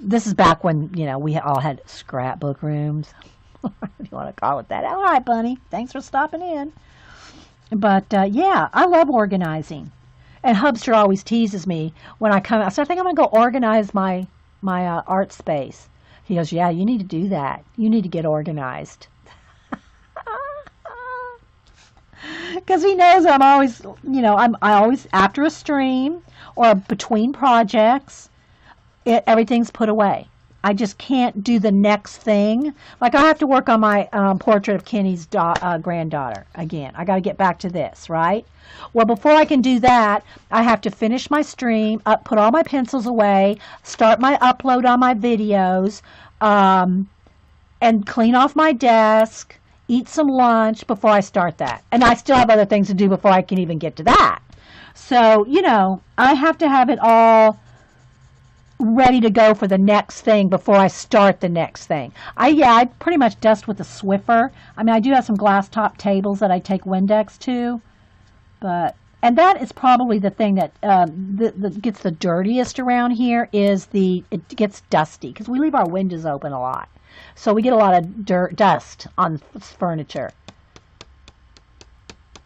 This is back when, we all had scrapbook rooms. What do you want to call it that? All right, Bunny. Thanks for stopping in. But, yeah, I love organizing. And Hubster always teases me when I come out. So I think I'm going to go organize my art space. He goes, yeah, you need to do that. You need to get organized. Because he knows I'm always, I always, after a stream or between projects, everything's put away. I just can't do the next thing. Like I have to work on my portrait of Kenny's granddaughter again. I got to get back to this, right? Well, before I can do that, I have to finish my stream, put all my pencils away, start my upload on my videos, and clean off my desk, eat some lunch before I start that. And I still have other things to do before I can even get to that. So, I have to have it all ready to go for the next thing before I start the next thing. I pretty much dust with a Swiffer. I do have some glass top tables that I take Windex to, and that is probably the thing that that gets the dirtiest around here is it gets dusty because we leave our windows open a lot, so we get a lot of dust on furniture.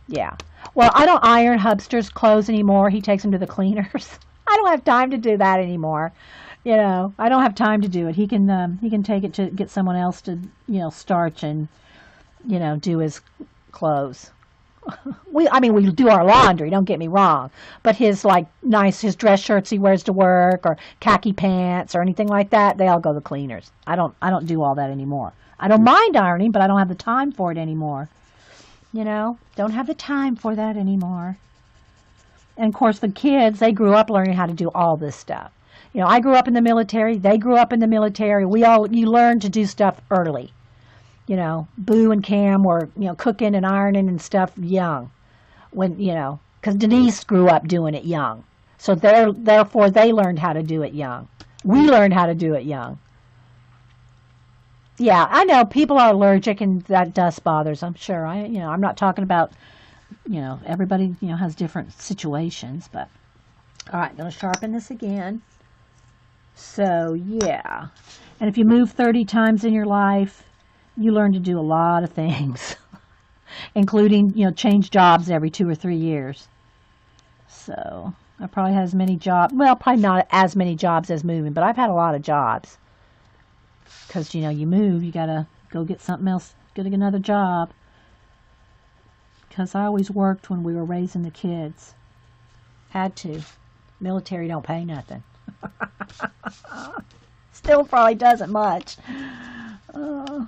Yeah. Well, I don't iron Hubster's clothes anymore. He takes them to the cleaners. I don't have time to do that anymore. I don't have time to do it. He can take it to get someone else to, starch and, do his clothes. We do our laundry, don't get me wrong. But his his dress shirts he wears to work or khaki pants or anything like that, they all go to the cleaners. I don't do all that anymore. I don't mind ironing, but I don't have the time for it anymore. Don't have the time for that anymore. And, of course, the kids, they grew up learning how to do all this stuff. I grew up in the military. They grew up in the military. You learn to do stuff early. Boo and Cam were, cooking and ironing and stuff young. Because Denise grew up doing it young. So, therefore, they learned how to do it young. We learned how to do it young. Yeah, I know people are allergic and that dust bothers. I'm sure. I'm not talking about... everybody, has different situations, but all right, going to sharpen this again. So, yeah. And if you move 30 times in your life, you learn to do a lot of things, including, change jobs every 2 or 3 years. So, I probably had as many jobs, well, probably not as many jobs as moving, but I've had a lot of jobs. Because, you move, you got to go get something else, get another job. Because I always worked when we were raising the kids. Had to. Military don't pay nothing. Still probably doesn't much. So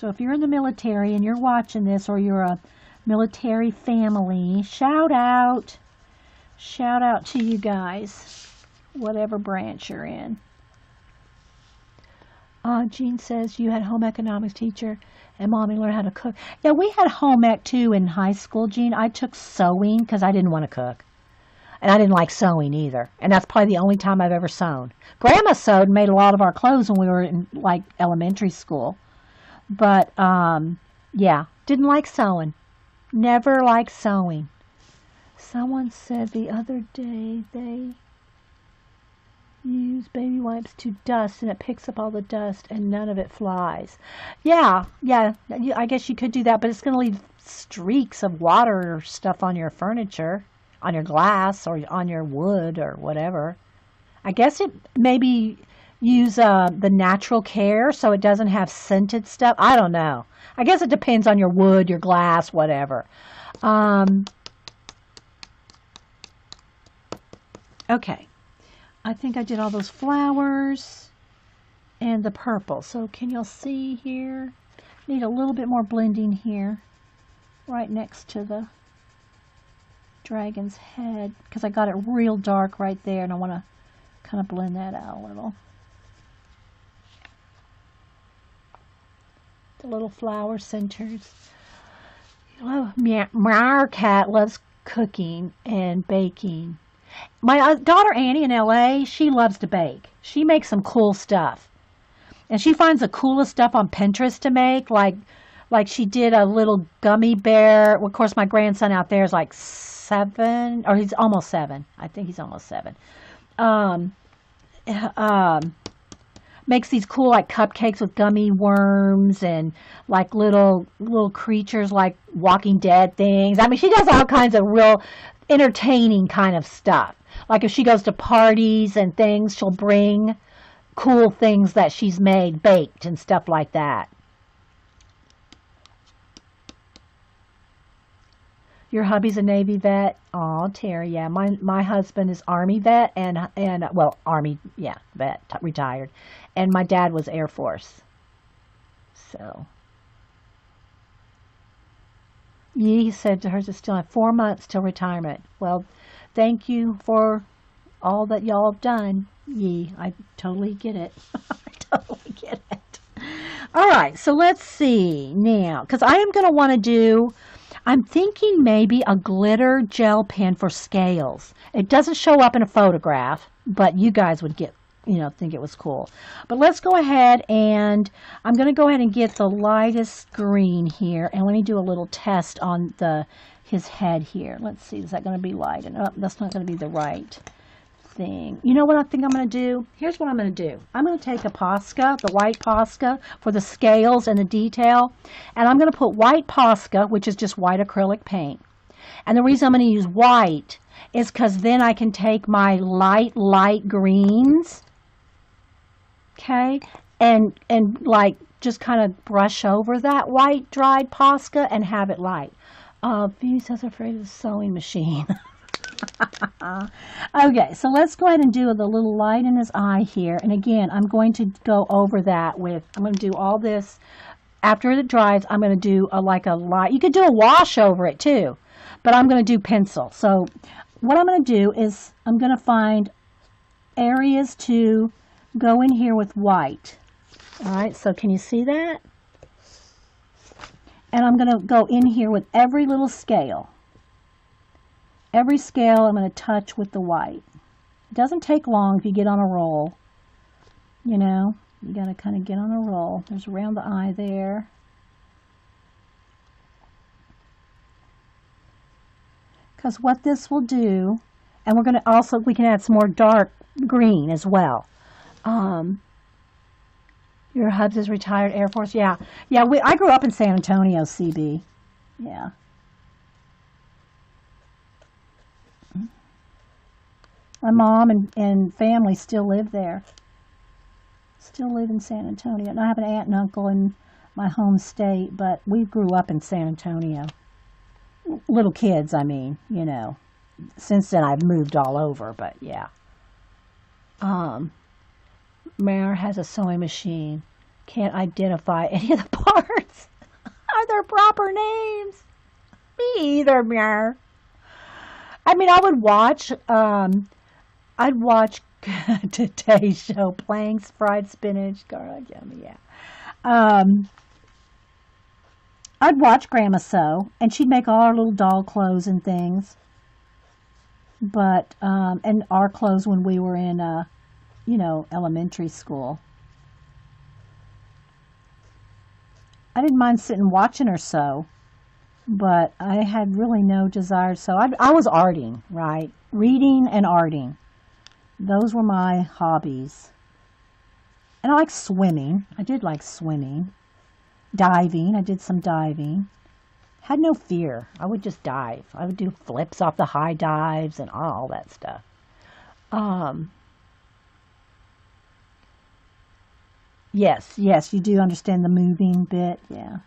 if you're in the military and you're watching this or you're a military family, shout out. Shout out to you guys. Whatever branch you're in. Jean says you had home economics teacher and mommy learned how to cook. Yeah, we had home ec too in high school, Jean. I took sewing because I didn't want to cook. And I didn't like sewing either. And that's probably the only time I've ever sewn. Grandma sewed and made a lot of our clothes when we were in like elementary school. But yeah, didn't like sewing. Never liked sewing. Someone said the other day they use baby wipes to dust and it picks up all the dust and none of it flies. Yeah, I guess you could do that, but it's going to leave streaks of water or stuff on your furniture, on your glass or on your wood or whatever. I guess it maybe use the natural care so it doesn't have scented stuff. I don't know. I guess it depends on your wood, your glass, whatever. Okay. I think I did all those flowers and the purple. So can y'all see here? Need a little bit more blending here, right next to the dragon's head, because I got it real dark right there and I want to kind of blend that out a little. The little flower centers. My cat loves cooking and baking. My daughter Annie in LA, she loves to bake. She makes some cool stuff. And she finds the coolest stuff on Pinterest to make. Like she did a little gummy bear. Of course, my grandson out there is like 7, or he's almost 7. I think he's almost 7. Makes these cool like cupcakes with gummy worms and like little creatures like Walking Dead things. I mean, she does all kinds of real entertaining kind of stuff. Like if she goes to parties and things, she'll bring cool things that she's made, baked and stuff like that. Your hubby's a Navy vet? Oh, Terry, yeah. My husband is Army vet and well, Army, yeah, vet, retired. And my dad was Air Force. So. He said to her, it's still 4 months till retirement. Well, thank you for all that y'all have done. I totally get it. I totally get it. All right, so let's see now, because I am going to want to do, I'm thinking maybe a glitter gel pen for scales. It doesn't show up in a photograph, but you guys would get, think it was cool. But let's go ahead and I'm going to go ahead and get the lightest green here. And let me do a little test on his head here. Let's see, is that going to be light? And that's not going to be the right thing. You know what I think I'm going to do? Here's what I'm going to do. I'm going to take a Posca, the white Posca, for the scales and the detail. And I'm going to put white Posca, which is just white acrylic paint. And the reason I'm going to use white is because then I can take my light greens, okay, and like just kind of brush over that white dried Posca and have it light. Phoebe says afraid of the sewing machine. Okay, so let's go ahead and do the little light in his eye here. And again, I'm going to go over that with, I'm going to do all this. After it dries, I'm going to do like a light. You could do a wash over it too, but I'm going to do pencil. So what I'm going to do is I'm going to find areas to go in here with white. All right, so can you see that? And I'm going to go in here with every little scale. Every scale I'm going to touch with the white. It doesn't take long if you get on a roll. You got to kind of get on a roll. There's around the eye there. Because what this will do, and we're going to also, we can add some more dark green as well. Your hubs is retired Air Force. Yeah. I grew up in San Antonio, CB. Yeah. My mom and family still live there. Still live in San Antonio. And I have an aunt and uncle in my home state, but we grew up in San Antonio. Little kids, I mean, Since then, I've moved all over, but yeah. Mare has a sewing machine. Can't identify any of the parts. Are there proper names? Me either, Mare. I mean, I would watch... I'd watch Today's show, planks, fried spinach, garlic, yummy, yeah. Um, I'd watch Grandma sew, and she'd make all our little doll clothes and things. But, and our clothes when we were in, elementary school. I didn't mind sitting watching her sew, but I had really no desire. So I was arting, right? Reading and arting. Those were my hobbies. And I like swimming. I did like swimming. Diving. I did some diving. Had no fear. I would just dive. I would do flips off the high dives and all that stuff. Yes, you do understand the moving bit. Yeah.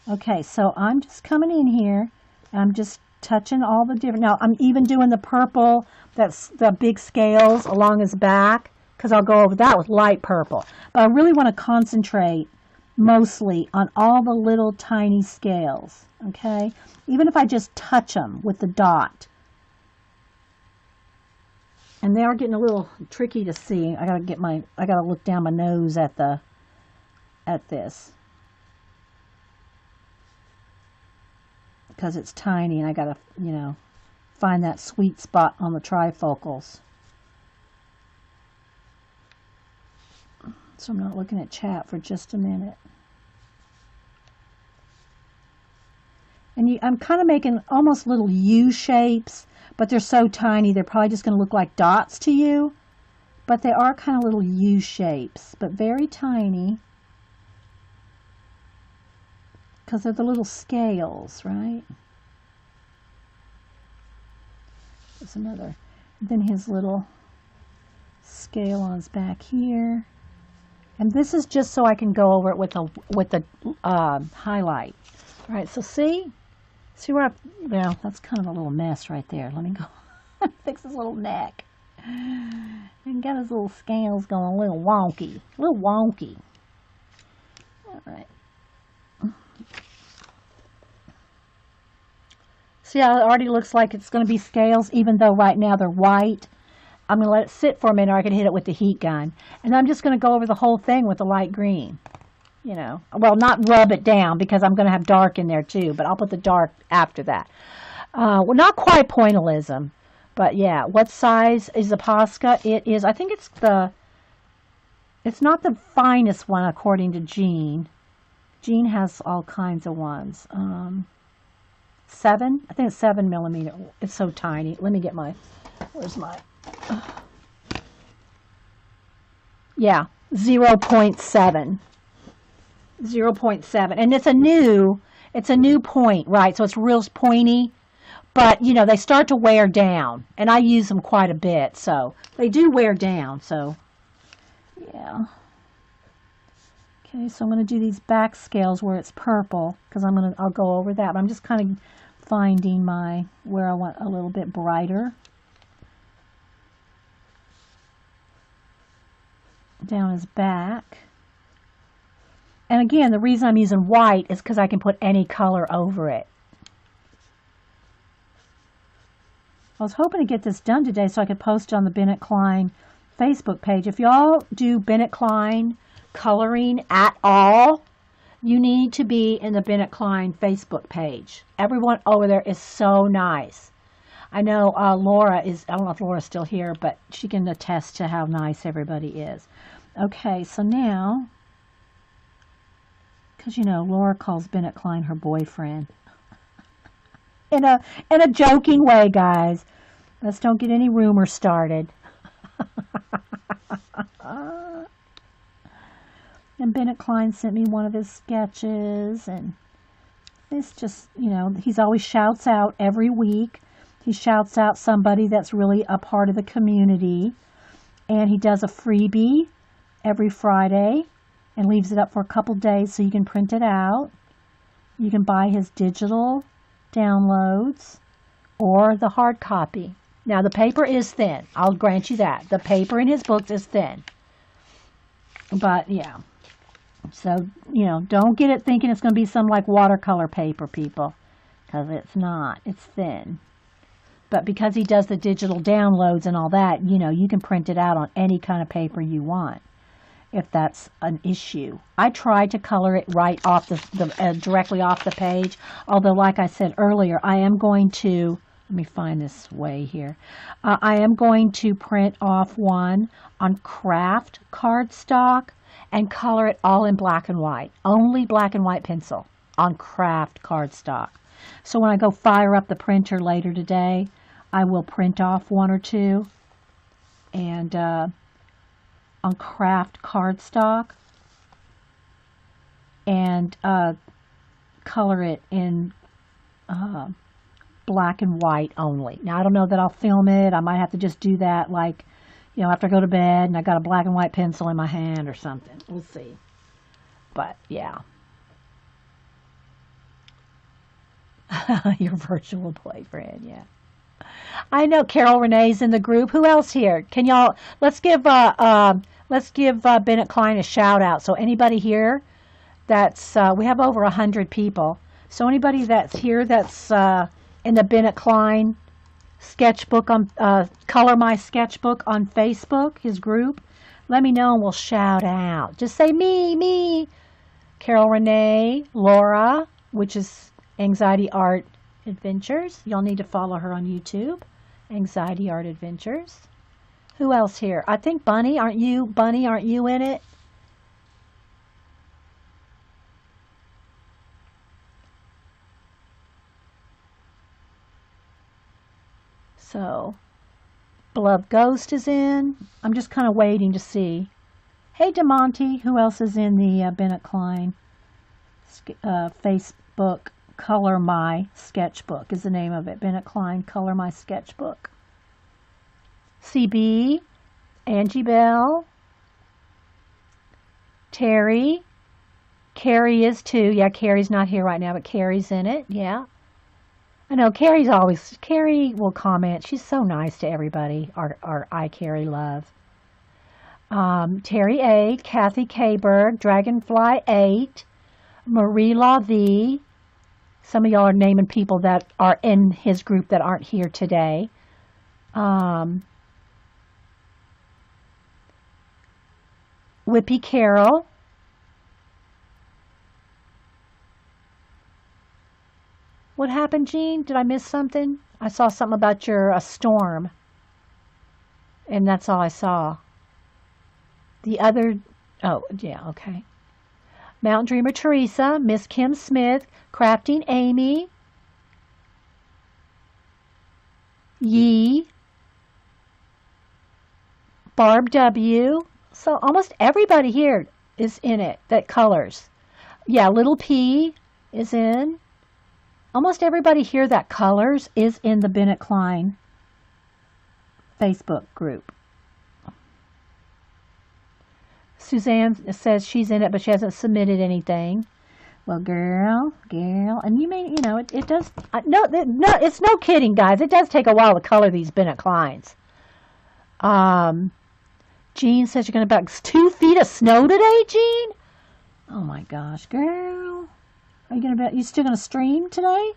Okay, so I'm just coming in here. I'm just touching all the different. Now, I'm even doing the purple, that's the big scales along his back, because I'll go over that with light purple. But I really want to concentrate mostly on all the little tiny scales, okay? Even if I just touch them with the dot. And they are getting a little tricky to see. I gotta look down my nose at this. Because it's tiny and I gotta, find that sweet spot on the trifocals. So I'm not looking at chat for just a minute. And I'm kind of making almost little U shapes, but they're so tiny, they're probably just going to look like dots to you. But they are kind of little U shapes, but very tiny. Because they're the little scales, right? There's another. Then his little scale on his back here. And this is just so I can go over it with the highlight. All right, so see where well, that's kind of a little mess right there. Let me go fix his little neck. And got his little scales going a little wonky. All right. See how it already looks like it's going to be scales, even though right now they're white. I'm going to let it sit for a minute, or I can hit it with the heat gun. And I'm just going to go over the whole thing with the light green. Well, not rub it down, because I'm going to have dark in there too, but I'll put the dark after that. Well, not quite pointillism, but yeah. What size is the Posca? It is, I think it's not the finest one according to Jean. Jean has all kinds of ones. 7? I think it's 7 millimeter. It's so tiny. Let me get where's my, yeah, 0.7. 0.7, and it's a new point, right? So it's real pointy, but they start to wear down, and I use them quite a bit, so they do wear down. So yeah. Okay, so I'm going to do these back scales where it's purple, because I'll go over that. But I'm just kind of finding where I want a little bit brighter. Down his back. And again, the reason I'm using white is because I can put any color over it. I was hoping to get this done today so I could post it on the Bennett Klein Facebook page. If y'all do Bennett Klein coloring at all, you need to be in the Bennett Klein Facebook page. Everyone over there is so nice. I know Laura is, I don't know if Laura's still here, but she can attest to how nice everybody is. Okay, so now, because Laura calls Bennett Klein her boyfriend. In a joking way, guys. Let's don't get any rumors started. And Bennett Klein sent me one of his sketches, and it's just, he always shouts out every week. He shouts out somebody that's really a part of the community, and he does a freebie every Friday and leaves it up for a couple days so you can print it out. You can buy his digital downloads or the hard copy. Now, the paper is thin. I'll grant you that. The paper in his books is thin. But, yeah. So, don't get it thinking it's going to be some like watercolor paper, people. Because it's not. It's thin. But because he does the digital downloads and all that, you know, you can print it out on any kind of paper you want, if that's an issue. I tried to color it right off directly off the page. Although, like I said earlier, I am going to, let me find this way here. I am going to print off one on craft cardstock and color it all in black and white. Only black and white pencil on craft cardstock. So when I go fire up the printer later today, I will print off one or two and on craft cardstock and color it in black and white only. Now, I don't know that I'll film it. I might have to just do that, like, you know, after I go to bed and I got a black and white pencil in my hand or something. We'll see. But, yeah. Your virtual boyfriend, yeah. I know Carol Renee's in the group. Who else here? Can y'all, let's give Bennett Klein a shout out. So anybody here that's, we have over 100 people. So anybody that's here that's in the Bennett Klein sketchbook on, Color My Sketchbook on Facebook, his group, let me know and we'll shout out. Just say me. Carol Renee, Laura, which is Anxiety Art Adventures. Y'all need to follow her on YouTube. Anxiety Art Adventures. Who else here? I think Bunny, aren't you? Bunny, aren't you in it? So, Beloved Ghost is in. I'm just kind of waiting to see. Hey, DeMonte, who else is in the Bennett Klein Facebook? Color My Sketchbook is the name of it. Bennett Klein, Color My Sketchbook. CB, Angie Bell, Terry, Carrie is too. Yeah, Carrie's not here right now, but Carrie's in it. Yeah. I know Carrie will comment. She's so nice to everybody. Our I Carrie love. Terry A, Kathy Kberg, Dragonfly 8, Marie Lavie. Some of y'all are naming people that are in his group that aren't here today. Whippy Carroll. What happened, Jean? Did I miss something? I saw something about your storm. And that's all I saw. The other... Oh, yeah, okay. Mountain Dreamer Teresa, Miss Kim Smith, Crafting Amy, Yee, Barb W. So almost everybody here is in it that colors. Yeah, Little P is in. Almost everybody here that colors is in the Bennett Klein Facebook group. Suzanne says she's in it, but she hasn't submitted anything. Well, girl, and you may, you know, it does. No, it's no kidding, guys. It does take a while to color these Bennett Kleins. Jean says you're going to about 2 feet of snow today, Jean. Oh my gosh, girl, are you going to? You still going to stream today?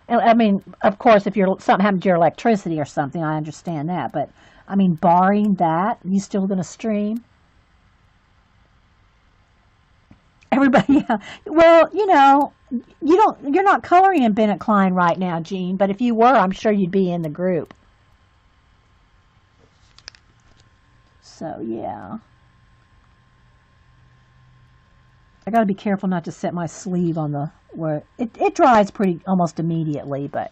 I mean, of course, if something happened to your electricity or something, I understand that. But I mean, barring that, you still going to stream? Everybody, yeah. Well, you know, you're not coloring in Bennett Klein right now, Jean, but if you were, I'm sure you'd be in the group. So, yeah. I got to be careful not to set my sleeve on where it dries almost immediately, but.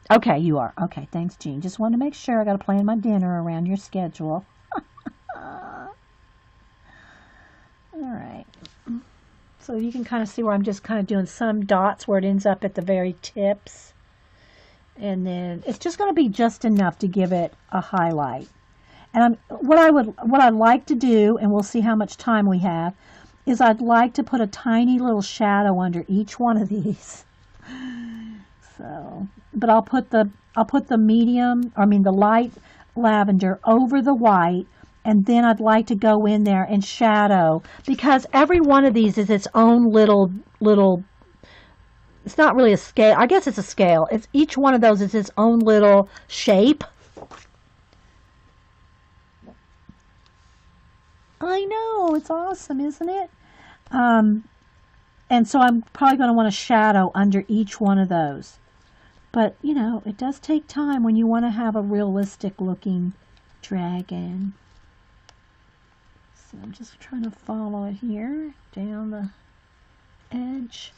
Okay, you are. Okay, thanks, Jean. Just wanted to make sure I got to plan my dinner around your schedule. All right, so you can kind of see where I'm just kind of doing some dots where it ends up at the very tips. And then it's just going to be just enough to give it a highlight. And what I'd like to do, and we'll see how much time we have, is I'd like to put a tiny little shadow under each one of these. So, but I'll put the the light lavender over the white. And then I'd like to go in there and shadow, because every one of these is its own little it's not really a scale. I guess it's a scale. It's each one of those is its own little shape. I know, it's awesome, isn't it? And so I'm probably going to want a shadow under each one of those. But, you know, it does take time when you want to have a realistic looking dragon. So I'm just trying to follow it here down the edge.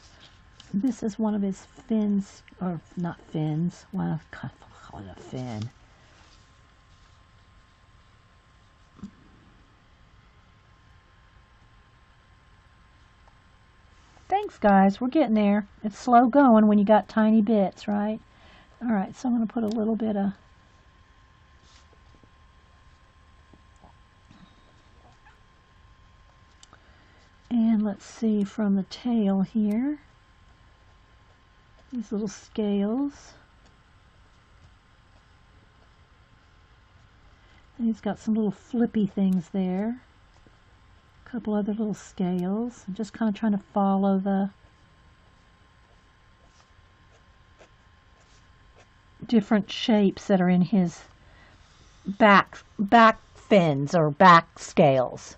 This is one of his fins, or not fins, well, I call it a fin. Thanks, guys. We're getting there. It's slow going when you got tiny bits, right? All right, so I'm going to put a little bit of and let's see from the tail here. These little scales. And he's got some little flippy things there. A couple other little scales. I'm just kind of trying to follow the different shapes that are in his back fins or back scales.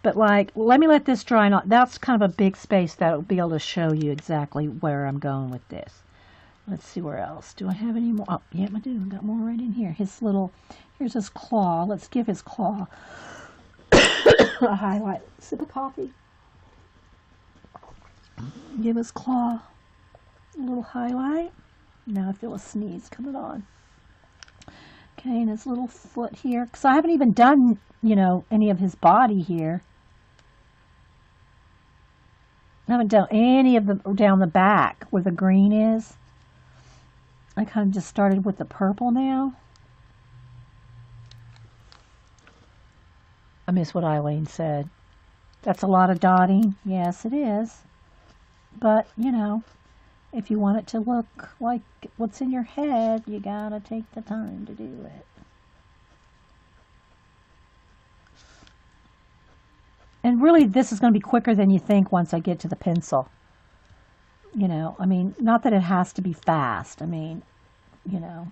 But like, let me let this dry. Not that's kind of a big space that'll be able to show you exactly where I'm going with this. Let's see where else. Do I have any more? Oh, yeah, I do. I've got more right in here. His little, here's his claw. Let's give his claw a highlight. Sip of coffee. Give his claw a little highlight. Now I feel a sneeze coming on. Okay, and his little foot here. Because I haven't even done, you know, any of his body here. I haven't done any of the down the back where the green is. I kind of just started with the purple now. I miss what Eileen said. That's a lot of dotting. Yes, it is. But, you know, if you want it to look like what's in your head, you gotta take the time to do it. And really, this is going to be quicker than you think once I get to the pencil. You know, I mean, not that it has to be fast. I mean, you know.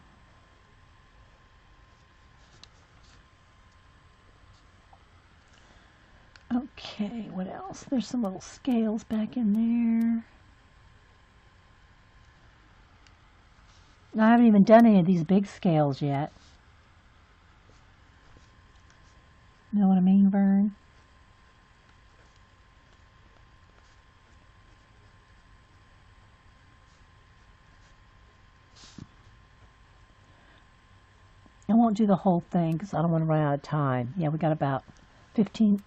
Okay, what else? There's some little scales back in there. I haven't even done any of these big scales yet. Know what I mean, Vern? I won't do the whole thing because I don't want to run out of time. Yeah, we got about 15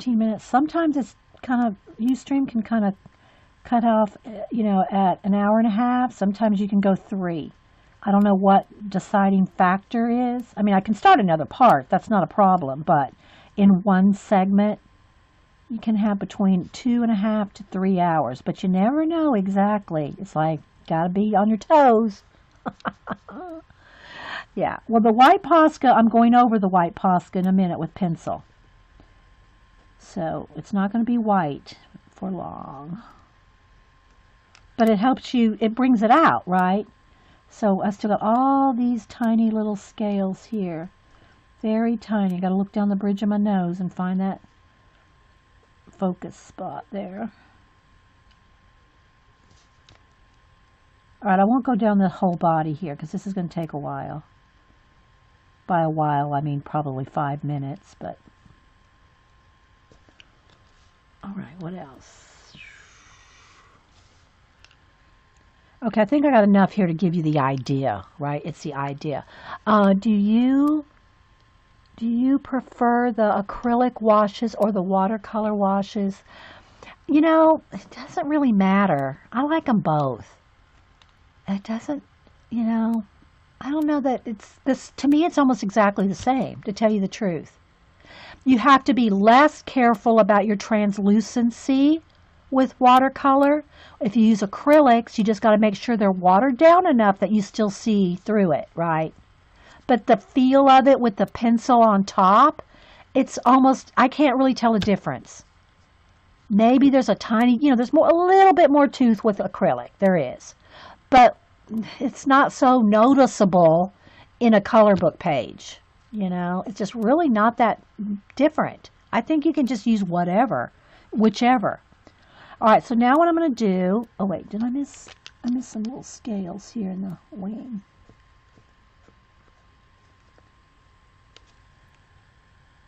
minutes. Sometimes it's kind of, Ustream can kind of cut off, you know, at an hour and a half. Sometimes you can go 3. I don't know what deciding factor is. I mean, I can start another part. That's not a problem. But in one segment, you can have between 2.5 to 3 hours. But you never know exactly. It's like, got to be on your toes. Yeah. Well, the white Posca, I'm going over the white Posca in a minute with pencil. So it's not going to be white for long. But it helps you, it brings it out, right? So I still got all these tiny little scales here. Very tiny. I got to look down the bridge of my nose and find that focus spot there. All right, I won't go down the whole body here because this is going to take a while. By a while, I mean probably 5 minutes, but... All right, what else? Okay, I think I got enough here to give you the idea, right? It's the idea. Do you prefer the acrylic washes or the watercolor washes? You know, it doesn't really matter. I like them both. It doesn't, you know, I don't know that it's this, to me it's almost exactly the same, to tell you the truth. You have to be less careful about your translucency with watercolor. If you use acrylics, you just got to make sure they're watered down enough that you still see through it, right? But the feel of it with the pencil on top, it's almost, I can't really tell a difference. Maybe there's a tiny, there's a little bit more tooth with acrylic. There is. But it's not so noticeable in a color book page. It's just really not that different. I think you can just use whichever. All right, so now what I'm going to do, oh wait, did I miss some little scales here in the wing.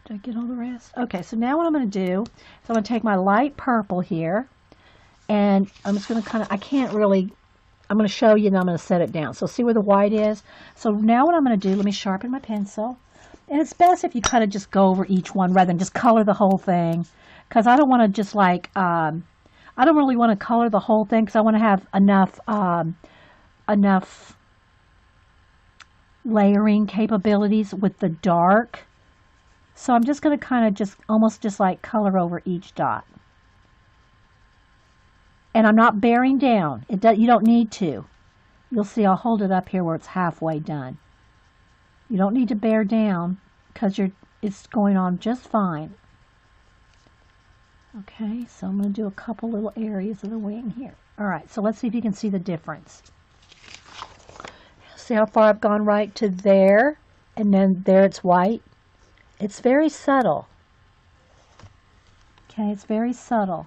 Did I get all the rest? Okay, so now what I'm going to do is I'm going to take my light purple here, and I'm just going to I'm going to show you and I'm going to set it down. So see where the white is? So now what I'm going to do, let me sharpen my pencil. And it's best if you kind of just go over each one rather than just color the whole thing. Because I don't want to just like, I don't really want to color the whole thing because I want to have enough layering capabilities with the dark. So I'm just going to kind of almost like color over each dot. And I'm not bearing down. You don't need to. You'll see I'll hold it up here where it's halfway done. You don't need to bear down because it's going on just fine. Okay, so I'm going to do a couple little areas of the wing here. All right, so let's see if you can see the difference. See how far I've gone right to there, and then there it's white. It's very subtle. Okay, it's very subtle.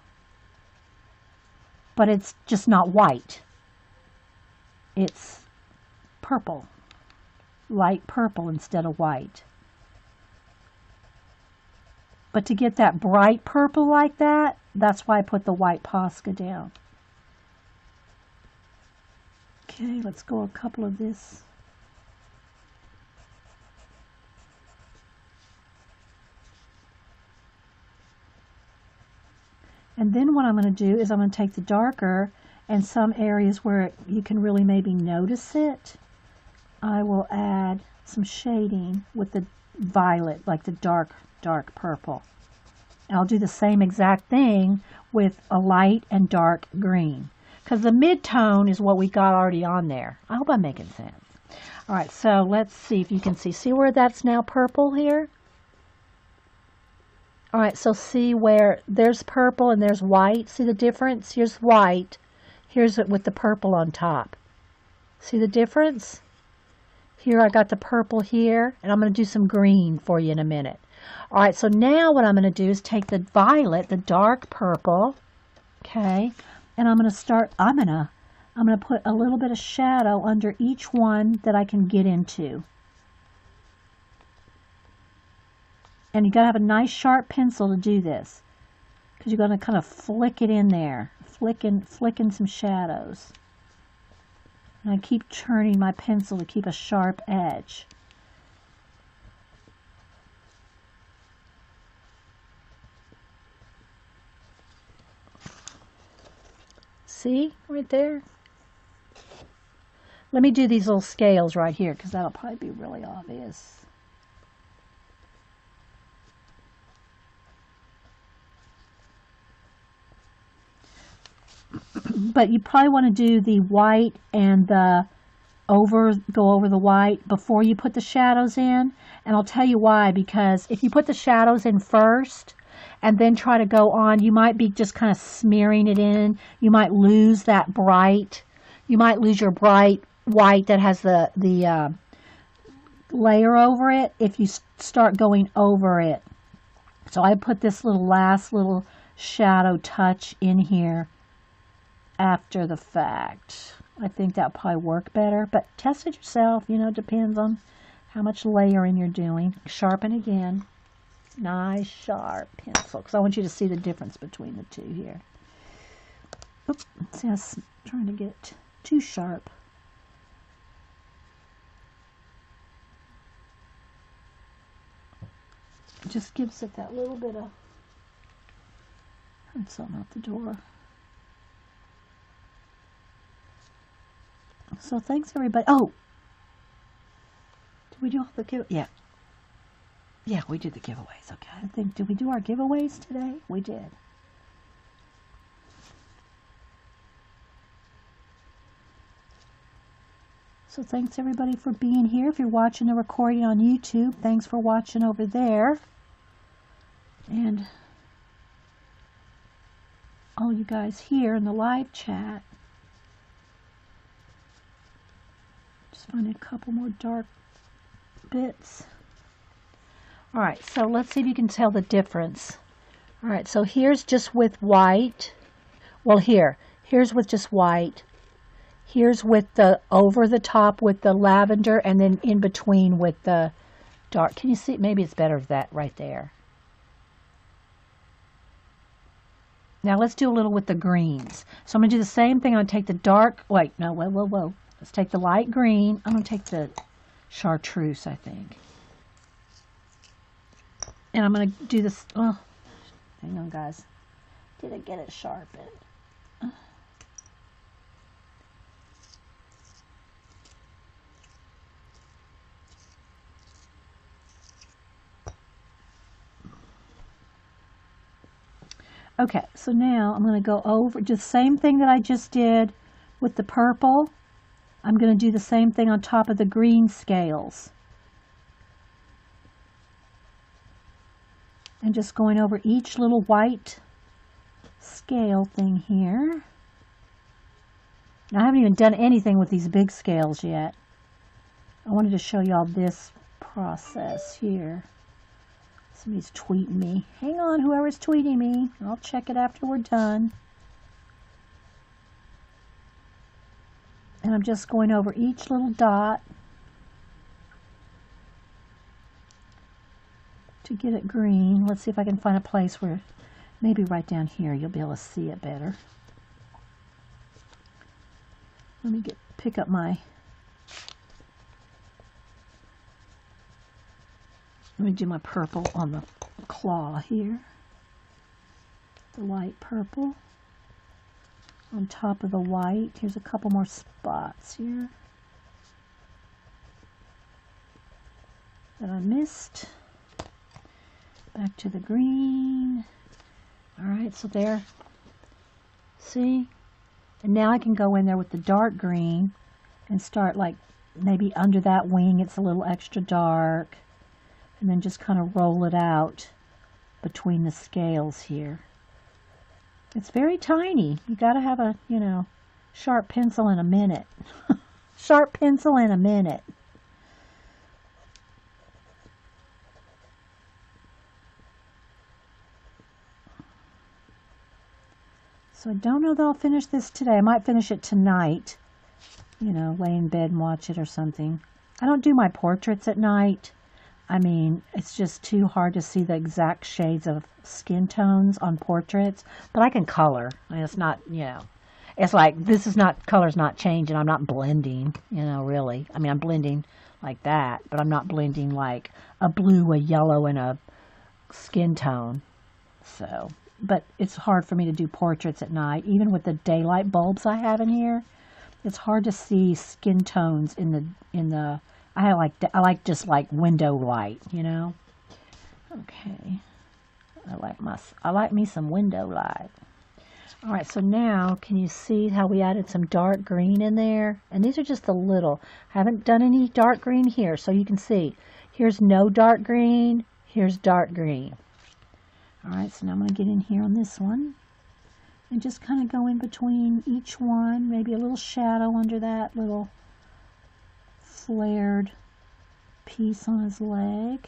But it's just not white. It's purple. Light purple instead of white. But to get that bright purple like that, that's why I put the white Posca down. Okay, let's go a couple of this. And then what I'm going to do is I'm going to take the darker and some areas where you can really maybe notice it, I will add some shading with the violet, like the dark purple. And I'll do the same exact thing with a light and dark green. Because the mid-tone is what we got already on there. I hope I'm making sense. All right, so let's see if you can see. See where that's now purple here? All right, so see where there's purple and there's white. See the difference? Here's white. Here's it with the purple on top. See the difference? Here I got the purple here, and I'm going to do some green for you in a minute. All right, so now what I'm going to do is take the violet, the dark purple, okay, and I'm going to put a little bit of shadow under each one that I can get into. And you got to have a nice sharp pencil to do this, because you're going to kind of flick it in there, flicking some shadows. And I keep turning my pencil to keep a sharp edge. See, right there? Let me do these little scales right here, because that'll probably be really obvious. But you probably want to do the white and go over the white before you put the shadows in. And I'll tell you why, because if you put the shadows in first and then try to go on, you might be just kind of smearing it in. You might lose that bright. You might lose your bright white that has the layer over it if you start going over it. So I put this last little shadow touch in here after the fact. I think that'll probably work better, but test it yourself. Depends on how much layering you're doing. Sharpen again. Nice sharp pencil, because I want you to see the difference between the two here. Oops, see, I was trying to get too sharp. It just gives it that little bit of... Heard something out the door. So thanks everybody. Oh, did we do all the giveaways? Yeah, we did the giveaways. Okay, I think, did we do our giveaways today? We did. So thanks everybody for being here. If you're watching the recording on YouTube, thanks for watching over there. And all you guys here in the live chat. Just find a couple more dark bits. All right, so let's see if you can tell the difference. All right, so here's just with white. Well, here's with just white. Here's with the over the top with the lavender, and then in between with the dark. Can you see? Maybe it's better that right there. Now let's do a little with the greens. So I'm going to do the same thing. I'm going to take the dark, wait, no, whoa. Let's take the light green. I'm going to take the chartreuse, I think. And I'm going to do this, oh, hang on guys. Did I get it sharpened? Okay, so now I'm going to go over just the same thing that I just did with the purple. I'm going to do the same thing on top of the green scales. And just going over each little white scale thing here. Now, I haven't even done anything with these big scales yet. I wanted to show y'all this process here. Somebody's tweeting me. Hang on, whoever's tweeting me. I'll check it after we're done. And I'm just going over each little dot to get it green. Let's see if I can find a place where, maybe right down here, you'll be able to see it better. Let me pick up my, let me do my purple on the claw here. The light purple on top of the white. Here's a couple more spots here that I missed. Back to the green. All right, so there. See? And now I can go in there with the dark green and start like maybe under that wing it's a little extra dark. And then just kind of roll it out between the scales here. It's very tiny. You got to have a, you know, sharp pencil in a minute. Sharp pencil in a minute. So I don't know that I'll finish this today. I might finish it tonight. You know, lay in bed and watch it or something. I don't do my portraits at night. I mean, it's just too hard to see the exact shades of skin tones on portraits. But I can color. I mean, it's not, you know, it's like this is not, color's not changing. I'm not blending, you know, really. I mean, I'm blending like that, but I'm not blending like a blue, a yellow, and a skin tone. So, but it's hard for me to do portraits at night. Even with the daylight bulbs I have in here, it's hard to see skin tones in the I like just like window light, you know. Okay, I like me some window light. All right, so now can you see how we added some dark green in there? And these are just a little. I haven't done any dark green here, so you can see. Here's no dark green. Here's dark green. All right, so now I'm going to get in here on this one and just kind of go in between each one. Maybe a little shadow under that little flared piece on his leg.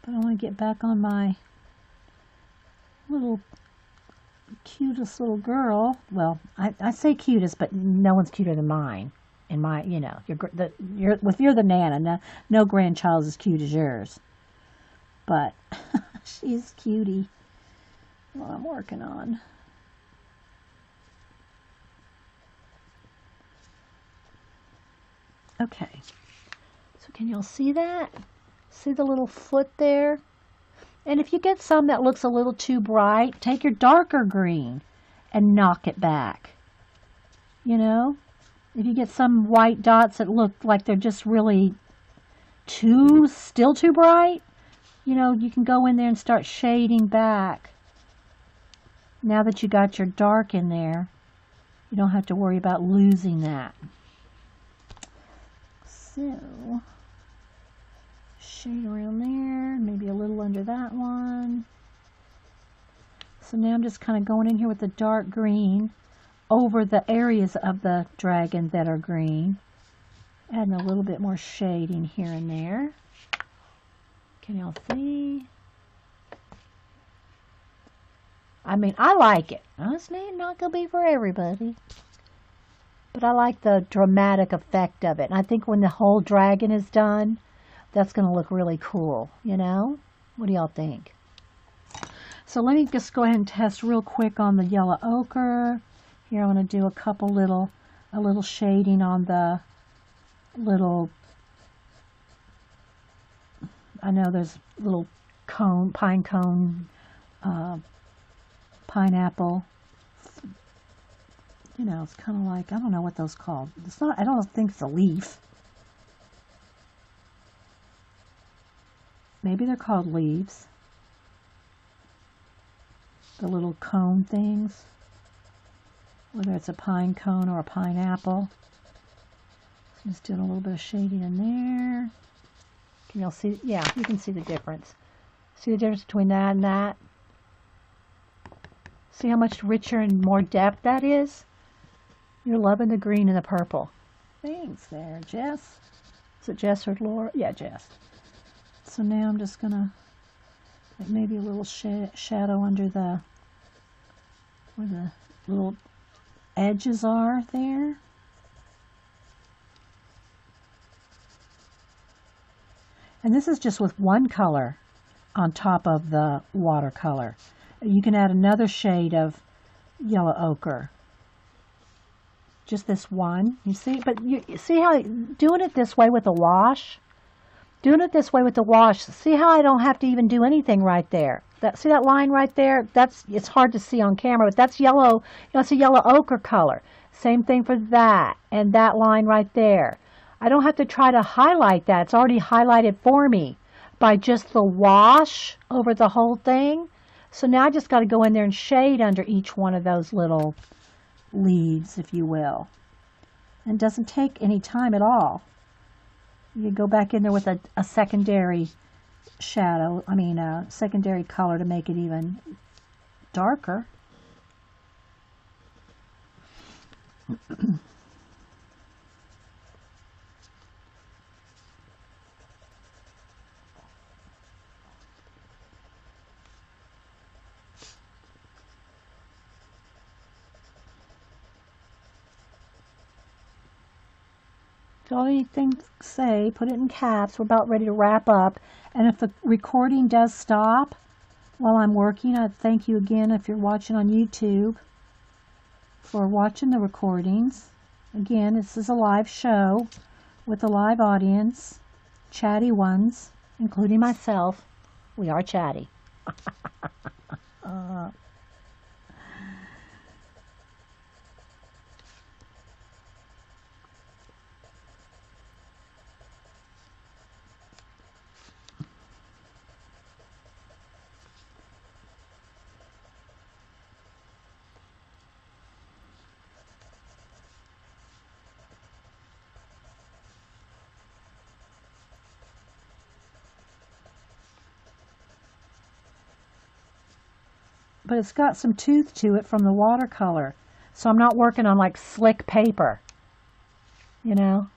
But I want to get back on my little cutest little girl. Well, I say cutest, but no one's cuter than mine. In my, you know, if you're the Nana, no grandchild is as cute as yours. But she's cutie. What I'm working on. Okay, so can y'all see that? See the little foot there? And if you get some that looks a little too bright, take your darker green and knock it back. You know? If you get some white dots that look like they're just really still too bright, you know, you can go in there and start shading back. Now that you got your dark in there, you don't have to worry about losing that. So, shade around there, maybe a little under that one. So now I'm just kind of going in here with the dark green over the areas of the dragon that are green. Adding a little bit more shading here and there. Can y'all see? I mean, I like it. Honestly, not going to be for everybody. But I like the dramatic effect of it. And I think when the whole dragon is done, that's going to look really cool, you know? What do y'all think? So let me just go ahead and test real quick on the yellow ochre. Here I'm going to do a little shading on the little, I know there's little cone, pine cone, pineapple. You know, it's kind of like, I don't know what those called. It's not, I don't think it's a leaf. Maybe they're called leaves. The little cone things. Whether it's a pine cone or a pineapple. So just doing a little bit of shading in there. Can y'all see? Yeah, you can see the difference. See the difference between that and that? See how much richer and more depth that is? You're loving the green and the purple. Thanks there, Jess. Is it Jess or Laura? Yeah, Jess. So now I'm just going to maybe a little shadow under the, where the little edges are there. And this is just with one color on top of the watercolor. You can add another shade of yellow ochre. Just this one, you see? But you see how doing it this way with the wash? Doing it this way with the wash, see how I don't have to even do anything right there? See that line right there? It's hard to see on camera, but that's yellow. You know, it's a yellow ochre color. Same thing for that and that line right there. I don't have to try to highlight that. It's already highlighted for me by just the wash over the whole thing. So now I just got to go in there and shade under each one of those little leaves, if you will. And it doesn't take any time at all. You go back in there with a secondary shadow, a secondary color to make it even darker. If all anything say, put it in caps. We're about ready to wrap up. And if the recording does stop while I'm working, I thank you again if you're watching on YouTube for watching the recordings. Again, this is a live show with a live audience, chatty ones, including myself. We are chatty. But it's got some tooth to it from the watercolor. So I'm not working on like slick paper, you know.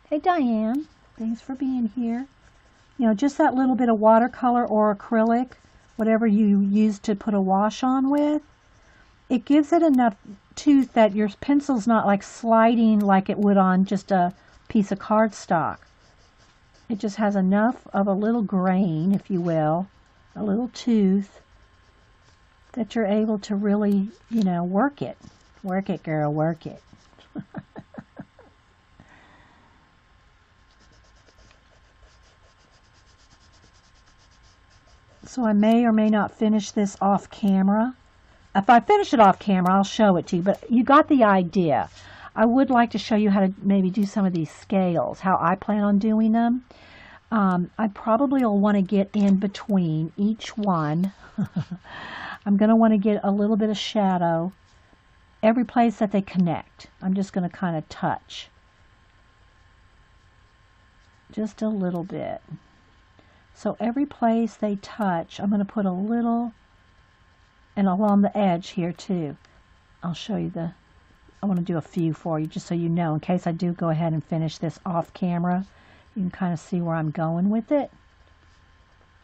Hey Diane, thanks for being here. You know, just that little bit of watercolor or acrylic, whatever you use to put a wash on with, it gives it enough tooth that your pencil's not like sliding like it would on just a piece of cardstock. It just has enough of a little grain, if you will, a little tooth, that you're able to really, you know, work it. Work it, girl, work it. So I may or may not finish this off camera. If I finish it off camera, I'll show it to you, but you got the idea. I would like to show you how to maybe do some of these scales, how I plan on doing them. I probably will want to get in between each one. I'm going to want to get a little bit of shadow every place that they connect. I'm just going to kind of touch. Just a little bit. So every place they touch, I'm going to put a little, and along the edge here too. I'll show you I want to do a few for you just so you know, in case I do go ahead and finish this off camera. You can kind of see where I'm going with it.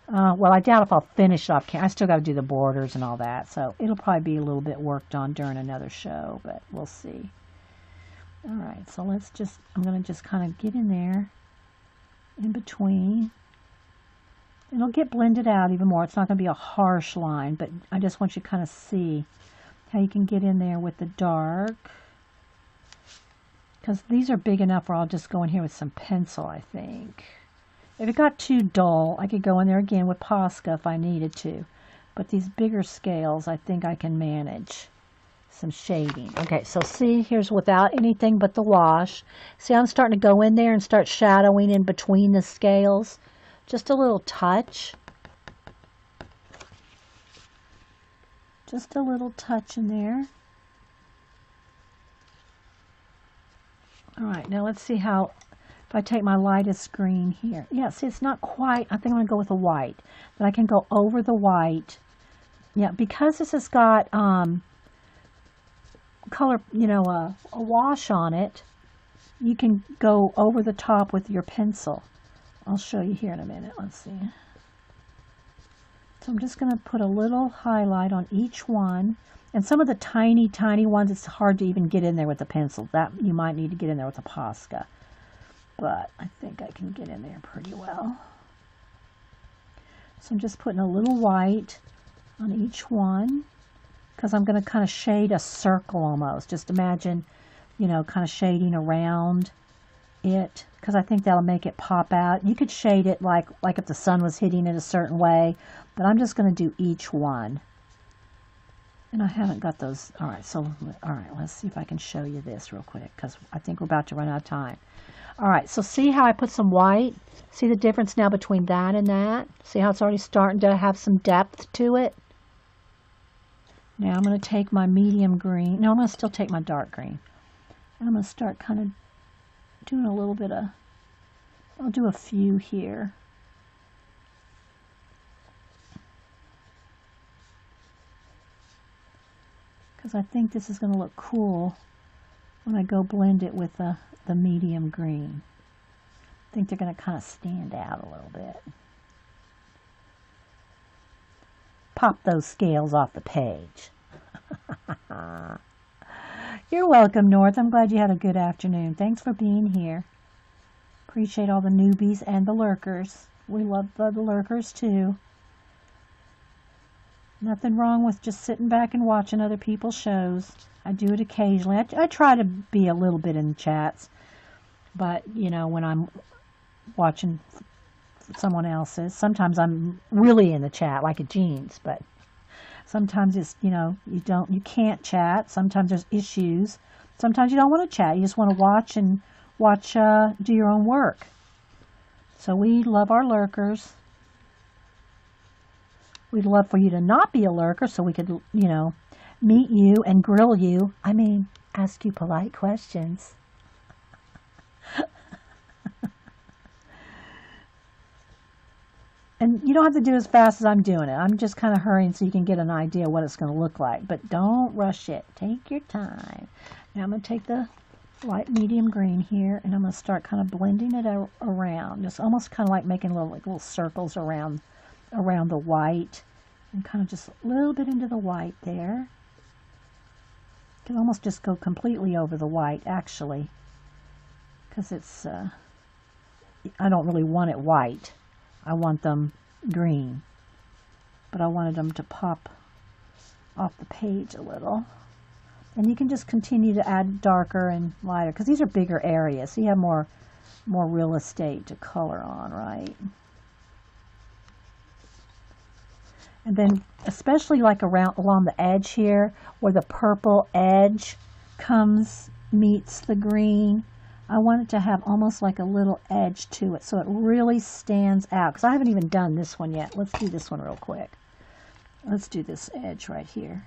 Well, I doubt if I'll finish it off camera. I still got to do the borders and all that, so it'll probably be a little bit worked on during another show, but we'll see. All right, so I'm going to just kind of get in there, in between. It'll get blended out even more. It's not going to be a harsh line, but I just want you to kind of see how you can get in there with the dark. Because these are big enough where I'll just go in here with some pencil, I think. If it got too dull, I could go in there again with Posca if I needed to. But these bigger scales, I think I can manage some shading. Okay, so see, here's without anything but the wash. See, I'm starting to go in there and start shadowing in between the scales. Just a little touch. Just a little touch in there. All right, now let's see how, if I take my lightest green here. Yeah, see, it's not quite, I think I'm going to go with a white. But I can go over the white. Yeah, because this has got color, you know, a wash on it, you can go over the top with your pencil. I'll show you here in a minute. Let's see. So I'm just going to put a little highlight on each one. And some of the tiny, tiny ones, it's hard to even get in there with the pencil. That you might need to get in there with a Posca. But I think I can get in there pretty well. So I'm just putting a little white on each one, because I'm going to kind of shade a circle almost. Just imagine, you know, kind of shading around it, because I think that'll make it pop out. You could shade it like if the sun was hitting it a certain way, but I'm just going to do each one. And I haven't got those. All right, so, all right, let's see if I can show you this real quick, because I think we're about to run out of time. All right, so see how I put some white? See the difference now between that and that? See how it's already starting to have some depth to it? Now I'm going to take my medium green. No, I'm going to still take my dark green. And I'm going to start kind of doing a little bit of, I'll do a few here. Because I think this is going to look cool when I go blend it with the medium green. I think they're going to kind of stand out a little bit. Pop those scales off the page. You're welcome, North. I'm glad you had a good afternoon. Thanks for being here. Appreciate all the newbies and the lurkers. We love the lurkers too. Nothing wrong with just sitting back and watching other people's shows. I do it occasionally. I try to be a little bit in the chats. But, you know, when I'm watching someone else's, sometimes I'm really in the chat, like a Jeans. But sometimes it's, you know, you can't chat. Sometimes there's issues. Sometimes you don't want to chat. You just want to watch and do your own work. So we love our lurkers. We'd love for you to not be a lurker so we could, you know, meet you and grill you. I mean, ask you polite questions. And you don't have to do as fast as I'm doing it. I'm just kind of hurrying so you can get an idea what it's going to look like. But don't rush it. Take your time. Now I'm going to take the light medium green here, and I'm going to start kind of blending it around. Just almost kind of like making little circles around the white, and kind of just a little bit into the white there. You can almost just go completely over the white, actually, because it's, I don't really want it white. I want them green, but I wanted them to pop off the page a little. And you can just continue to add darker and lighter, because these are bigger areas, so you have more real estate to color on, right? And then especially like along the edge here, where the purple edge meets the green, I want it to have almost like a little edge to it, so it really stands out. Because I haven't even done this one yet. Let's do this one real quick. Let's do this edge right here.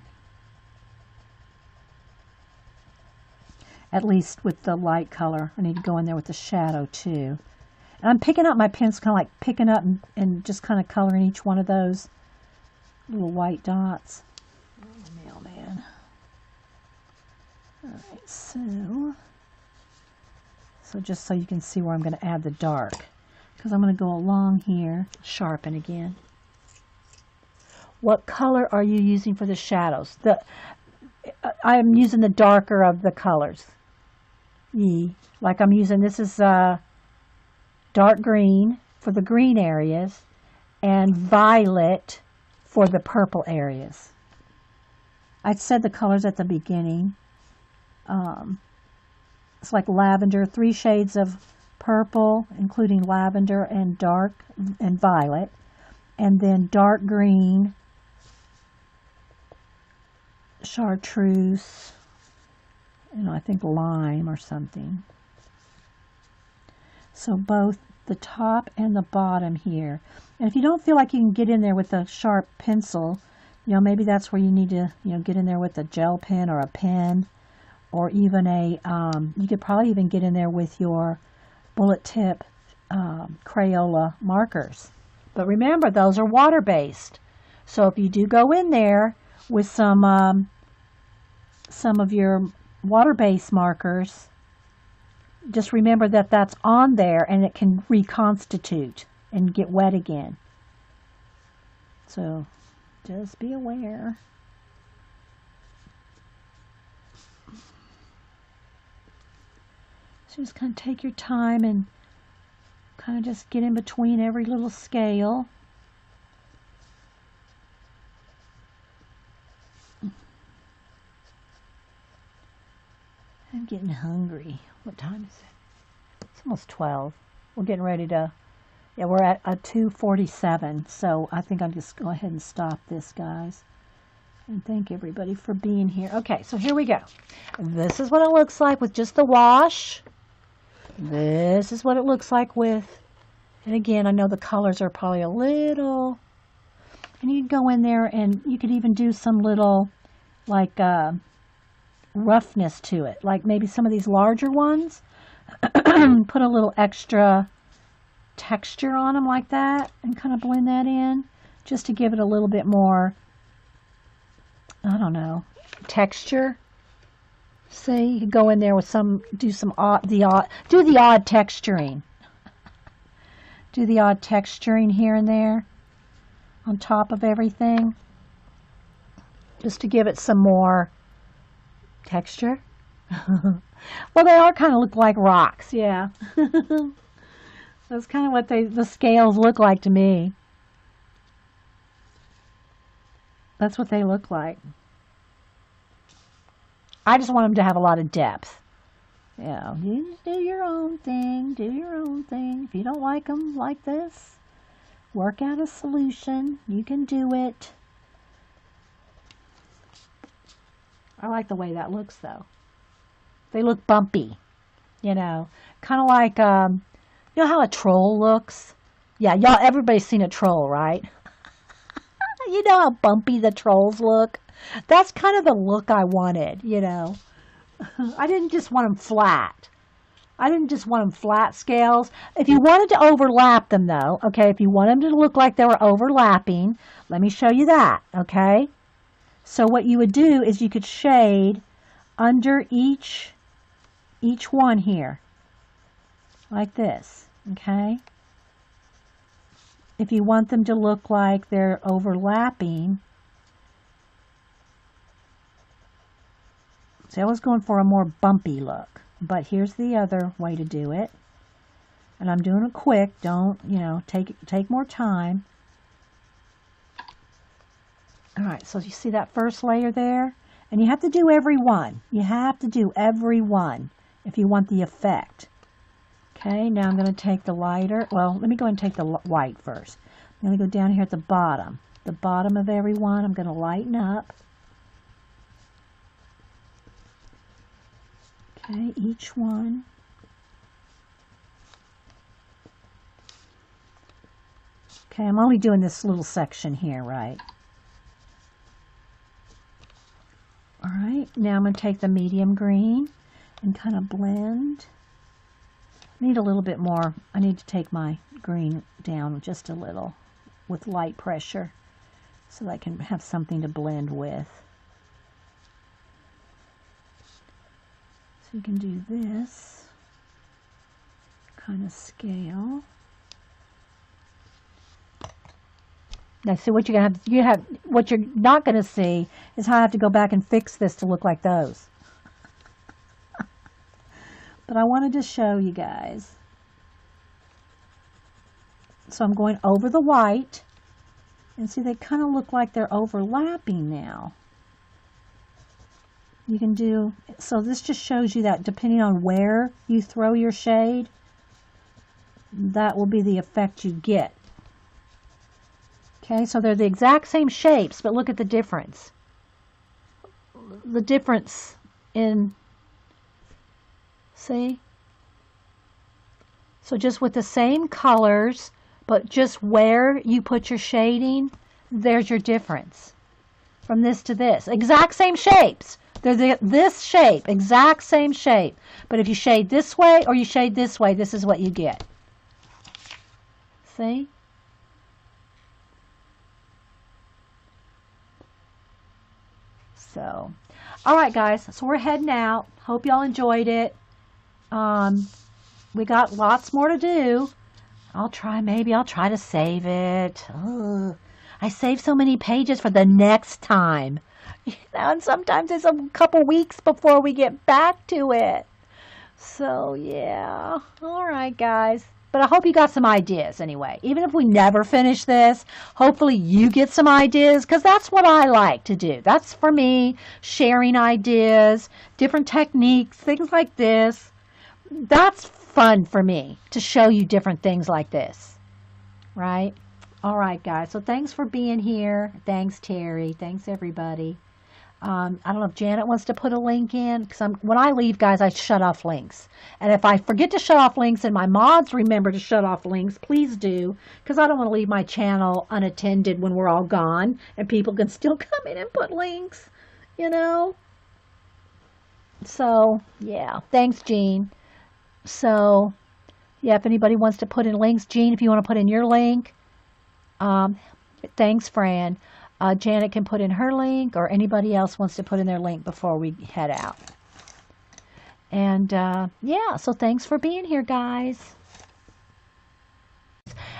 At least with the light color. I need to go in there with the shadow too. And I'm picking up my pencil, kind of like picking up and just kind of coloring each one of those little white dots. Oh, mailman. All right, so just so you can see where I'm going to add the dark, because I'm going to go along here, sharpen again. What color are you using for the shadows? I'm using the darker of the colors. Like I'm using, this is dark green for the green areas and violet for the purple areas. I said the colors at the beginning. It's like lavender, 3 shades of purple, including lavender and dark and violet, and then dark green, chartreuse, I think lime or something. So both the top and the bottom here. And if you don't feel like you can get in there with a sharp pencil, maybe that's where you need to, get in there with a gel pen or a pen, or even you could probably even get in there with your bullet tip Crayola markers. But remember, those are water-based. So if you do go in there with some of your water-based markers, just remember that that's on there and it can reconstitute and get wet again. So just be aware. So just kind of take your time and kind of just get in between every little scale. I'm getting hungry. What time is it? It's almost 12. We're getting ready to, we're at a 2:47. So I think I'll just go ahead and stop this, guys. And thank everybody for being here. Okay, so here we go. This is what it looks like with just the wash. This is what it looks like with, and again, I know the colors are probably a little, and you can go in there and you could even do some little, like, roughness to it. Like maybe some of these larger ones, put a little extra texture on them like that, and kind of blend that in, just to give it a little bit more, I don't know, texture. See, you could go in there with do the odd texturing. Do the odd texturing here and there on top of everything, just to give it some more texture. Well, they are kind of look like rocks, yeah. That's kind of what the scales look like to me. That's what they look like. I just want them to have a lot of depth. You just do your own thing. Do your own thing. If you don't like them like this, work out a solution. You can do it. I like the way that looks, though. They look bumpy. Kind of like, how a troll looks? Yeah, everybody's seen a troll, right? You know how bumpy the trolls look? That's kind of the look I wanted, I didn't just want them flat. I didn't just want them flat scales. If you wanted to overlap them, though, okay, if you want them to look like they were overlapping, let me show you that, okay? So what you would do is you could shade under each one here, like this, okay? If you want them to look like they're overlapping, see, I was going for a more bumpy look, but here's the other way to do it. And I'm doing it quick. Don't, take more time. All right, so you see that first layer there? And you have to do every one. You have to do every one if you want the effect. Okay, now I'm going to take the lighter. Well, let me go and take the white first. I'm going to go down here at the bottom. The bottom of every one, I'm going to lighten up. Okay, each one. Okay, I'm only doing this little section here, right? All right, now I'm going to take the medium green and kind of blend I need a little bit more. I need to take my green down just a little with light pressure so that I can have something to blend with. So you can do this kind of scale. Now, see what you have. What you're not going to see is how I have to go back and fix this to look like those. But I wanted to show you guys. So I'm going over the white, and see they kind of look like they're overlapping now. You can do, so this just shows you that depending on where you throw your shade, that will be the effect you get. Okay, so they're the exact same shapes, but look at the difference. The difference in, see? So just with the same colors, but just where you put your shading, there's your difference. From this to this. Exact same shapes. They're this shape, exact same shape. But if you shade this way or you shade this way, this is what you get. See? So, all right, guys. So we're heading out. Hope y'all enjoyed it. We got lots more to do. Maybe I'll try to save it. Ugh. I save so many pages for the next time. And sometimes it's a couple weeks before we get back to it. So, yeah. All right, guys. But I hope you got some ideas anyway. Even if we never finish this, hopefully you get some ideas, because that's what I like to do. That's for me, sharing ideas, different techniques, things like this. That's fun for me to show you different things like this. Right? All right, guys. So thanks for being here. Thanks, Terry. Thanks, everybody. I don't know if Janet wants to put a link in, because when I leave, guys, I shut off links. And if I forget to shut off links and my mods remember to shut off links, please do, because I don't want to leave my channel unattended when we're all gone and people can still come in and put links, you know. So, yeah. Thanks, Jean. So, yeah, if anybody wants to put in links, Jean, if you want to put in your link, thanks, Fran. Janet can put in her link, or anybody else wants to put in their link before we head out. And, yeah, so thanks for being here, guys.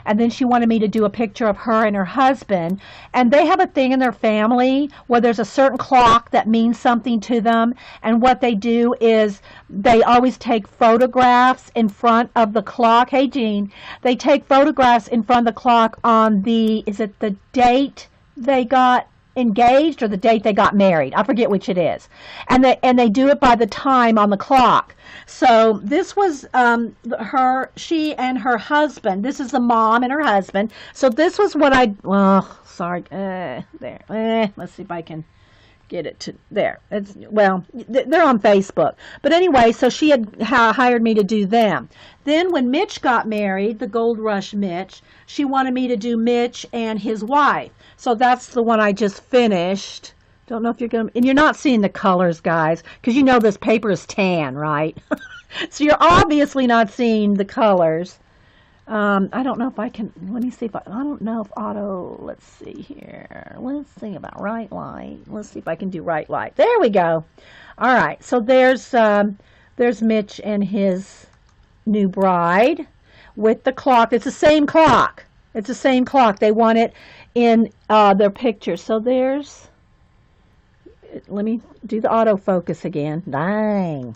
And then she wanted me to do a picture of her and her husband. And they have a thing in their family where there's a certain clock that means something to them. And what they do is they always take photographs in front of the clock. Hey, Jean. They take photographs in front of the clock on the, is it the date they got engaged or the date they got married? I forget which it is. And they do it by the time on the clock. So this was she and her husband. This is the mom and her husband. So this was what there. Let's see if I can get it to there. It's, well, they're on Facebook. But anyway, so she had hired me to do them. Then when Mitch got married, the Gold Rush Mitch, she wanted me to do Mitch and his wife. So that's the one I just finished. Don't know if you're going to, and you're not seeing the colors, guys, because you know this paper is tan, right? So you're obviously not seeing the colors. I don't know if I can, let me see if I don't know if auto, let's see here. Let's see about right light. Let's see if I can do right light. There we go. All right. So there's Mitch and his new bride with the clock. It's the same clock. It's the same clock. They want it in their picture. So there's, let me do the autofocus again. Dang.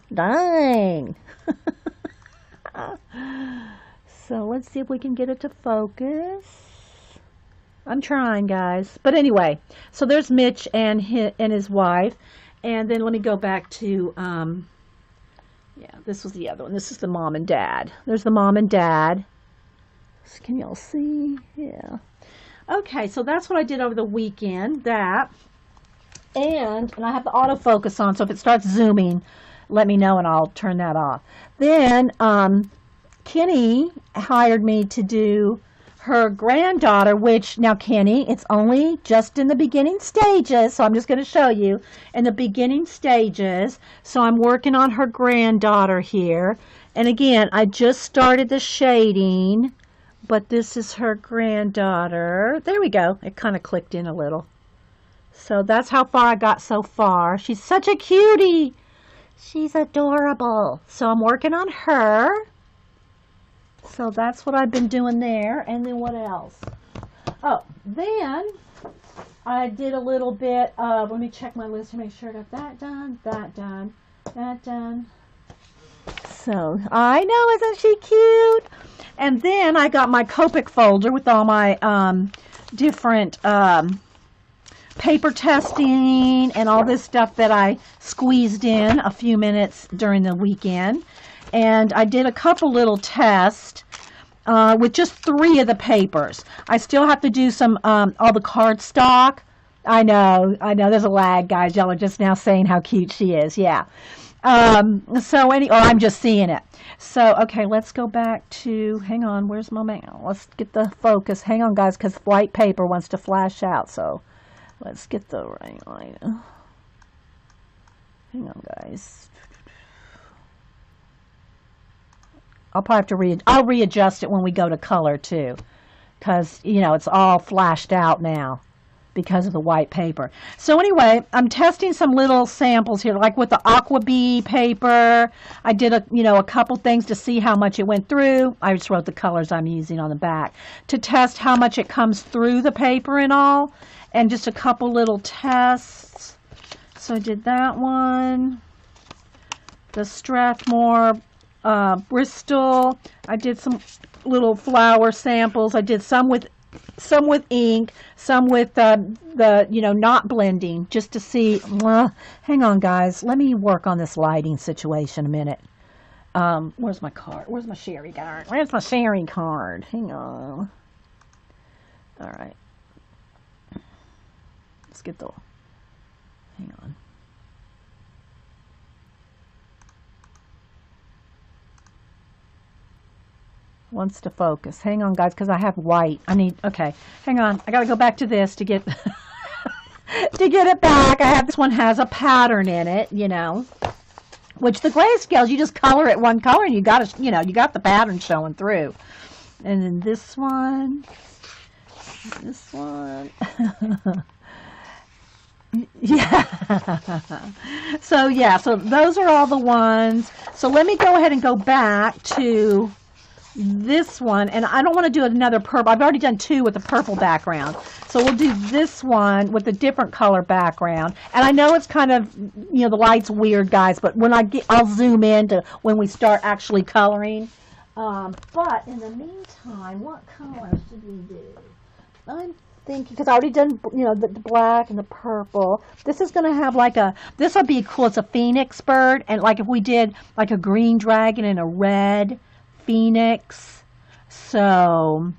So let's see if we can get it to focus. I'm trying, guys. But anyway, so there's Mitch and his wife. And then let me go back to, yeah, this was the other one. This is the mom and dad. There's the mom and dad. Can y'all see? Yeah. Okay, so that's what I did over the weekend. That. And I have the autofocus on, so if it starts zooming, let me know and I'll turn that off. Then, Kenny hired me to do her granddaughter, which now Kenny, it's only just in the beginning stages, so I'm just going to show you in the beginning stages. So I'm working on her granddaughter here, And again, I just started the shading, but this is her granddaughter. There we go. It kind of clicked in a little. So that's how far I got so far. She's such a cutie. She's adorable. So I'm working on her. So that's what I've been doing there. And then what else? Oh, then I did a little bit of, let me check my list to make sure I got that done, that done, that done. So I know, isn't she cute? And then I got my Copic folder with all my different paper testing and all this stuff that I squeezed in a few minutes during the weekend. And I did a couple little tests with just 3 of the papers. I still have to do some, all the cardstock. I know, there's a lag, guys. Y'all are just now saying how cute she is. Yeah. Or I'm just seeing it. So, okay, let's go back to, hang on, where's my mouse? Let's get the focus. Hang on, guys, because white paper wants to flash out. So, let's get the right line. Hang on, guys. I'll probably have to I'll readjust it when we go to color too, because it's all flashed out now because of the white paper. So anyway, I'm testing some little samples here, like with the Aqua Bee paper. I did a couple things to see how much it went through. I just wrote the colors I'm using on the back to test how much it comes through the paper and all, and just a couple little tests. So I did that one. The Strathmore Bristol. I did some little flower samples. I did some with ink, some with not blending, just to see. Hang on, guys. Let me work on this lighting situation a minute. Where's my card? Where's my sherry card? Where's my sherry card? Hang on. All right. Let's get the. Hang on. Wants to focus. Hang on, guys, because I have white. Okay, hang on. I got to go back to this to get to get it back. This one has a pattern in it, which the grayscales, you just color it one color and you got the pattern showing through. And then this one. Yeah. So those are all the ones. So let me go ahead and go back to this one, and I don't want to do another purple. I've already done 2 with a purple background, so we'll do this one with a different color background. And I know it's kind of, the light's weird, guys, but when I'll zoom in to when we start actually coloring. But in the meantime, what colors should we do? I'm thinking, because I already done, the black and the purple. This is going to have this will be cool. It's a phoenix bird, and like if we did like a green dragon and a red phoenix. So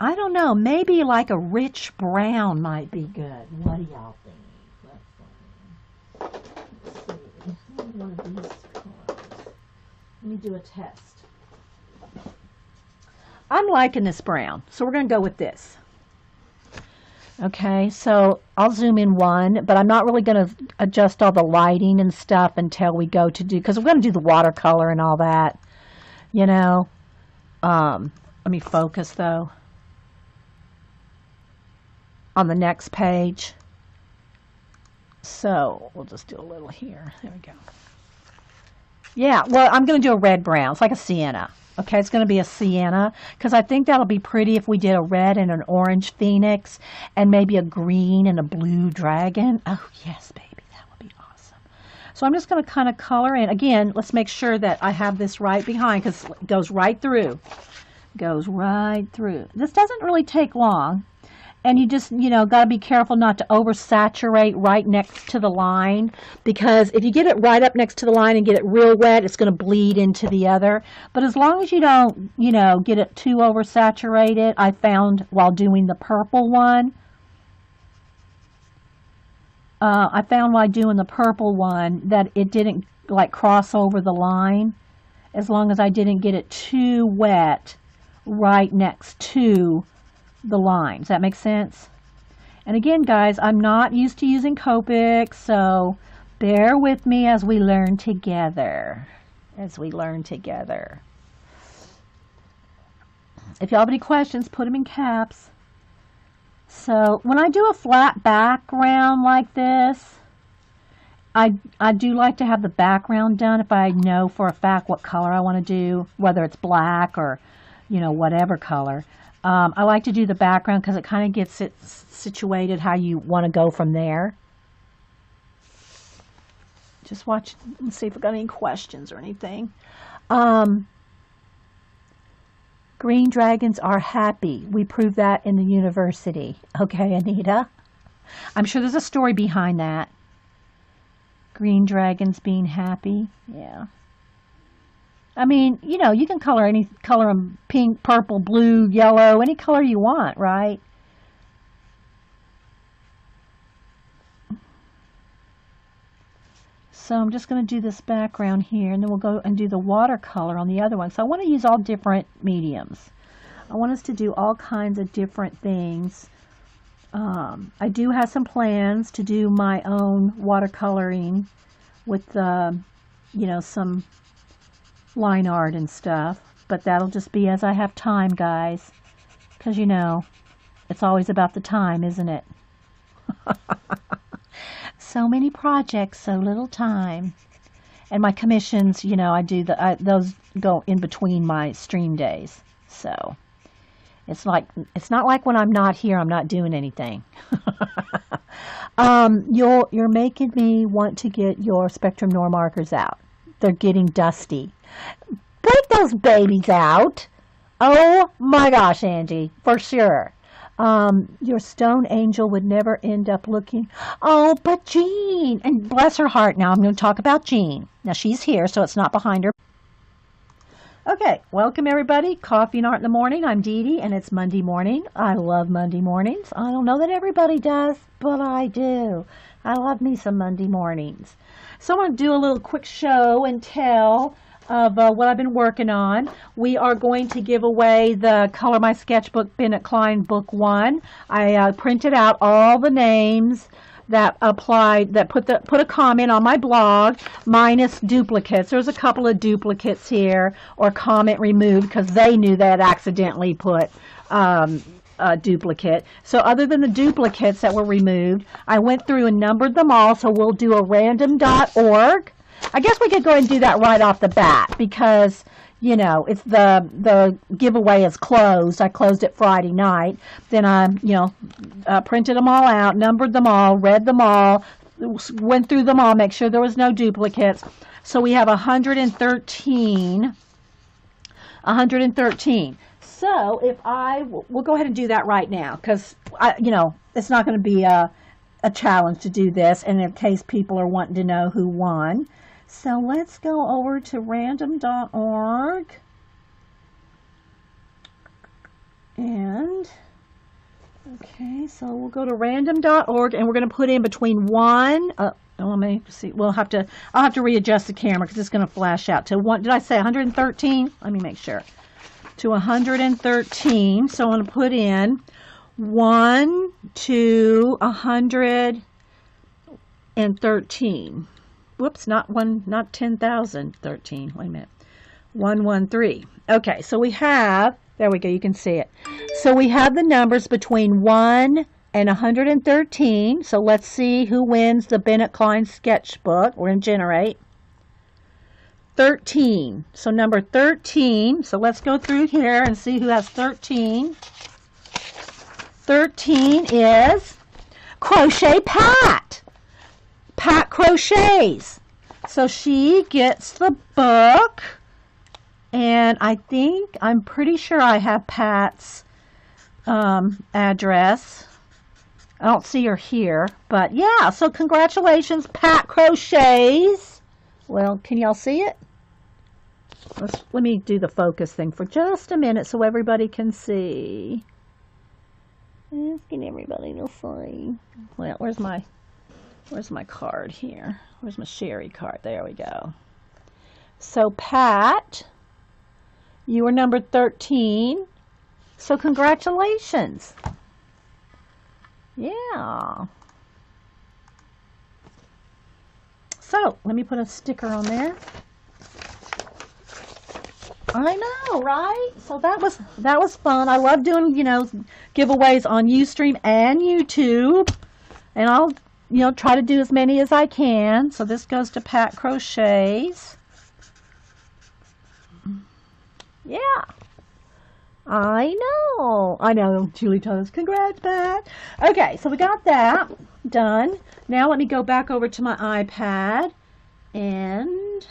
I don't know, maybe like a rich brown might be good. What do y'all think? Let's see. One of these colors. Let me do a test. I'm liking this brown, so we're going to go with this. Okay, so I'll zoom in 1, but I'm not really going to adjust all the lighting and stuff until we go to because we're going to do the watercolor and all that. Let me focus though on the next page. So we'll just do a little here. There we go. Yeah, well, I'm going to do a red brown. It's like a sienna. Okay, it's going to be a sienna because I think that'll be pretty if we did a red and an orange phoenix and maybe a green and a blue dragon. Oh, yes, baby. So I'm just going to kind of color in. Again, let's make sure that I have this right behind because it goes right through. Goes right through. This doesn't really take long. And you just, got to be careful not to oversaturate right next to the line, because if you get it right up next to the line and get it real wet, it's going to bleed into the other. But as long as you don't, get it too oversaturated, I found while doing the purple one, that it didn't cross over the line, as long as I didn't get it too wet right next to the line. Does that make sense? And again, guys, I'm not used to using Copic, so bear with me as we learn together. as we learn together. If y'all have any questions, put them in caps. So when I do a flat background like this, I do like to have the background done if I know for a fact what color I want to do, whether it's black or, you know, whatever color. I like to do the background because it kind of gets it situated how you want to go from there. Just watch and see if I've got any questions or anything. Green dragons are happy. We proved that in the university. Okay, Anita? I'm sure there's a story behind that. Green dragons being happy. Yeah. I mean, you know, you can color them pink, purple, blue, yellow, any color you want, right? So I'm just going to do this background here, and then we'll go and do the watercolor on the other one. So I want to use all different mediums. I want us to do all kinds of different things. I do have some plans to do my own watercoloring with, you know, some line art and stuff. But that'll just be as I have time, guys. Because, you know, it's always about the time, isn't it? So many projects, so little time. And my commissions, you know, I do those go in between my stream days. So it's not like when I'm not here, I'm not doing anything. You're making me want to get your Spectrum Noir markers out. They're getting dusty. Break those babies out. Oh my gosh, Angie, for sure. Your stone angel would never end up looking. Oh, but Jean, and bless her heart. Now I'm going to talk about Jean. Now she's here, so it's not behind her. Okay, welcome everybody. Coffee and Art in the Morning. I'm Dee Dee, and it's Monday morning. I love Monday mornings. I don't know that everybody does, but I do. I love me some Monday mornings. So I'm going to do a little quick show and tell of what I've been working on. We are going to give away the Color My Sketchbook Bennett Klein Book 1. I printed out all the names that applied, that put a comment on my blog, minus duplicates. There's a couple of duplicates here, or comment removed, because they knew they had accidentally put a duplicate. So other than the duplicates that were removed, I went through and numbered them all, so we'll do a random.org. I guess we could go ahead and do that right off the bat because, you know, it's the giveaway is closed. I closed it Friday night. Then I, you know, printed them all out, numbered them all, read them all, went through them all, make sure there was no duplicates. So we have 113. 113. So if we'll go ahead and do that right now because, you know, it's not going to be a challenge to do this, and in case people are wanting to know who won. So let's go over to random.org and okay, so we'll go to random.org and we're going to put in between let me see. I'll have to readjust the camera because it's going to flash out to one. Did I say 113? Let me make sure. To 113. So I'm going to put in 1 to 113. Whoops, not 10,013. Wait a minute. 113. Okay, so we have, there we go, you can see it. So we have the numbers between 1 and 113. So let's see who wins the Bennett Klein sketchbook. We're going to generate 13. So number 13. So let's go through here and see who has 13. 13 is Crochet Pat. Pat crochets. So she gets the book, and I'm pretty sure I have Pat's address. I don't see her here, but yeah, so congratulations, Pat Crochets. Well, can y'all see it? Let me do the focus thing for just a minute so everybody can see. Asking everybody to see. Well, where's my card here? Where's my Sherry card? There we go. So Pat, you were number 13. So congratulations. Yeah. So let me put a sticker on there. I know, right? So that was fun. I love doing, giveaways on Ustream and YouTube. And I'll, try to do as many as I can. So this goes to Pat Crochets. Yeah. I know, Julie told us, congrats, Pat. Okay, so we got that done. Now let me go back over to my iPad. And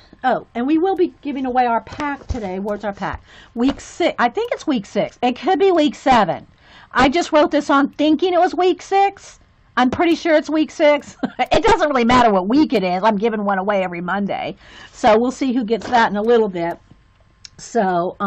we will be giving away our pack today. Where's our pack? Week 6. I think it's week 6. It could be week 7. I just wrote this on thinking it was week 6. I'm pretty sure it's week 6. It doesn't really matter what week it is. I'm giving one away every Monday. So we'll see who gets that in a little bit. So,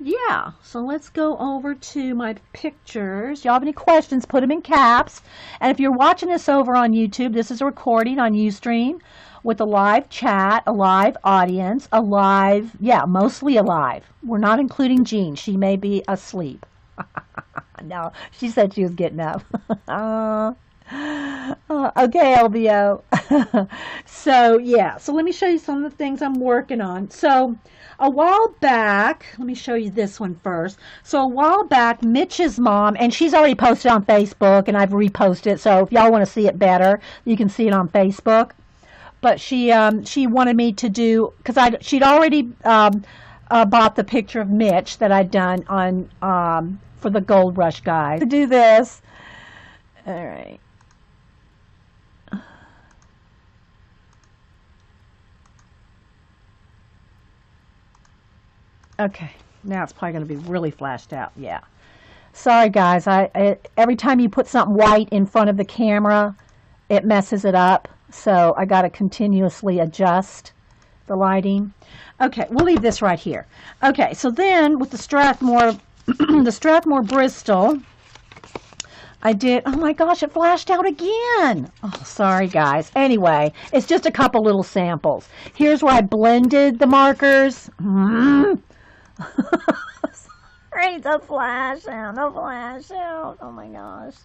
yeah, so let's go over to my pictures. Y'all have any questions, put them in caps. And if you're watching this over on YouTube, this is a recording on Ustream with a live chat, a live audience, mostly alive. We're not including Jean. She may be asleep. No, she said she was getting up. Okay, LBO. So let me show you some of the things I'm working on. So a while back, let me show you this one first. So a while back, Mitch's mom, and she's already posted on Facebook, and I've reposted it, so if y'all want to see it better, you can see it on Facebook. But she wanted me to do, because she'd already bought the picture of Mitch that I'd done on for the Gold Rush guys. To do this. All right. Okay, now it's probably going to be really flashed out. Yeah. Sorry, guys. Every time you put something white in front of the camera, it messes it up. So I got to continuously adjust the lighting. Okay, we'll leave this right here. Okay, so then with the Strathmore, the Strathmore Bristol, I did, oh my gosh, it flashed out again. Oh, sorry, guys. Anyway, it's just a couple little samples. Here's where I blended the markers. Sorry, the flash out, oh my gosh.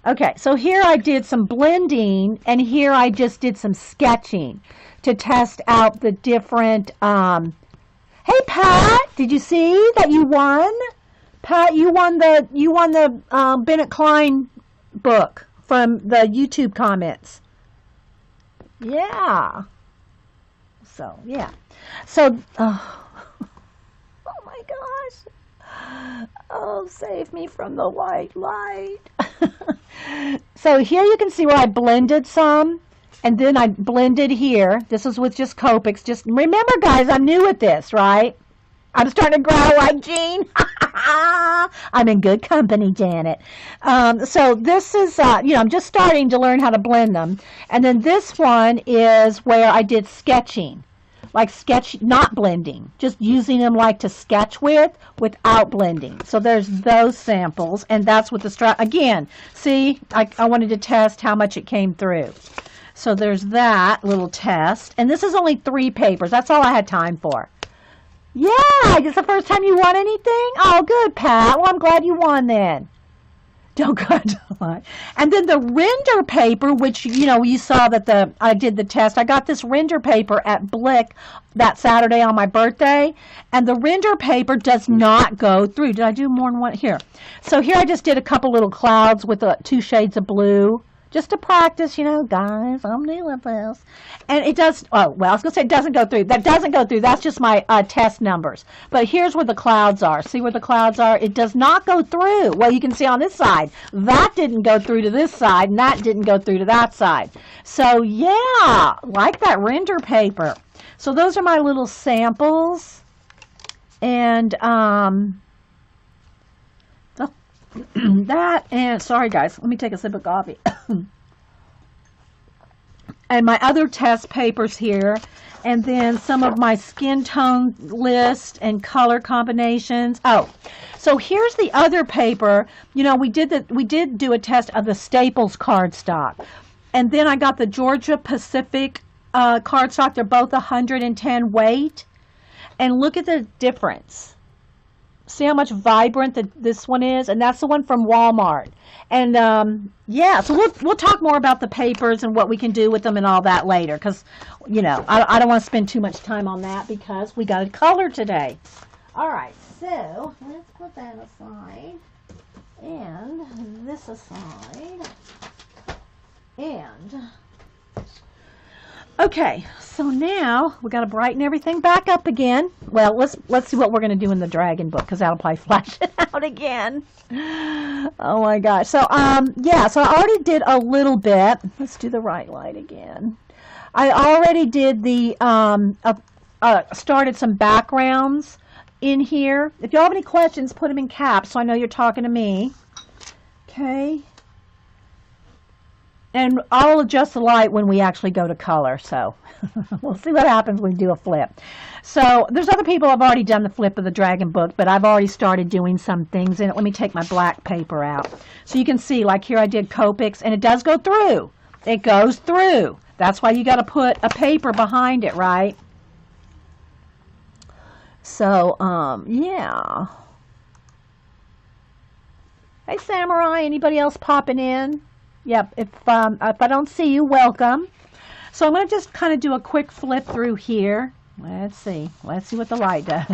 Okay, so here I did some blending, and here I just did some sketching to test out the different, hey Pat, did you see that you won? Pat, you won the Bennett Klein book from the YouTube comments. Yeah. So, yeah. So, oh my gosh. Oh, save me from the white light. So here you can see where I blended some, and then I blended here. This is with just Copics. Just remember, guys, I'm new at this, right? I'm starting to growl like Jean. I'm in good company, Janet. So this is, I'm just starting to learn how to blend them. And then this one is where I did sketching. Like not blending, just using them like to sketch with without blending. So there's those samples, and that's what the again, see, I wanted to test how much it came through. So there's that little test, and this is only 3 papers. That's all I had time for. Yeah, it's the first time you won anything? Oh, good, Pat. Well, I'm glad you won then. Don't go to. And then the render paper, which, you saw that I did the test. I got this render paper at Blick that Saturday on my birthday, and the render paper does not go through. Did I do more than one? Here. So here I just did a couple little clouds with 2 shades of blue. Just to practice, guys, I'm new at this. And it does, I was going to say it doesn't go through. That doesn't go through. That's just my test numbers. But here's where the clouds are. See where the clouds are? It does not go through. Well, you can see on this side. That didn't go through to this side, and that didn't go through to that side. So, yeah, like that render paper. So those are my little samples. And, that, and sorry guys, let me take a sip of coffee. And my other test papers here, and then some of my skin tone list and color combinations. Oh, so here's the other paper. We did do a test of the Staples cardstock, and then I got the Georgia Pacific cardstock. They're both 110 weight, and look at the difference. See how much vibrant this one is? And that's the one from Walmart. And yeah, so we'll talk more about the papers and what we can do with them and all that later, because, you know, I don't want to spend too much time on that because we got to color today. All right, so let's put that aside and this aside. And okay, so now we got to brighten everything back up again. Well, let's see what we're going to do in the dragon book, because that'll probably flash it out again. Oh my gosh. So yeah, so I already did a little bit. Let's do the right light again. I already did the started some backgrounds in here. If you have any questions, put them in caps so I know you're talking to me. Okay. And I'll adjust the light when we actually go to color, so we'll see what happens when we do a flip. So there's other people have already done the flip of the dragon book, but I've already started doing some things in it. Let me take my black paper out. So you can see, like here I did Copics, and it does go through. It goes through. That's why you got to put a paper behind it, right? So, yeah. Hey, Samurai, anybody else popping in? Yep, if I don't see you, welcome. So I'm going to just kind of do a quick flip through here. Let's see what the light does.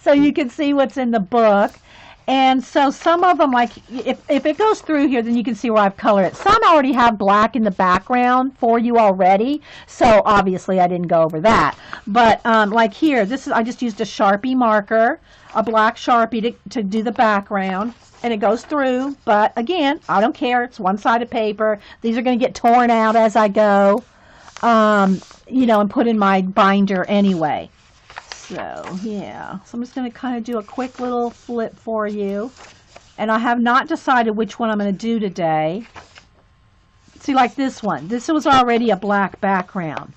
So you can see what's in the book. And so some of them, like, if it goes through here, then you can see where I've colored it. Some already have black in the background for you already, so obviously I didn't go over that. But like here, I just used a Sharpie marker, a black Sharpie to do the background. And it goes through, but again, I don't care. It's one-sided paper. These are going to get torn out as I go, you know, and put in my binder anyway. So, yeah. So I'm just going to kind of do a quick little flip for you. And I have not decided which one I'm going to do today. See, like this one. This was already a black background.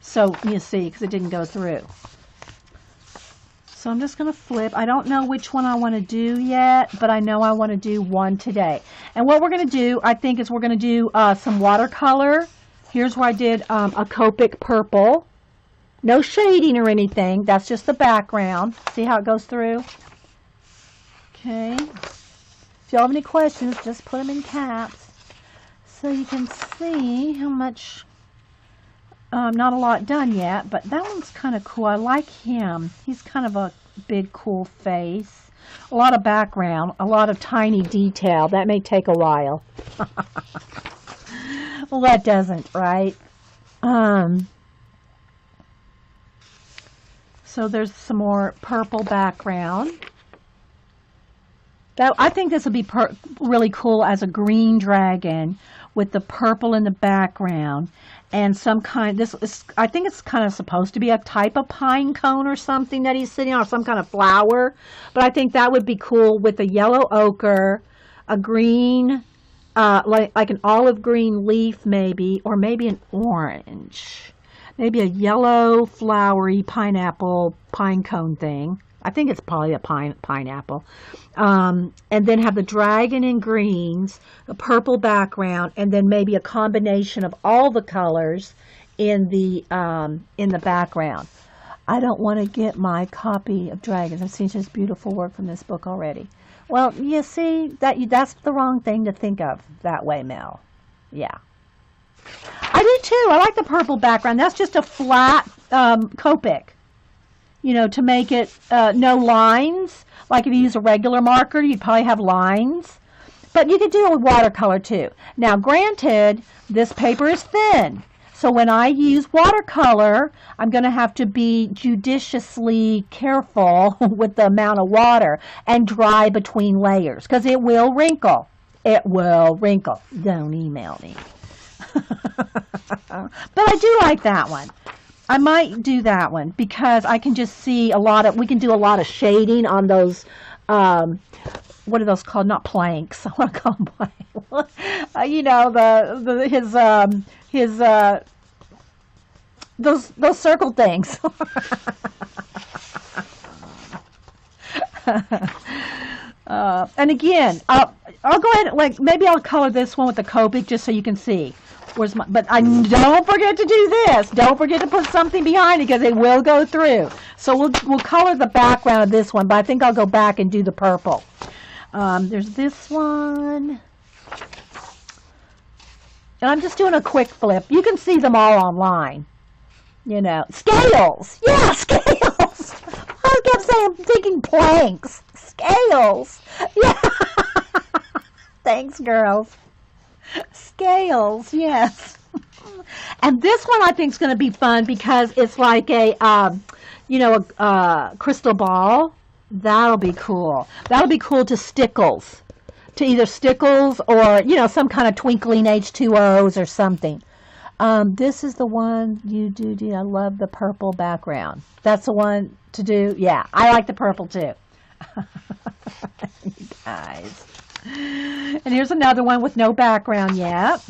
So, you see, because it didn't go through. So I'm just going to flip. I don't know which one I want to do yet, but I know I want to do one today. And what we're going to do, I think, is we're going to do some watercolor. Here's where I did a Copic purple. No shading or anything. That's just the background. See how it goes through? Okay. If you have any questions, just put them in caps. So you can see how much... not a lot done yet, but that one's kind of cool. I like him. He's kind of a big, cool face. A lot of background, a lot of tiny detail. That may take a while. Well, that doesn't, right? So there's some more purple background. I think this would be really cool as a green dragon with the purple in the background. And some kind, I think it's kind of supposed to be a type of pine cone or something that he's sitting on, or some kind of flower. But I think that would be cool with a yellow ochre, a green, like an olive green leaf maybe, or maybe an orange. Maybe a yellow, flowery pineapple pine cone thing. I think it's probably a pineapple. And then have the dragon in greens, a purple background, and then maybe a combination of all the colors in the background. I don't want to get my copy of Dragons. I've seen such beautiful work from this book already. Well, you see, that's the wrong thing to think of that way, Mel. Yeah. I do too. I like the purple background. That's just a flat Copic. You know, to make it no lines. Like if you use a regular marker, you'd probably have lines. But you could do it with watercolor too. Now, granted, this paper is thin. So when I use watercolor, I'm going to have to be judiciously careful with the amount of water and dry between layers. Because it will wrinkle. It will wrinkle. Don't email me. But I do like that one. I might do that one because I can just see we can do a lot of shading on those, what are those called? Not planks. I want to call them planks. You know, those circle things. And again, I'll go ahead, maybe I'll color this one with the Copic just so you can see. Where's my, but I don't forget to do this. Don't forget to put something behind it because it will go through. So we'll color the background of this one, but I think I'll go back and do the purple. There's this one. And I'm just doing a quick flip. You can see them all online. You know, scales. Yeah, scales. I kept saying, I'm thinking planks. Scales. Yeah. Thanks, girls. Scales, yes. And this one I think is going to be fun because it's like a, crystal ball. That'll be cool. That'll be cool to stickles. To either stickles or, some kind of twinkling H2Os or something. This is the one you do. I love the purple background. That's the one to do. Yeah, I like the purple too. You guys. And here's another one with no background yet.